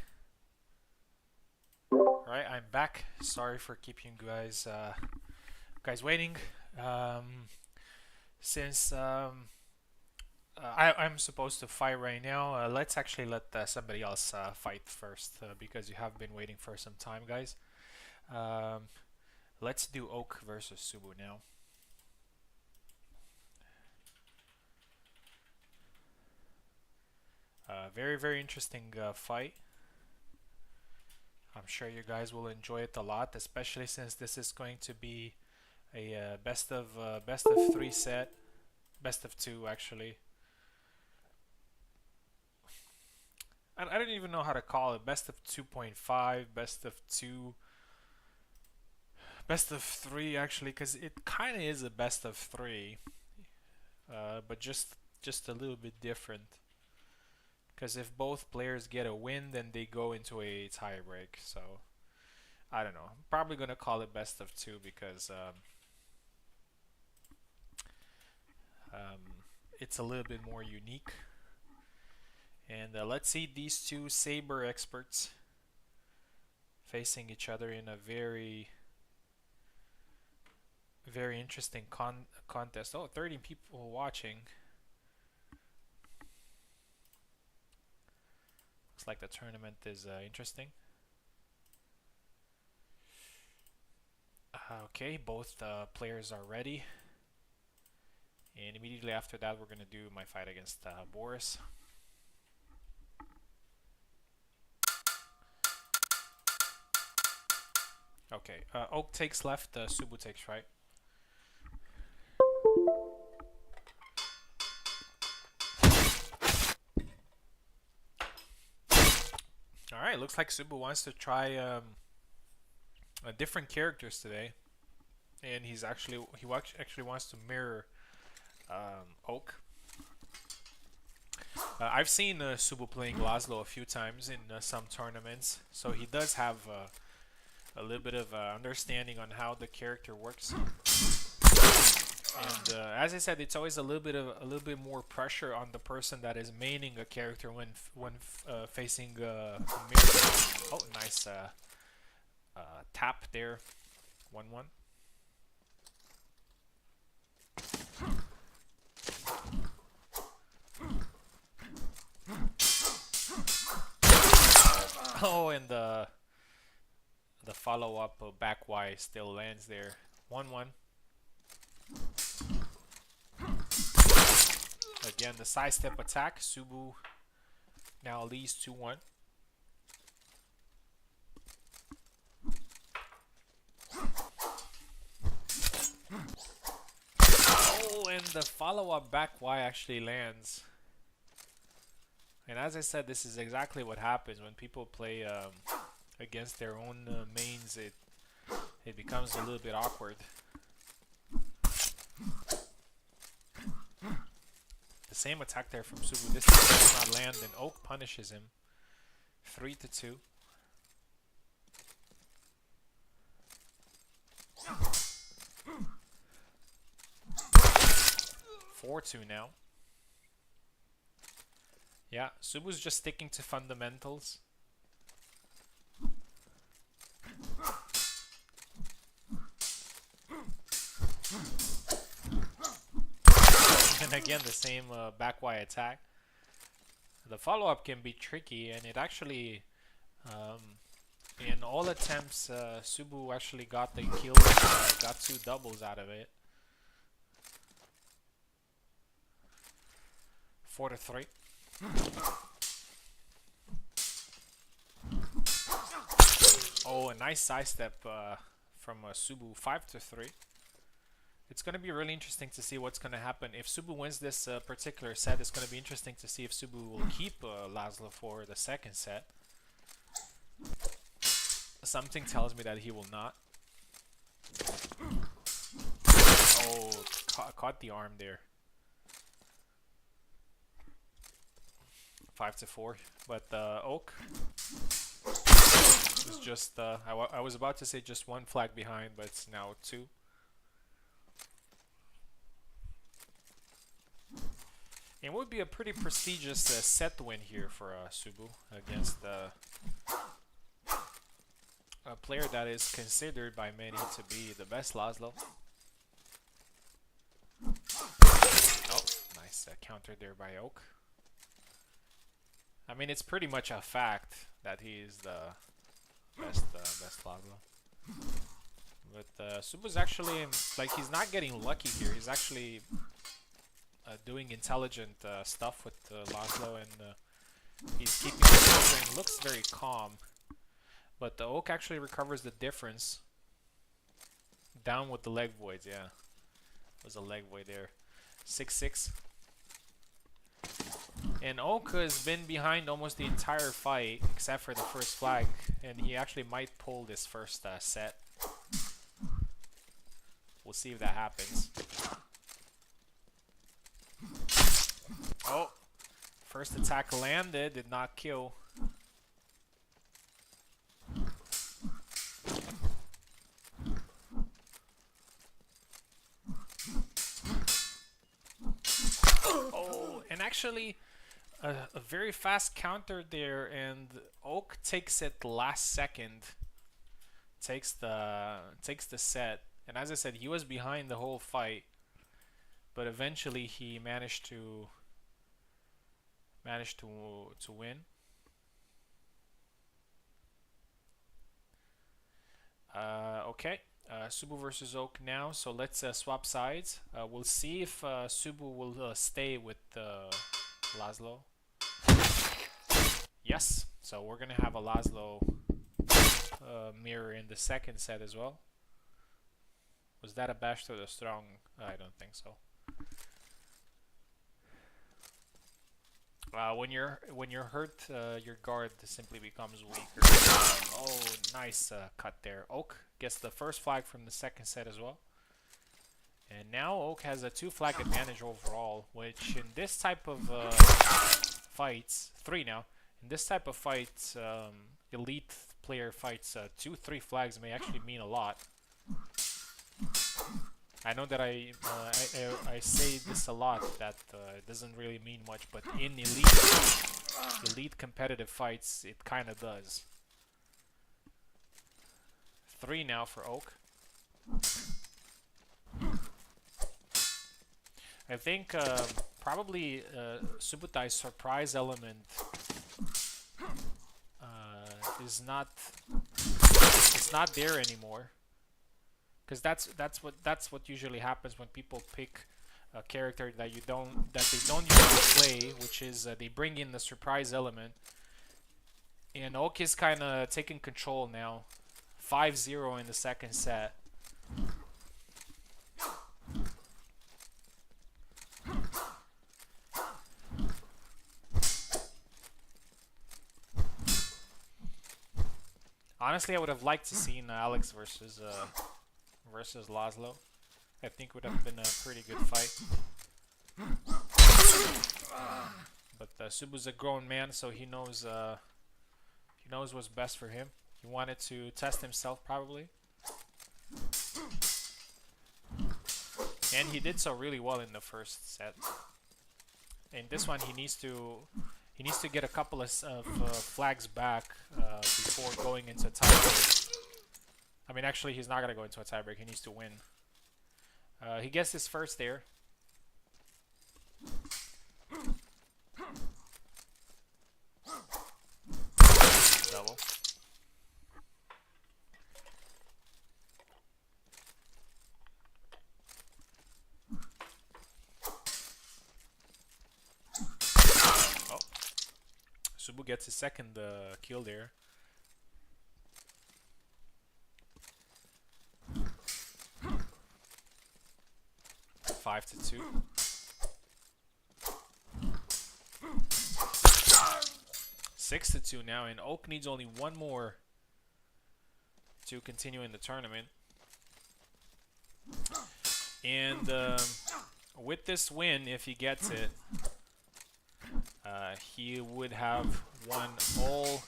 Alright, I'm back. Sorry for keeping you guys waiting. Since I'm supposed to fight right now, let's actually let somebody else fight first because you have been waiting for some time, guys. Um, let's do Oak versus Subu now. Very interesting fight. I'm sure you guys will enjoy it a lot, especially since this is going to be a best of 3 set, best of 2 actually. I don't even know how to call it. Best of 2.5, best of 2, best of 3 actually, because it kind of is a best of 3, but just a little bit different. Because if both players get a win, then they go into a tie break. So I don't know. I'm probably gonna call it best of 2 because it's a little bit more unique. And let's see these two saber experts facing each other in a very interesting contest. Oh, 30 people watching. Looks like the tournament is interesting. Okay, both players are ready. And immediately after that, we're going to do my fight against Boris. Okay, Oak takes left, Subu takes right. Alright, looks like Subu wants to try different characters today. And he actually wants to mirror Oak. I've seen Subu playing Laszlo a few times in some tournaments, so he does have a little bit of understanding on how the character works. And as I said, it's always a little bit more pressure on the person that is maining a character when facing a mirror. Oh, nice tap there, 1-1. Oh, and the follow-up back Y still lands there, 1-1. Again, the sidestep attack. Subu now leads 2-1. Oh, and the follow-up back Y actually lands. And as I said, this is exactly what happens when people play against their own mains. It becomes a little bit awkward. The same attack there from Subu. This time does not land, and Oak punishes him. 3-2. Four two now. Yeah, Subu's just sticking to fundamentals. And again, the same back Y attack. The follow-up can be tricky, and it actually, in all attempts, Subu actually got the kill, got 2 doubles out of it. 4-3. Oh, a nice sidestep from Subu, 5-3. It's going to be really interesting to see what's going to happen. If Subu wins this particular set, it's going to be interesting to see if Subu will keep Laszlo for the second set. Something tells me that he will not. Oh, caught the arm there. 5-4. But Oak is just, I was about to say just 1 flag behind, but it's now 2. It would be a pretty prestigious set win here for Subu against a player that is considered by many to be the best Laszlo. Oh, nice counter there by Oak. I mean, it's pretty much a fact that he is the best Laszlo. But Subu's actually, like, he's not getting lucky here. He's actually doing intelligent stuff with Laszlo, and he's keeping the counter and looks very calm. But the Oak actually recovers the difference. Down with the leg voids, yeah. Was a leg void there. 6-6. And Oak has been behind almost the entire fight, except for the first flag. And he actually might pull this first set. We'll see if that happens. Oh! First attack landed, did not kill. Oh, and actually a very fast counter there, and Oak takes it last second. Takes the set, and as I said, he was behind the whole fight, but eventually he managed to win. Okay, Subu versus Oak now. So let's swap sides. We'll see if Subu will stay with Laszlo. Yes. So we're gonna have a Laszlo mirror in the second set as well. Was that a bash to the strong? I don't think so. When you're hurt, your guard simply becomes weaker. Oh, nice cut there. Oak gets the first flag from the second set as well. And now Oak has a 2 flag advantage overall, which in this type of fights, 3 now, in this type of fights, elite player fights, 2-3 flags may actually mean a lot. I know that I say this a lot, that it doesn't really mean much, but in elite competitive fights, it kind of does. 3 now for Oak. I think probably Subutai's surprise element is not there anymore. Because that's what usually happens when people pick a character that they don't usually play, which is they bring in the surprise element. And Oak is kind of taking control now, 5-0 in the second set. Honestly, I would have liked to see Alex versus Laszlo. I think would have been a pretty good fight. But Subu's a grown man, so he knows what's best for him. He wanted to test himself probably, and he did so really well in the first set. In this one, he needs to get a couple of flags back before going into tiebreak. I mean, actually, he's not gonna go into a tiebreak. He needs to win. He gets his first there. Double. Oh. Subu gets his second kill there. Five to 2. Six to 2 now, and Oak needs only one more to continue in the tournament. And with this win, if he gets it, he would have won all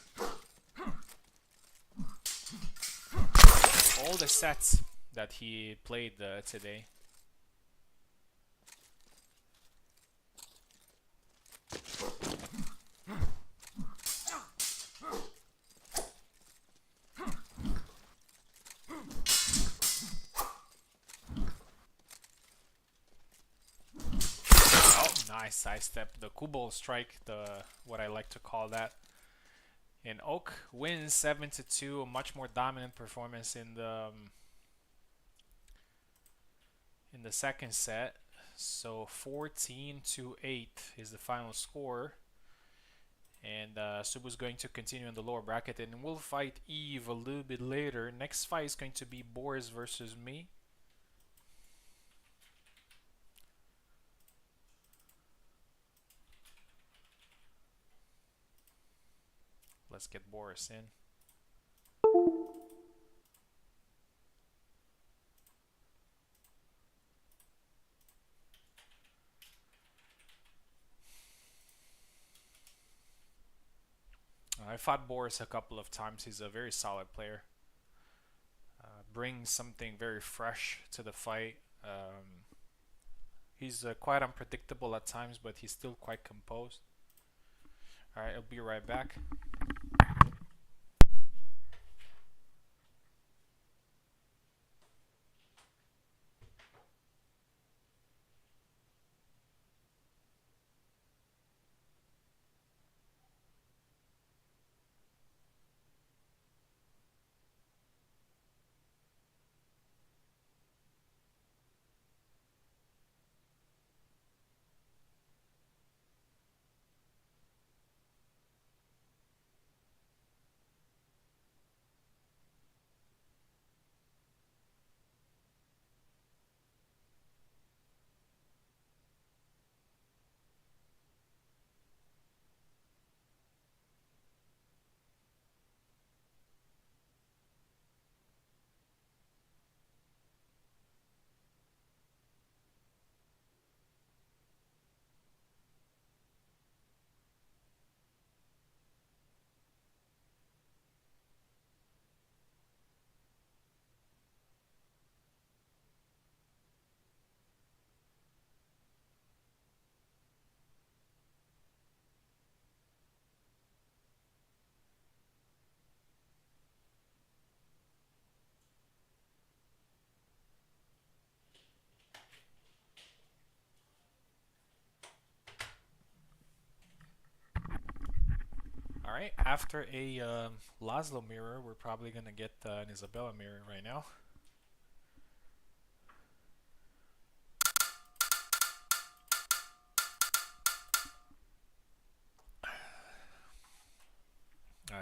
the sets that he played today. Nice sidestep. The Kubel strike, the what I like to call that. And Oak wins 7-2. A much more dominant performance in the second set. So 14-8 is the final score. And Subu's going to continue in the lower bracket, and we'll fight Eve a little bit later. Next fight is going to be Boris versus me. Let's get Boris in. I fought Boris a couple of times. He's a very solid player. Brings something very fresh to the fight. He's quite unpredictable at times, but he's still quite composed. Alright, I'll be right back. Alright, after a Laszlo mirror, we're probably gonna get an Isabella mirror right now.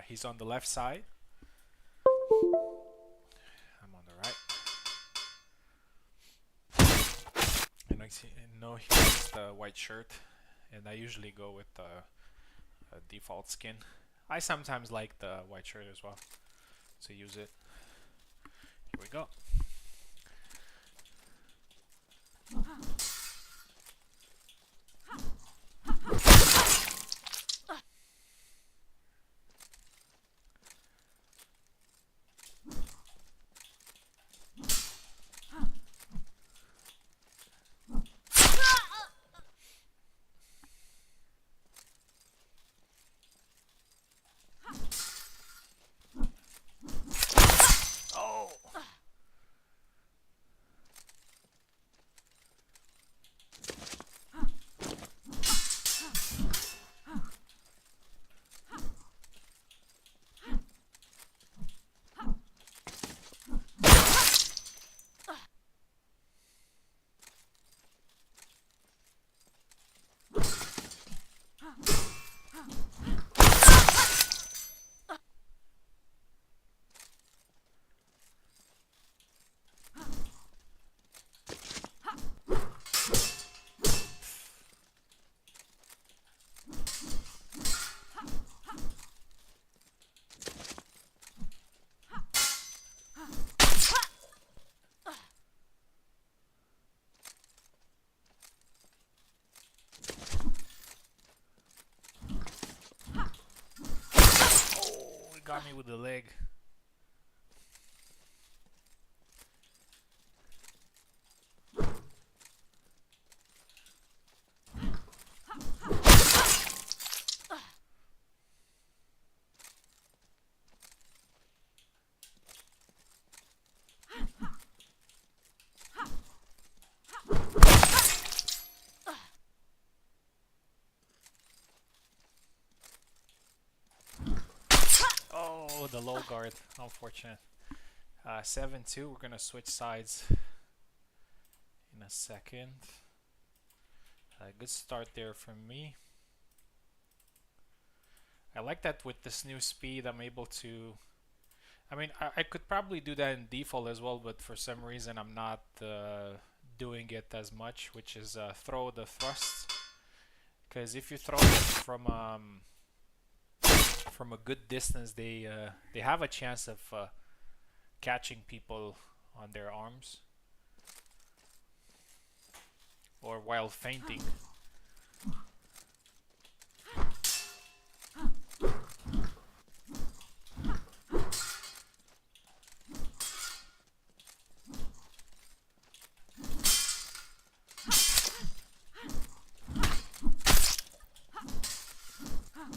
He's on the left side. I'm on the right. And I know he has the white shirt, and I usually go with the default skin. I sometimes like the white shirt as well, so use it. Here we go. Got me with the leg. Oh, the low guard. Unfortunate. 7-2. We're gonna switch sides in a second. Good start there from me. I like that with this new speed I'm able to... I mean, I could probably do that in default as well, but for some reason I'm not doing it as much, which is throw the thrust. Because if you throw it from a good distance, they have a chance of catching people on their arms or while fainting.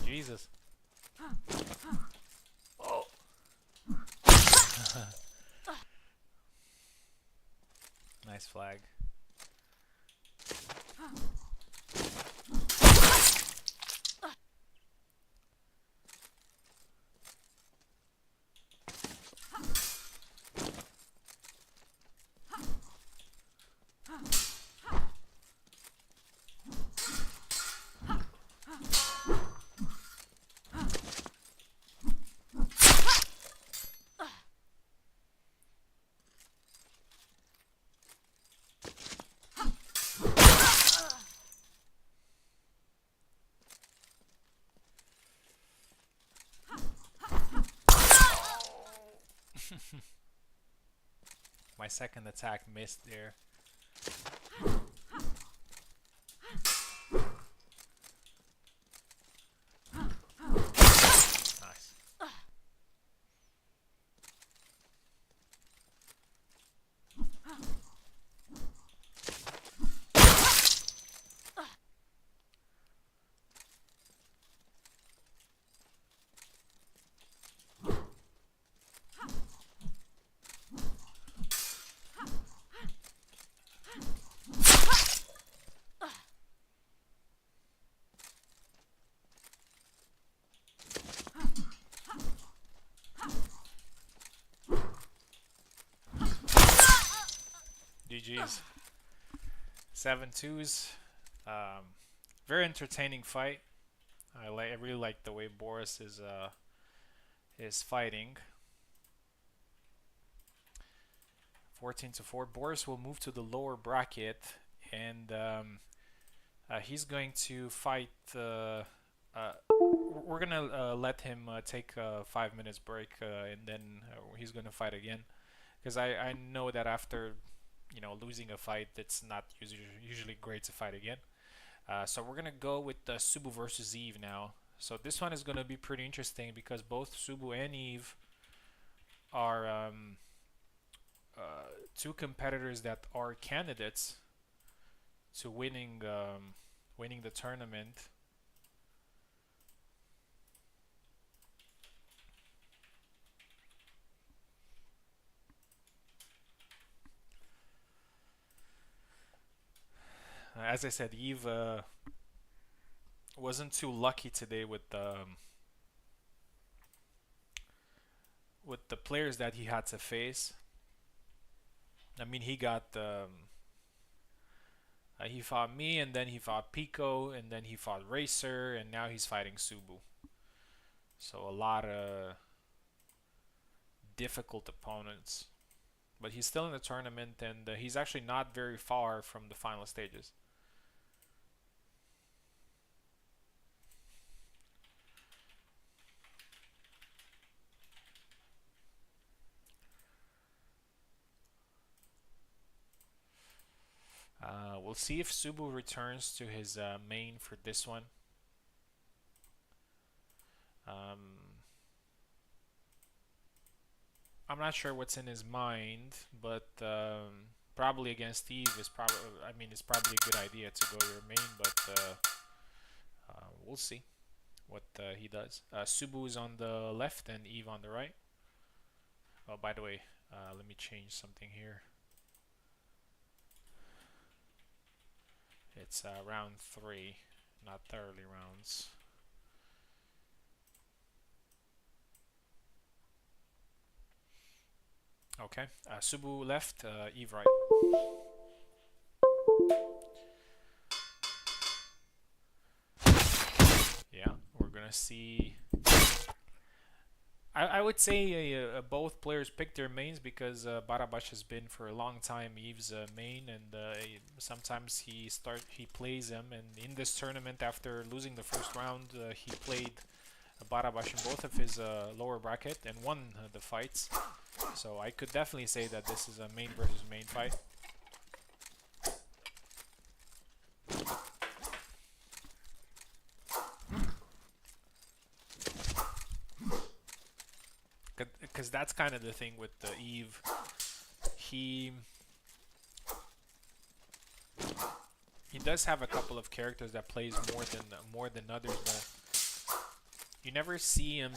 Jesus. Oh. Nice flag. My second attack missed there. Nice. GG's. 7-2s. Very entertaining fight. I really like the way Boris is fighting. 14-4. Boris will move to the lower bracket, and he's going to fight. We're gonna let him take a 5 minutes break, and then he's gonna fight again. Because I know that after losing a fight, it's not usually great to fight again. So we're gonna go with Subu versus Eve now. So this one is gonna be pretty interesting because both Subu and Eve are two competitors that are candidates to winning the tournament. As I said, Eve wasn't too lucky today with the players that he had to face. I mean, he fought me, and then he fought Pico, and then he fought Racer, and now he's fighting Subu. So a lot of difficult opponents. But he's still in the tournament, and he's actually not very far from the final stages. We'll see if Subu returns to his main for this one. I'm not sure what's in his mind, but probably against Eve is probably. I mean, it's probably a good idea to go your main, but we'll see what he does. Subu is on the left and Eve on the right. Oh, by the way, let me change something here. It's round 3, not thoroughly rounds. Okay, Subu left, Eve right. Yeah, we're gonna see. I would say both players pick their mains because Barabash has been for a long time Eve's main, and sometimes he plays him. And in this tournament, after losing the first round, he played Barabash in both of his lower bracket and won the fights. So I could definitely say that this is a main versus main fight. Because that's kind of the thing with Eve. He he does have a couple of characters that plays more than others, but you never see him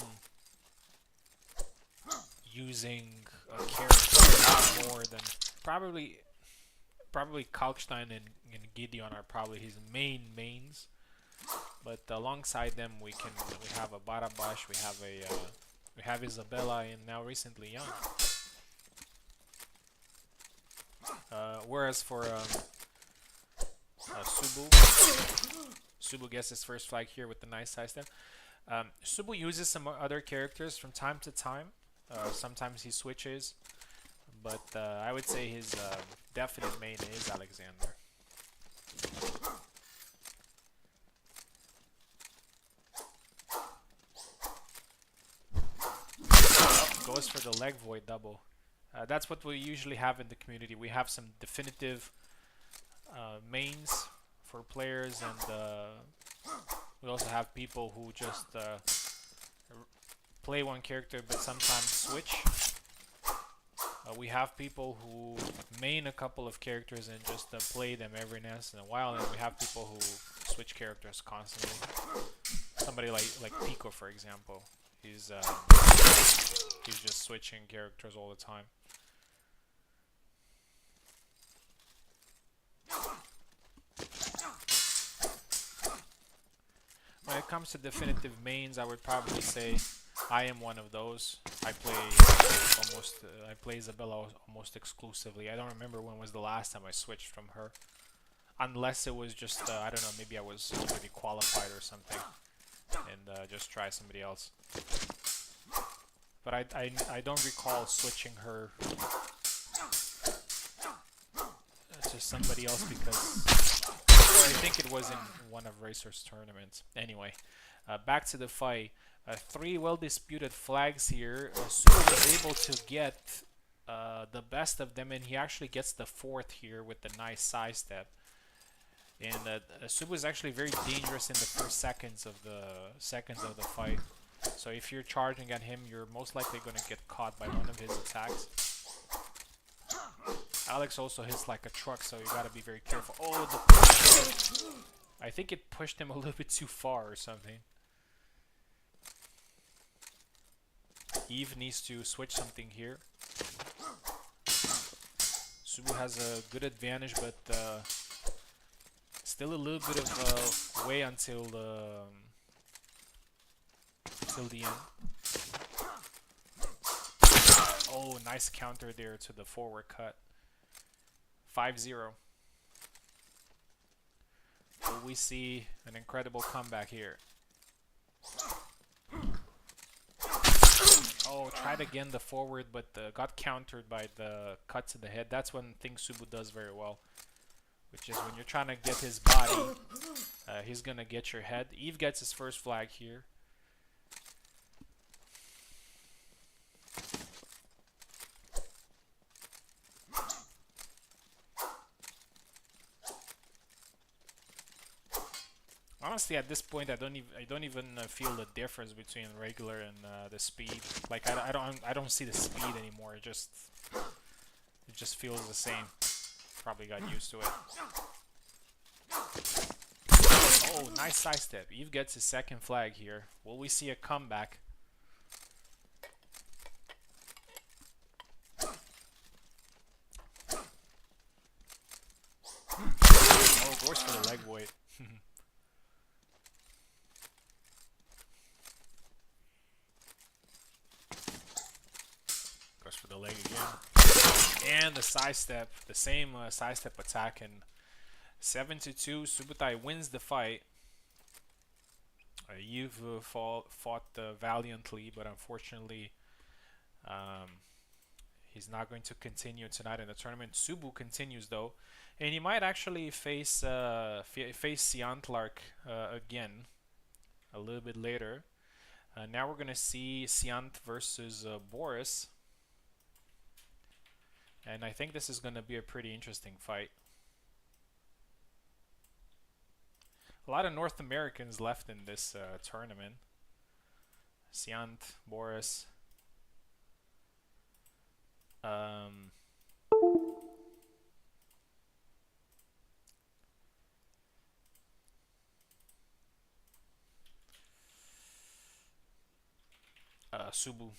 using a character a lot more than probably Kalkstein and Gideon are probably his mains. But alongside them, we have a Barabash, we have Isabella, and now recently Young. Whereas for Subu gets his first flag here with the nice side step. Subu uses some other characters from time to time. Sometimes he switches, but I would say his definite main is Alexander. Goes for the leg void double. That's what we usually have in the community. We have some definitive mains for players, and we also have people who just play one character but sometimes switch. We have people who main a couple of characters and just play them every once in a while, and we have people who switch characters constantly. Somebody like Pico, for example. He's just switching characters all the time. When it comes to definitive mains, I would probably say I am one of those. I play Isabella almost exclusively. I don't remember when was the last time I switched from her, unless it was just I don't know, maybe I was already qualified or something, and just try somebody else. But I don't recall switching her to somebody else because I think it was in one of Racer's tournaments. Anyway, back to the fight. 3 well-disputed flags here. Subu was able to get the best of them, and he actually gets the 4th here with the nice side step. And Subu is actually very dangerous in the first seconds of the fight. So if you're charging at him, you're most likely going to get caught by one of his attacks. Alex also hits like a truck, so you gotta be very careful. Oh, the push! I think it pushed him a little bit too far or something. Eve needs to switch something here. Subu has a good advantage, but still a little bit of way until the end. Oh, nice counter there to the forward cut. 5-0. Will we see an incredible comeback here? Oh, tried again the forward, but got countered by the cut to the head. That's one thing Subu does very well, which is when you're trying to get his body, he's gonna get your head. Eve gets his first flag here. Honestly, at this point, I don't even feel the difference between regular and the speed. Like I don't see the speed anymore. It just feels the same. Probably got used to it. Oh, nice side step. Eve gets his second flag here. Will we see a comeback? Oh, goes for the leg weight. Goes for the leg again. And the side step, the same side step attack, and 7-2. Subutai wins the fight. You've fought valiantly, but unfortunately, he's not going to continue tonight in the tournament. Subu continues though, and he might actually face Siantlark again a little bit later. Now we're gonna see Siant versus Boris, and I think this is gonna be a pretty interesting fight. A lot of North Americans left in this tournament. Siant, Boris. Subu.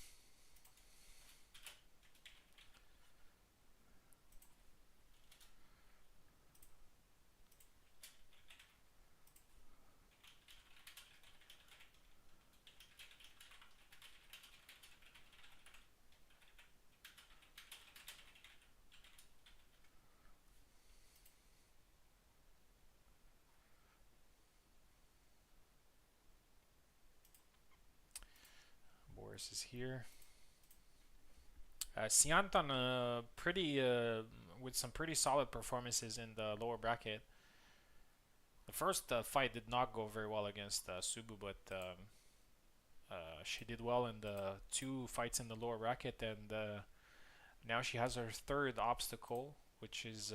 Boris is here. Siant on a pretty with some pretty solid performances in the lower bracket. The first fight did not go very well against Subu, but she did well in the 2 fights in the lower bracket, and now she has her 3rd obstacle, which is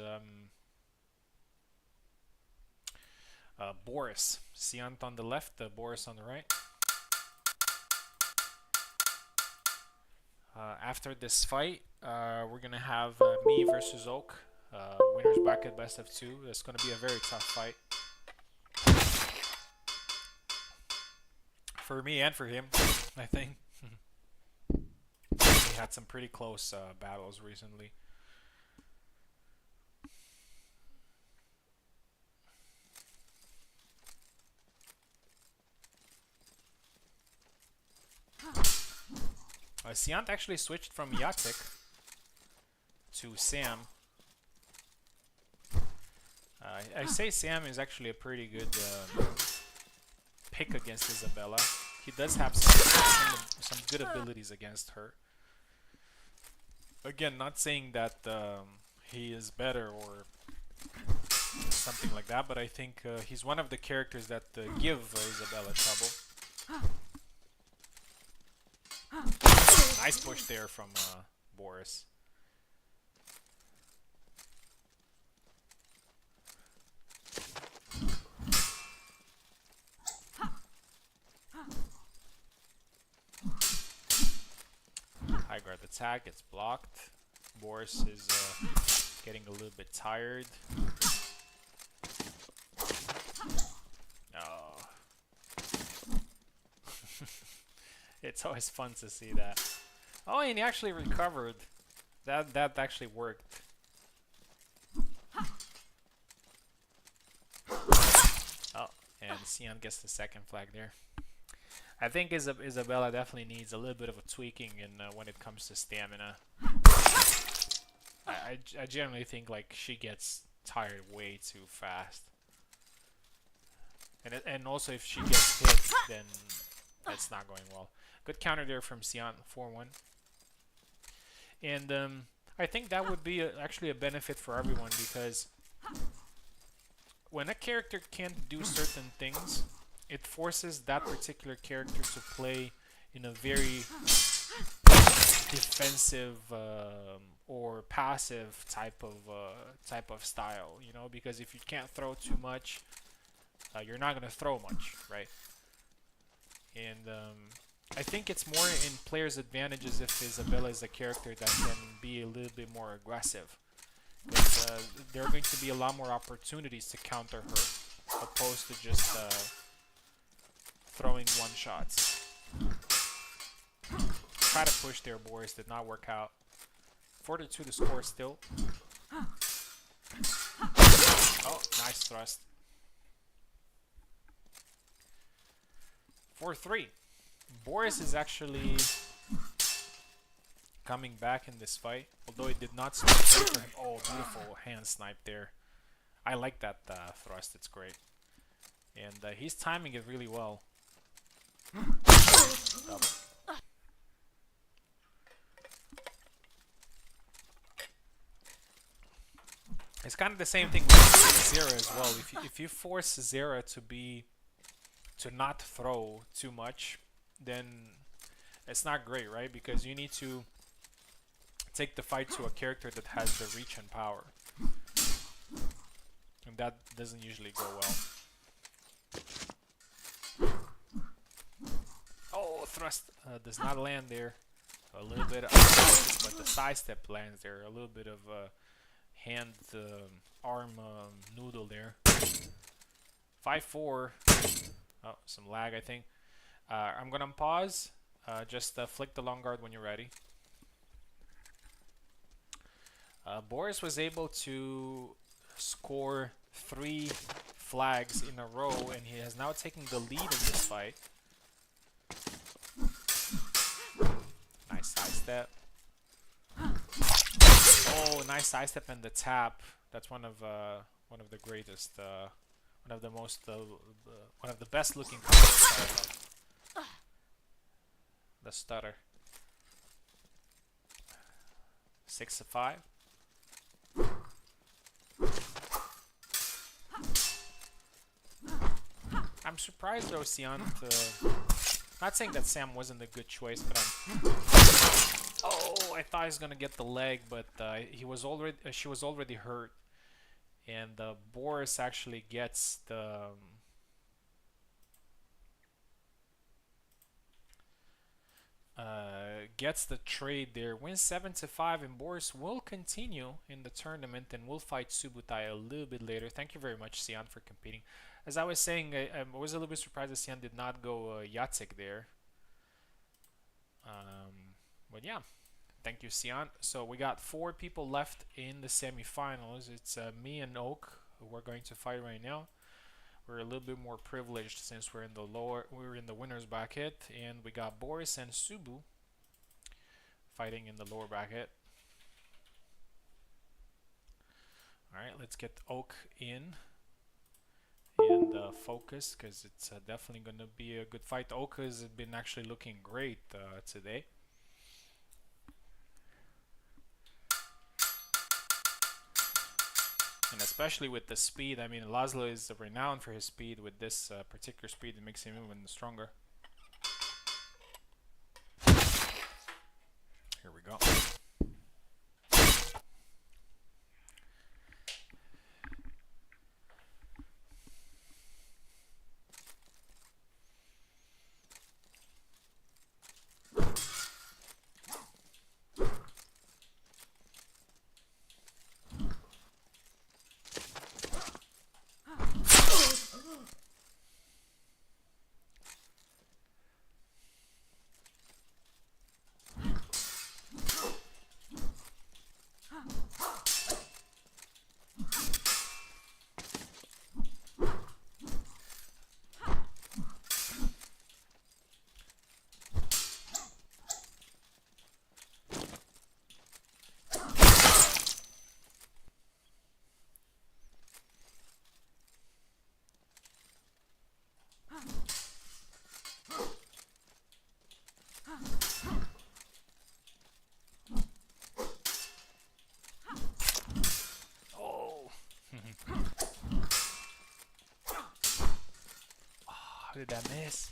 Boris. Siant on the left, Boris on the right. After this fight, we're gonna have me versus Oak, winners bracket best of 2. It's gonna be a very tough fight for me and for him, I think. We had some pretty close battles recently. Siant actually switched from Jacek to Sam. I say Sam is actually a pretty good pick against Isabella. He does have some good abilities against her. Again, not saying that he is better or something like that, but I think he's one of the characters that give Isabella trouble. Nice push there from Boris. High guard attack, it's blocked. Boris is getting a little bit tired. Oh. It's always fun to see that. Oh, and he actually recovered. That actually worked. Oh, and Sian gets the 2nd flag there. I think Isabella definitely needs a little bit of a tweaking in when it comes to stamina. I generally think like she gets tired way too fast. And also if she gets hit, then that's not going well. Good counter there from Sian, 4-1. And I think that would be actually a benefit for everyone, because when a character can't do certain things, it forces that particular character to play in a very defensive or passive type of style, you know, because if you can't throw too much, you're not going to throw much, right? And I think it's more in players' advantages if Isabella is a character that can be a little bit more aggressive, because there are going to be a lot more opportunities to counter her, opposed to just throwing one-shots. Try to push there, Boris, did not work out. 4-2 to score still. Oh, nice thrust. 4-3. Boris is actually coming back in this fight, although it did not start great for him. Oh, beautiful hand snipe there. I like that thrust, it's great. And he's timing it really well. Double. It's kind of the same thing with Zera as well. If you force Zera to not throw too much, then it's not great, right? Because you need to take the fight to a character that has the reach and power, and that doesn't usually go well. Oh, thrust does not land there. A little bit of but the side step lands there. A little bit of hand arm noodle there. 5-4. Oh, some lag, I think. I'm gonna pause. Just flick the long guard when you're ready. Boris was able to score 3 flags in a row, and he has now taken the lead in this fight. Nice sidestep. Oh, nice sidestep and the tap. That's one of the greatest, one of the most, one of the best looking combos. The stutter. 6-5. I'm surprised though, Sion. Not saying that Sam wasn't a good choice, but oh, I thought he was gonna get the leg, but she was already hurt, and Boris actually gets the trade there. Wins 7-5, and Boris will continue in the tournament and will fight Subutai a little bit later. Thank you very much, Sion, for competing. As I was saying, I was a little bit surprised that Sion did not go Jacek there. But yeah, thank you, Sion. So we got 4 people left in the semifinals. It's me and Oak who are going to fight right now. We're a little bit more privileged since we're in the winners bracket, and we got Boris and Subu fighting in the lower bracket. All right, let's get Oak in and focus, because it's definitely going to be a good fight. Oak has been actually looking great today. And especially with the speed, I mean, Laszlo is renowned for his speed. With this particular speed, it makes him even stronger. Here we go. How did that miss?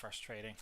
frustrating.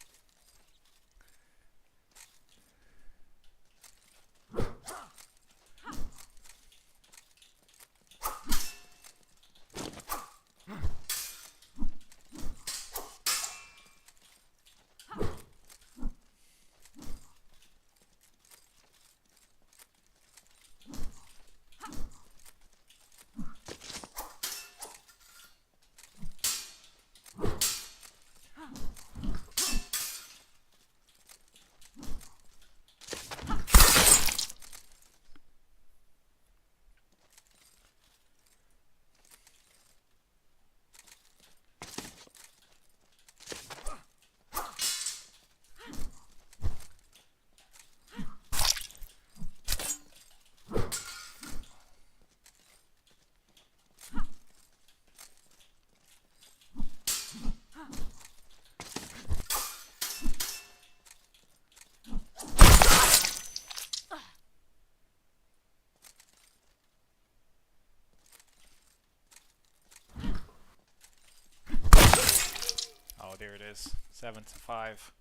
Oh, there it is. 7-5.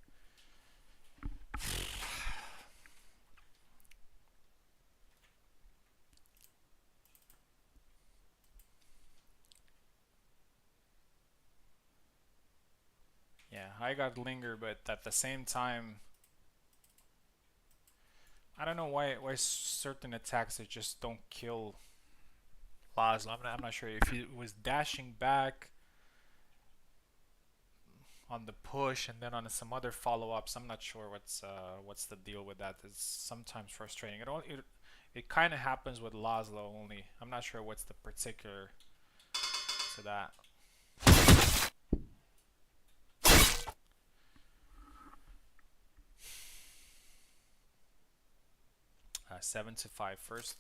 Yeah, I got Linger, but at the same time, I don't know why certain attacks that just don't kill Laszlo. I'm not sure if he was dashing back on the push and then on some other follow-ups. I'm not sure what's the deal with that. It's sometimes frustrating. It kind of happens with Laszlo only. I'm not sure what's the particular to that. 7-5 first.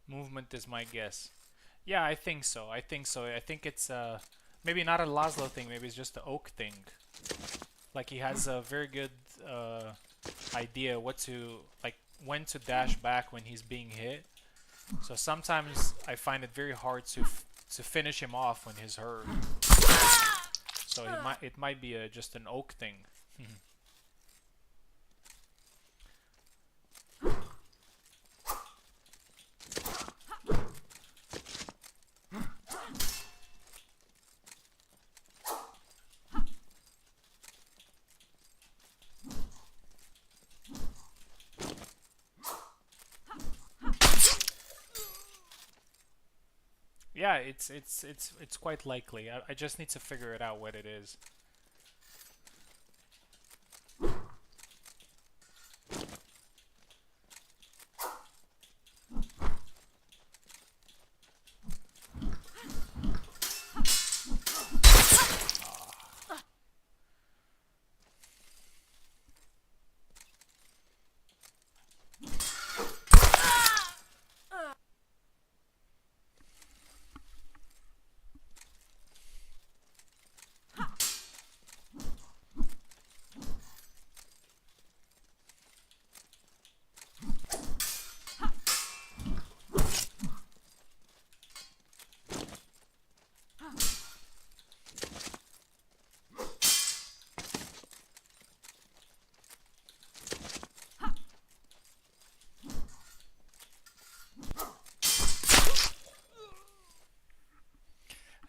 Movement is my guess. Yeah, I think so. I think so. I think it's maybe not a Laszlo thing. Maybe it's just the Oak thing. Like he has a very good idea when to dash back when he's being hit. So sometimes I find it very hard to finish him off when he's hurt. So it might be just an Oak thing. Yeah, it's quite likely. I just need to figure it out what it is.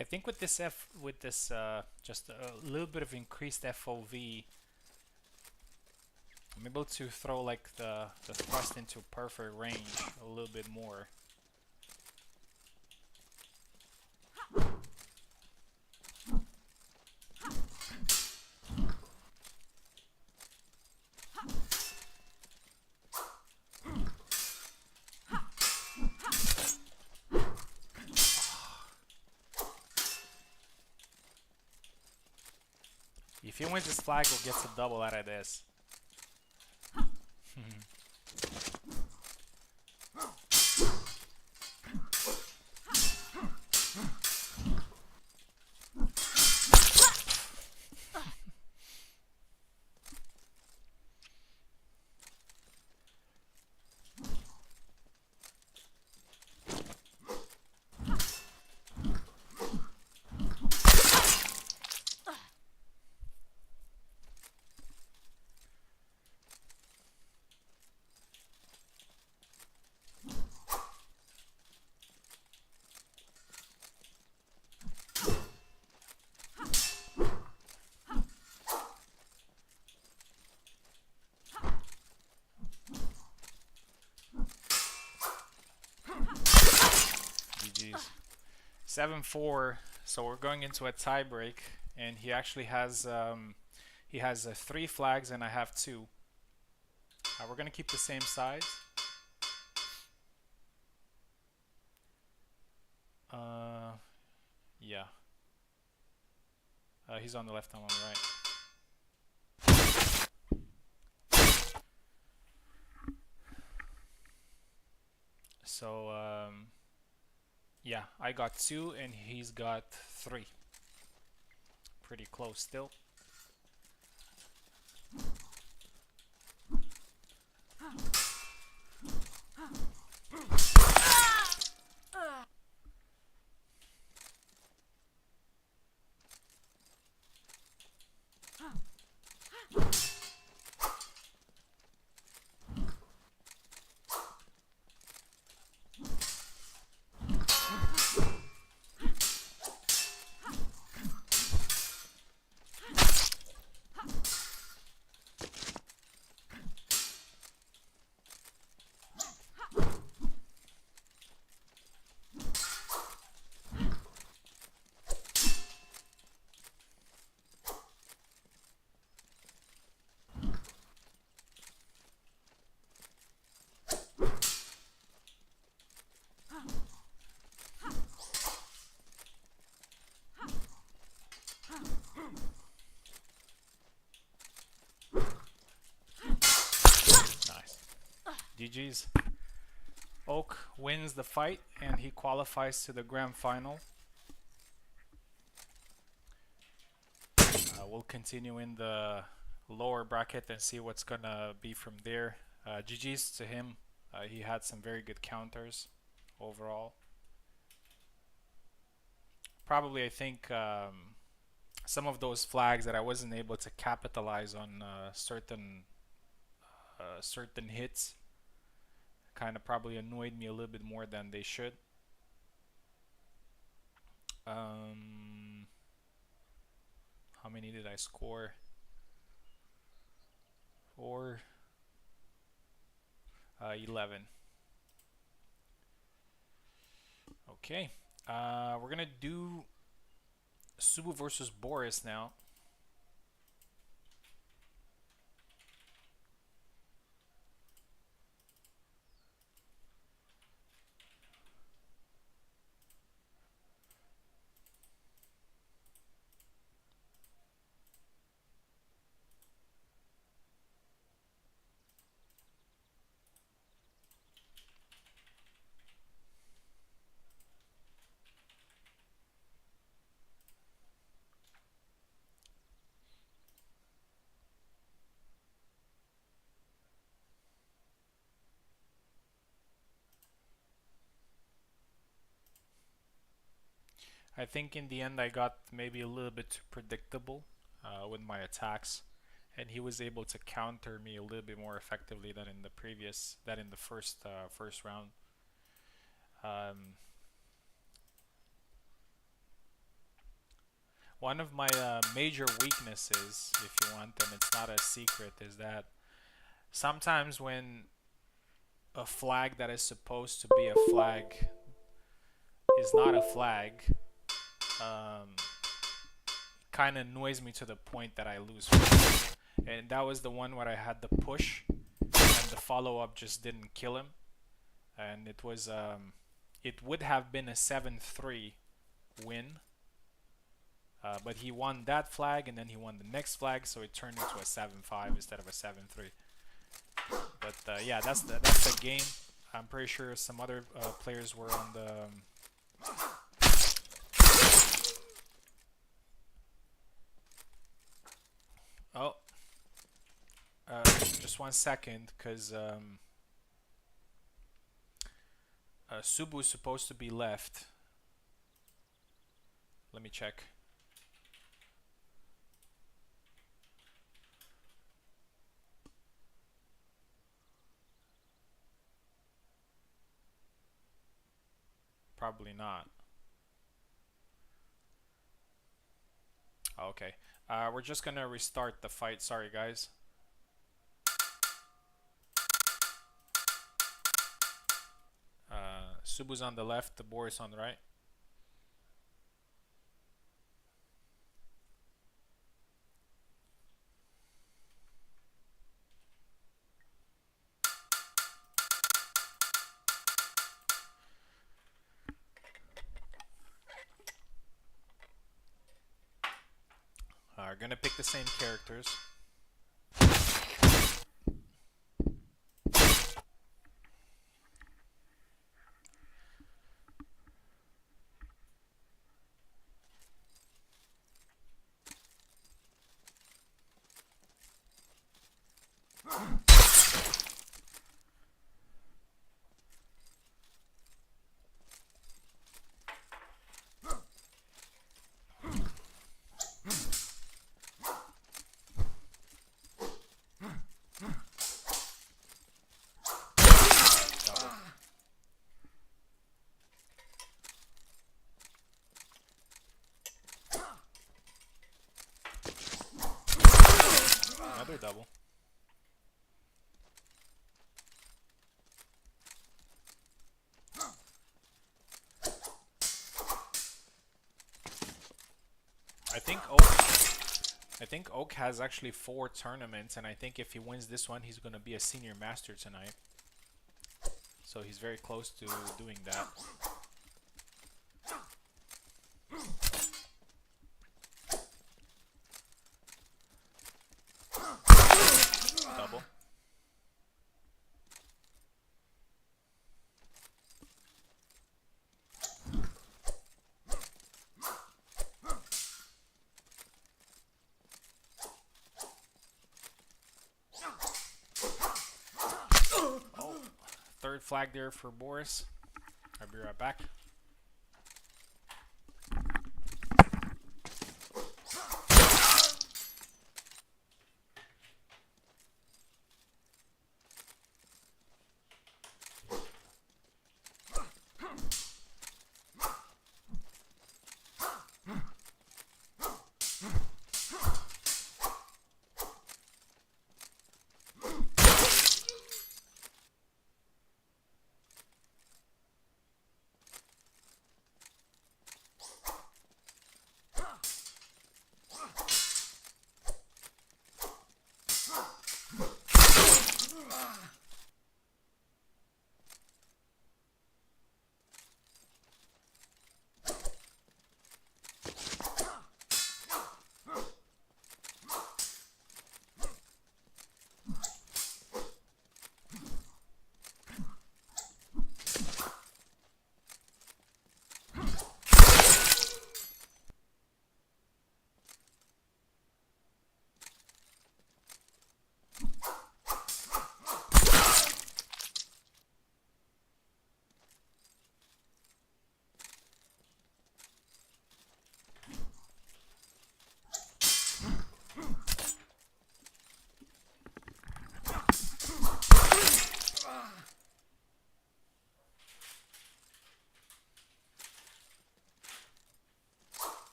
I think with this just a little bit of increased FOV, I'm able to throw like the thrust into perfect range a little bit more. If he wins his flag, we'll get a double out of this. GG's. 7-4. So we're going into a tie break, and he actually has 3 flags, and I have 2. We're gonna keep the same size. Yeah. He's on the left, I'm on the right. So yeah, I got 2 and he's got 3. Pretty close still. Nice. GG's. Oak wins the fight and he qualifies to the grand final. We'll continue in the lower bracket and see what's gonna be from there. GG's to him. He had some very good counters overall. Probably, I think some of those flags that I wasn't able to capitalize on certain hits kind of probably annoyed me a little bit more than they should. How many did I score? 4, 11. Okay, we're gonna do Subu versus Boris now. I think in the end I got maybe a little bit too predictable with my attacks, and he was able to counter me a little bit more effectively than in the first round. One of my major weaknesses, if you want, and it's not a secret, is that sometimes when a flag that is supposed to be a flag is not a flag, kind of annoys me to the point that I lose. And that was the one where I had the push and the follow-up just didn't kill him, and it was it would have been a 7-3 win, But he won that flag, and then he won the next flag, so it turned into a 7-5 instead of a 7-3. But yeah, that's the game. I'm pretty sure some other players were on the. Oh, just 1 second, because Subu is supposed to be left. Let me check. Probably not. Okay. We're just gonna restart the fight. Sorry, guys. Subu's on the left, the Boris on the right. We're gonna pick the same characters. Another double. I think Oak has actually 4 tournaments, and I think if he wins this one, he's gonna be a senior master tonight. So he's very close to doing that. Double. Oh, third flag there for Boris. I'll be right back.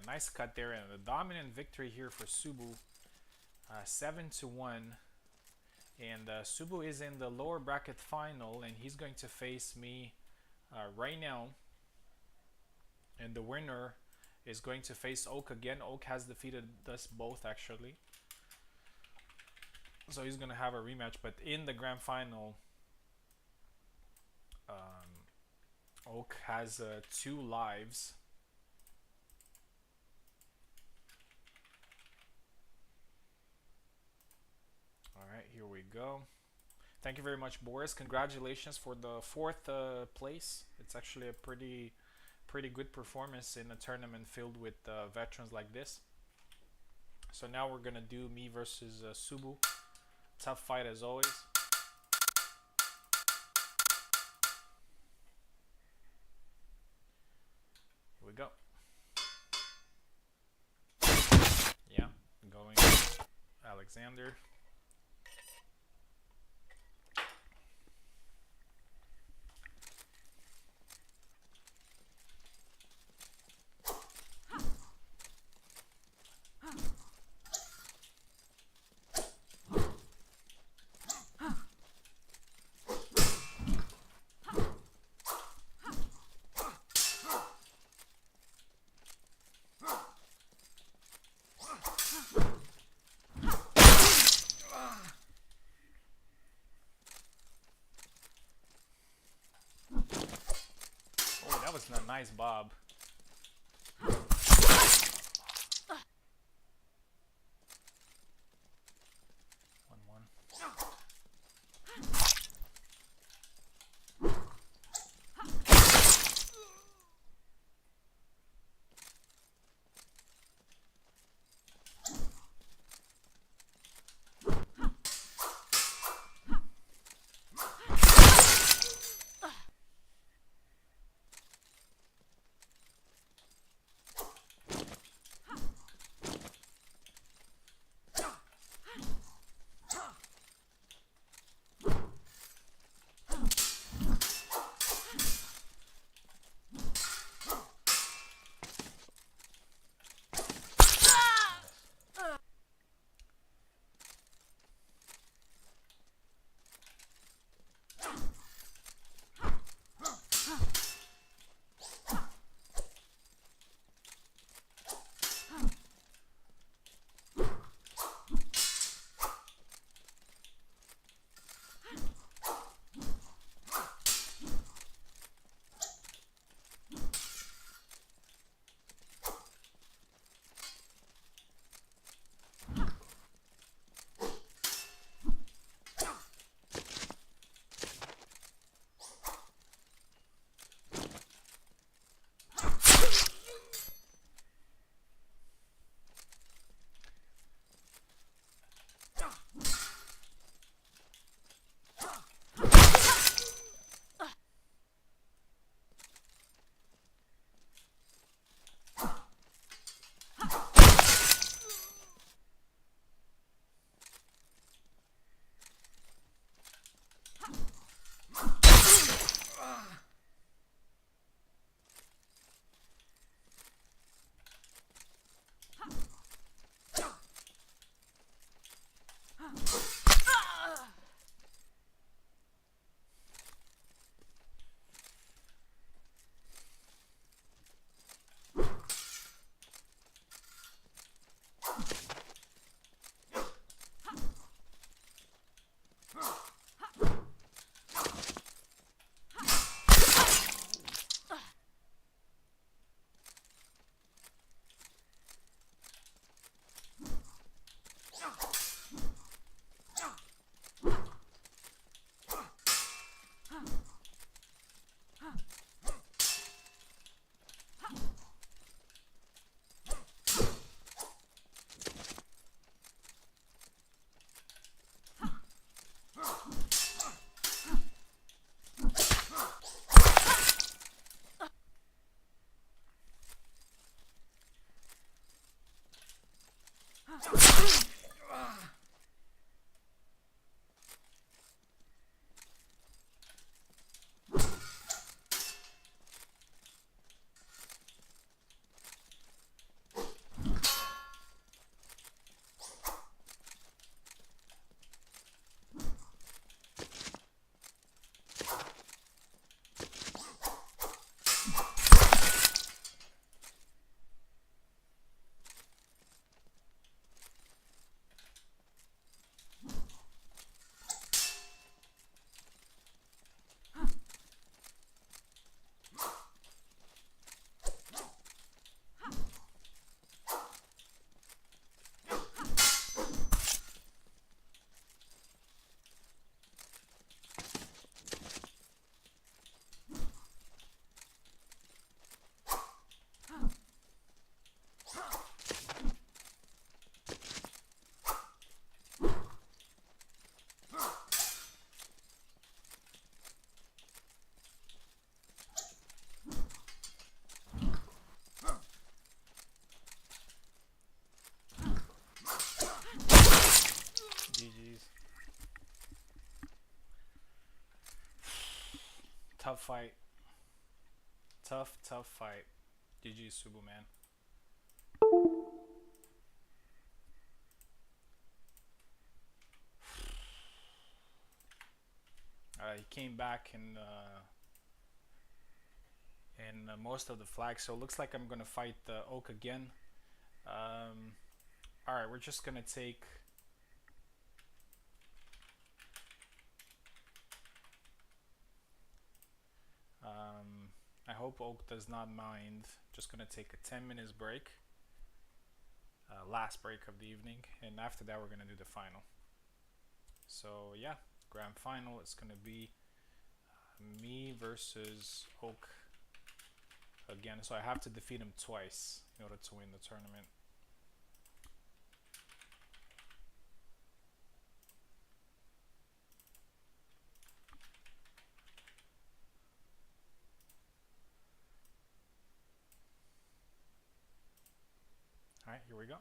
Nice cut there, and a dominant victory here for Subu, 7-1. And Subu is in the lower bracket final, and he's going to face me right now. And the winner is going to face Oak again. Oak has defeated us both actually, so he's gonna have a rematch. But in the grand final, Oak has 2 lives. All right, here we go. Thank you very much, Boris. Congratulations for the 4th place. It's actually a pretty good performance in a tournament filled with veterans like this. So now we're gonna do me versus Subu. Tough fight as always. Here we go. Yeah, going Alexander. Oh, that was a nice bob. 1-1. GG's. Tough fight. Tough fight. GG Subu, man. He came back in most of the flags, so it looks like I'm gonna fight the Oak again. Um, all right, we're just gonna take. I hope Oak does not mind. Just gonna take a 10 minutes break, last break of the evening, and after that we're gonna do the final. So yeah, grand final. It's gonna be me versus Oak again. So I have to defeat him twice in order to win the tournament. All right, here we go.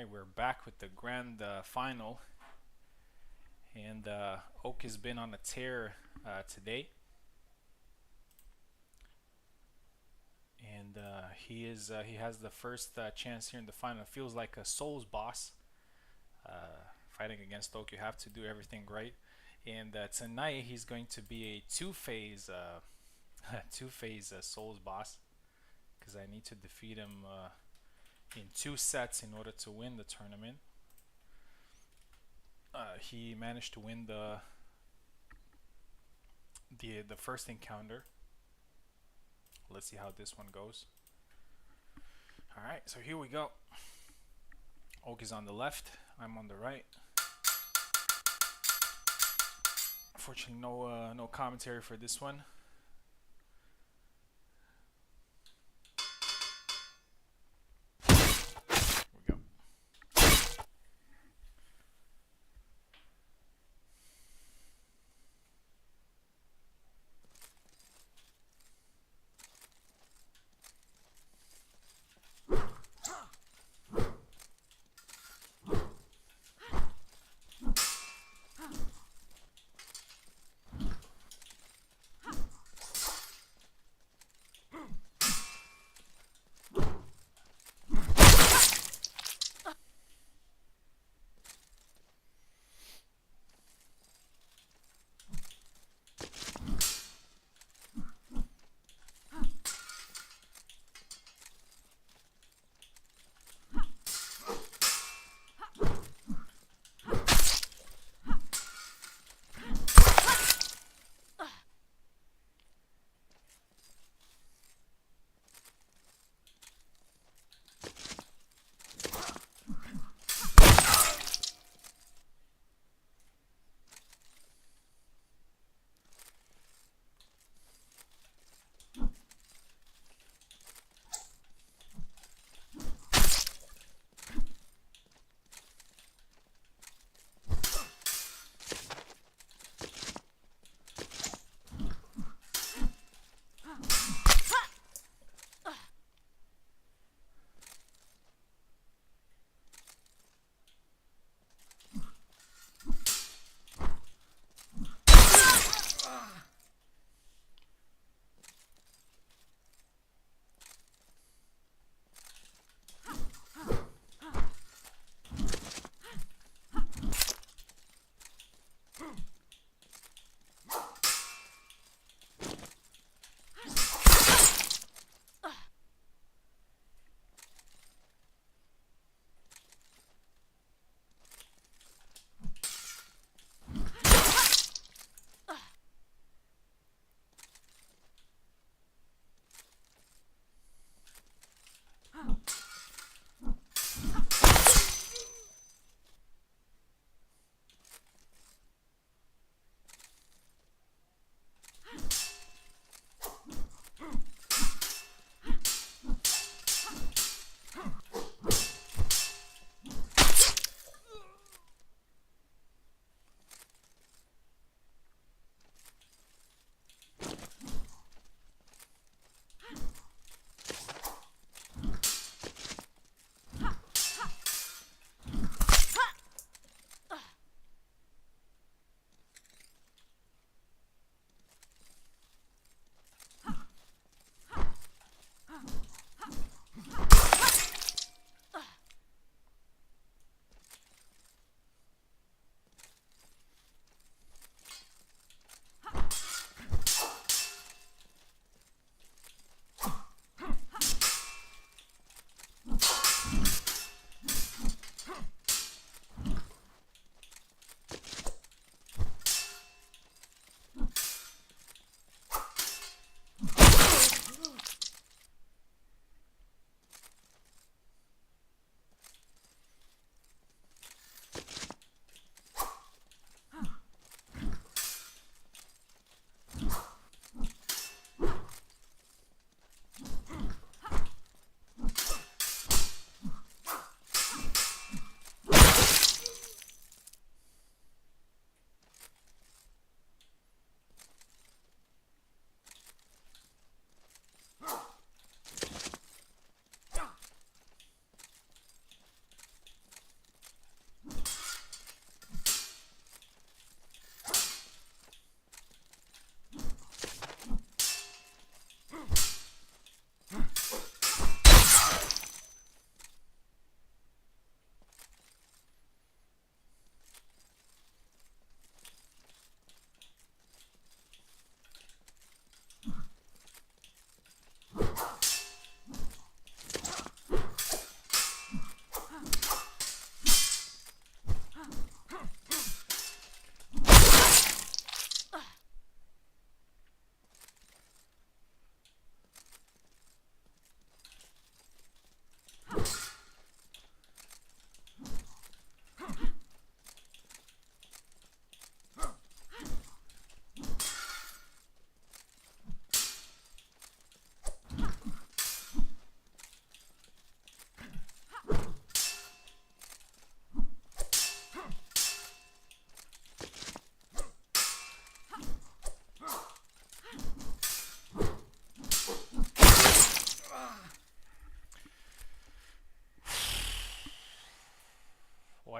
Alright, we're back with the grand final, and Oak has been on a tear today, and he has the first chance here in the final. It feels like a Souls boss. Fighting against Oak, you have to do everything right, and tonight he's going to be a two-phase two-phase Souls boss, because I need to defeat him in 2 sets in order to win the tournament. He managed to win the first encounter. Let's see how this one goes. Alright, so here we go. Oak is on the left, I'm on the right. Unfortunately, no commentary for this one.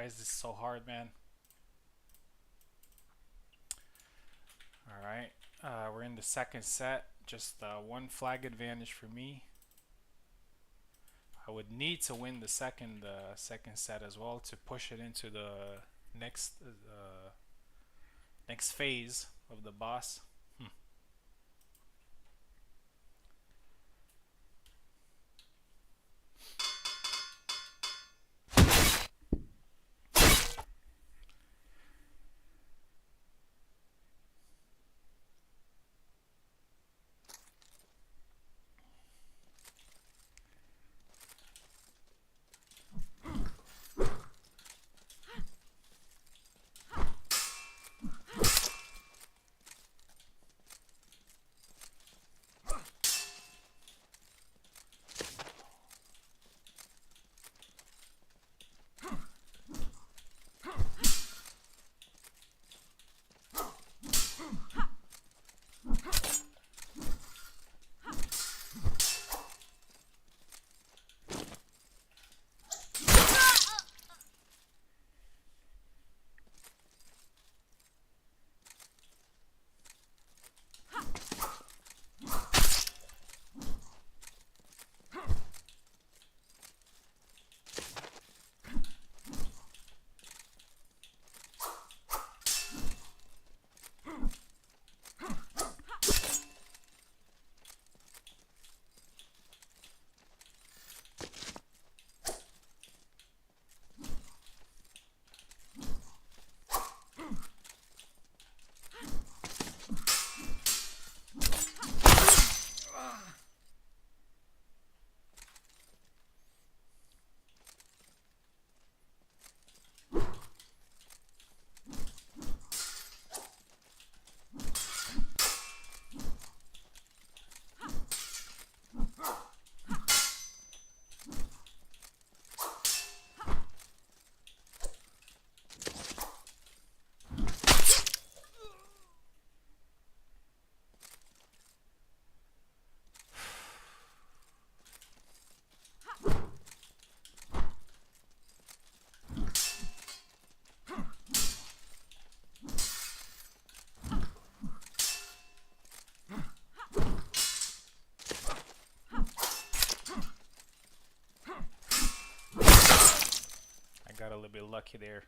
Why is this so hard, man? Alright, we're in the second set. Just one flag advantage for me. I would need to win the second set as well to push it into the next next phase of the boss. I got a little bit lucky there.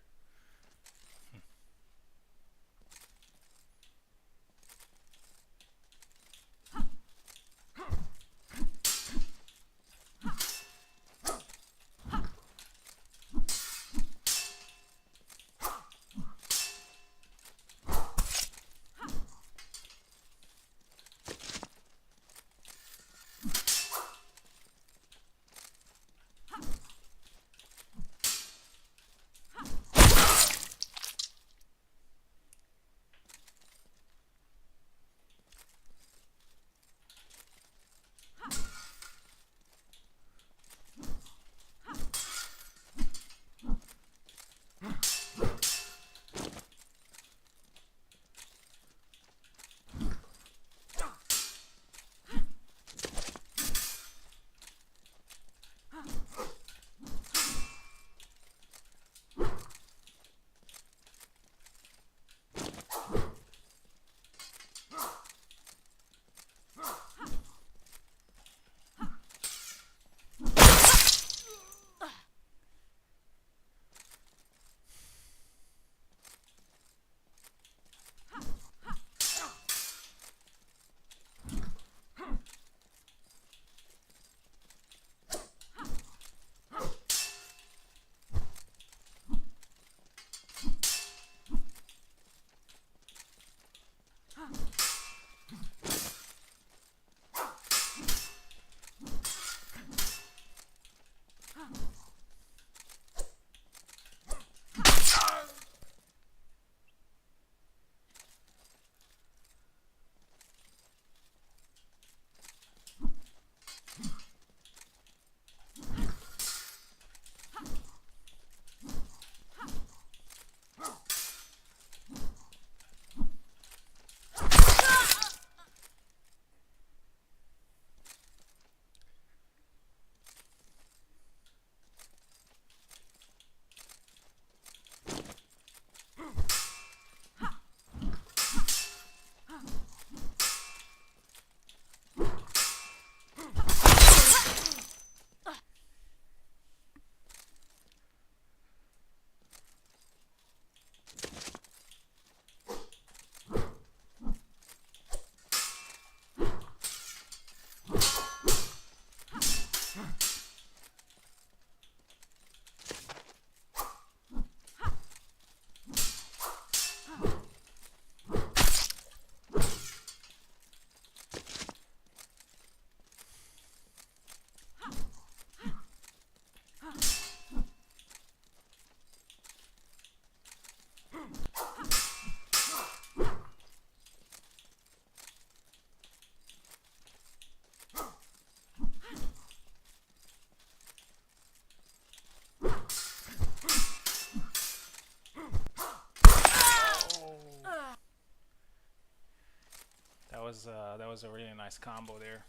that was a really nice combo there.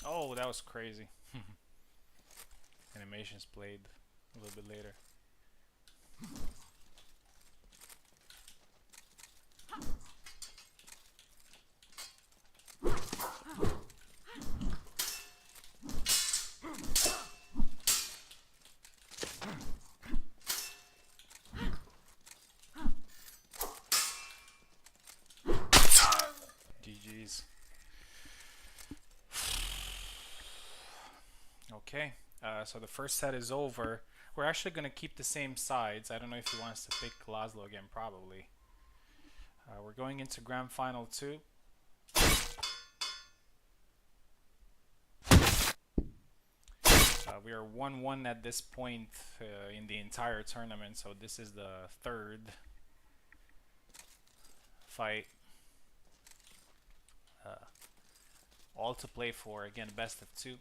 Oh, that was crazy. Animations played a little bit later. GG's. Okay, so the first set is over. We're actually going to keep the same sides. I don't know if he wants to pick Laszlo again, probably. We're going into Grand Final 2. We are 1-1 at this point in the entire tournament, so this is the third fight. All to play for. Again, best of 2.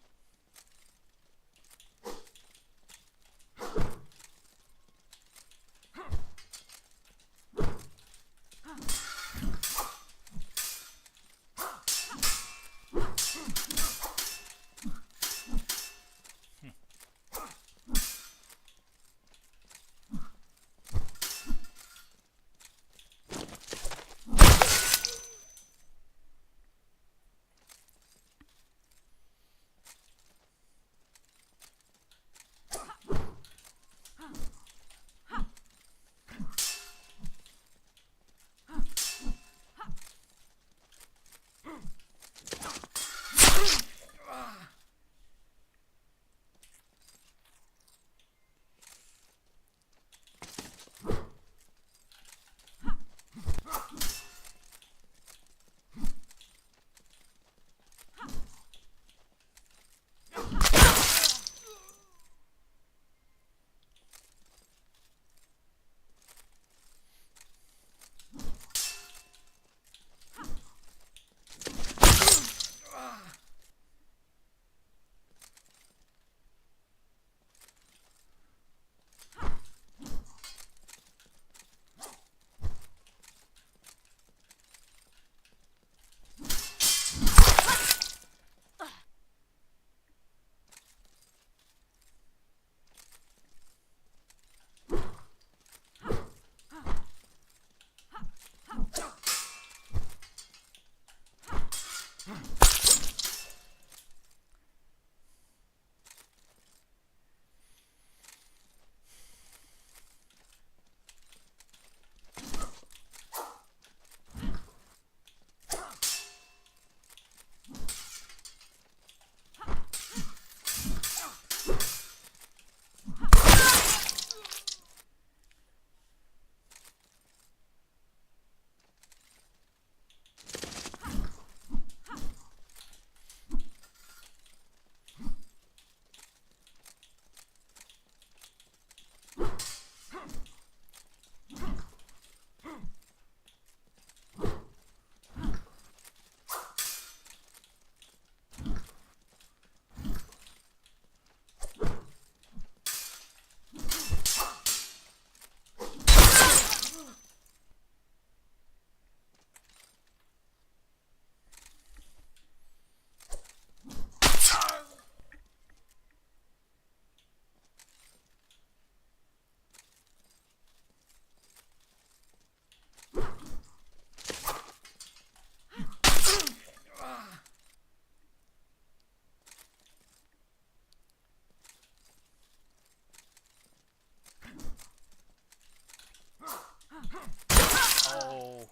Oh,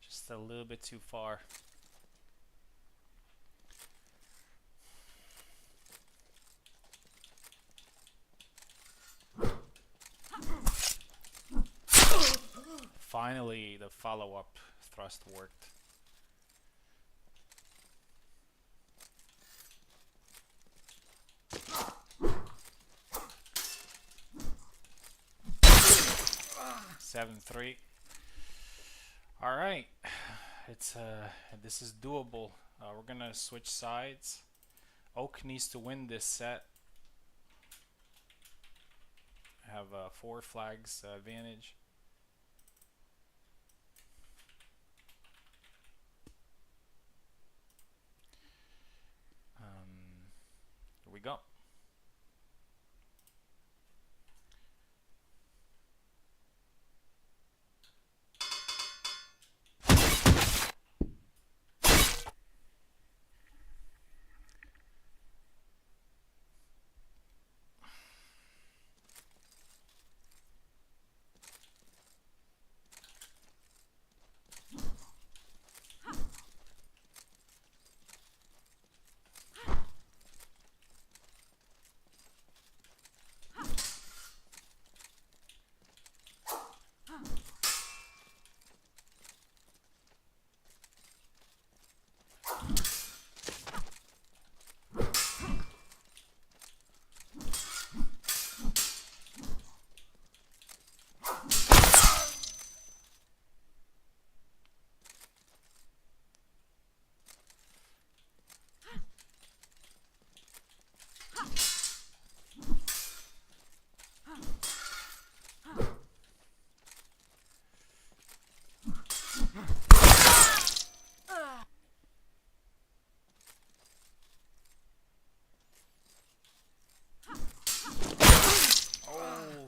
just a little bit too far. Finally, the follow-up thrust worked. Seven three. All right, it's this is doable. We're gonna switch sides. Oak needs to win this set. Have 4 flags advantage. Here we go.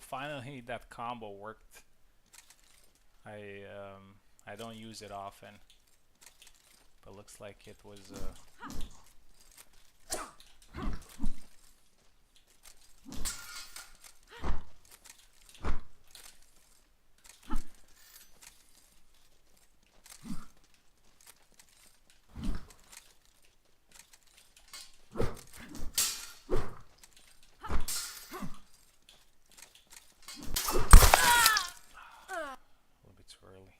Finally, that combo worked. I don't use it often, but looks like it was. A little bit too early.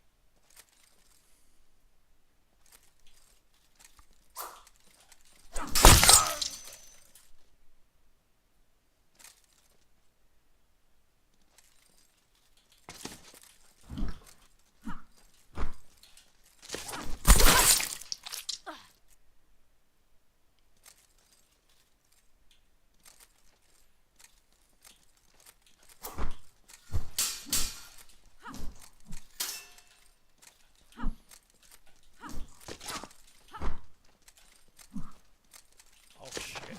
Oh shit.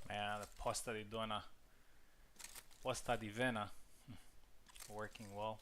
Man, the posta di donna, posta di vena, working well.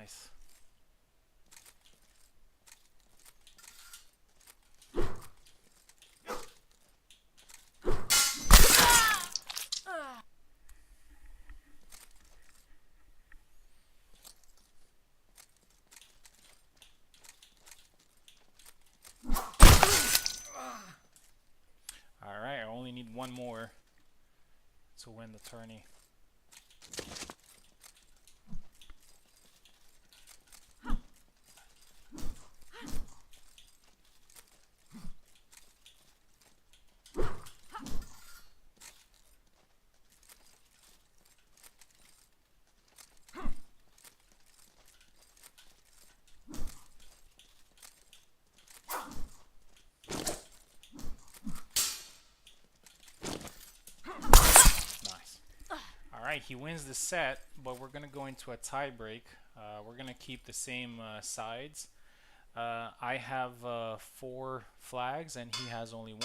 Nice. Alright, I only need one more to win the tourney. Alright, he wins the set, but we're going to go into a tie break. We're going to keep the same sides. I have 4 flags and he has only 1.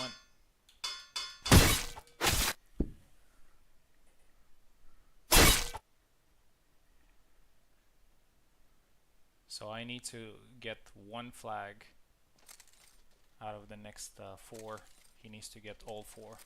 So I need to get 1 flag out of the next 4. He needs to get all 4.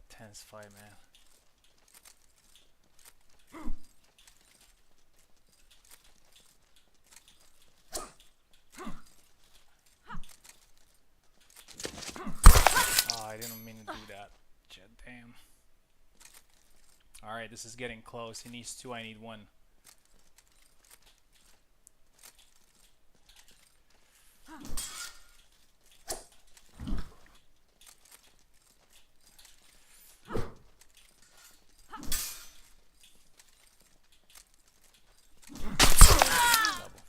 Tense fight, man. Oh, I didn't mean to do that. Damn. Alright, this is getting close. He needs 2, I need 1. Double.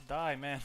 Die, man.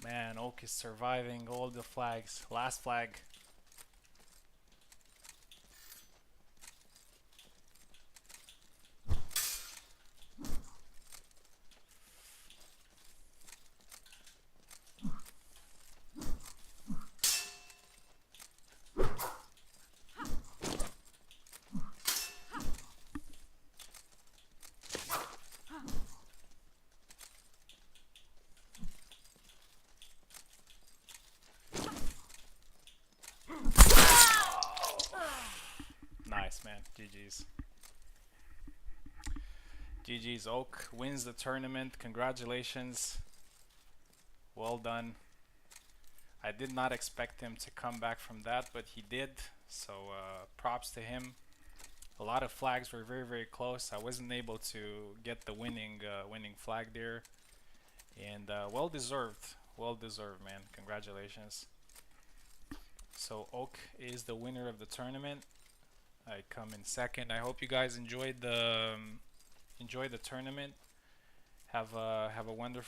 Man, Oak is surviving all the flags. Last flag. Nice, man. GG's. GG's. Oak wins the tournament. Congratulations. Well done. I did not expect him to come back from that, but he did. So props to him. A lot of flags were very, very close. I wasn't able to get the winning flag there, and well deserved. Well deserved, man. Congratulations. So Oak is the winner of the tournament. I come in second. I hope you guys enjoyed the tournament. Have a wonderful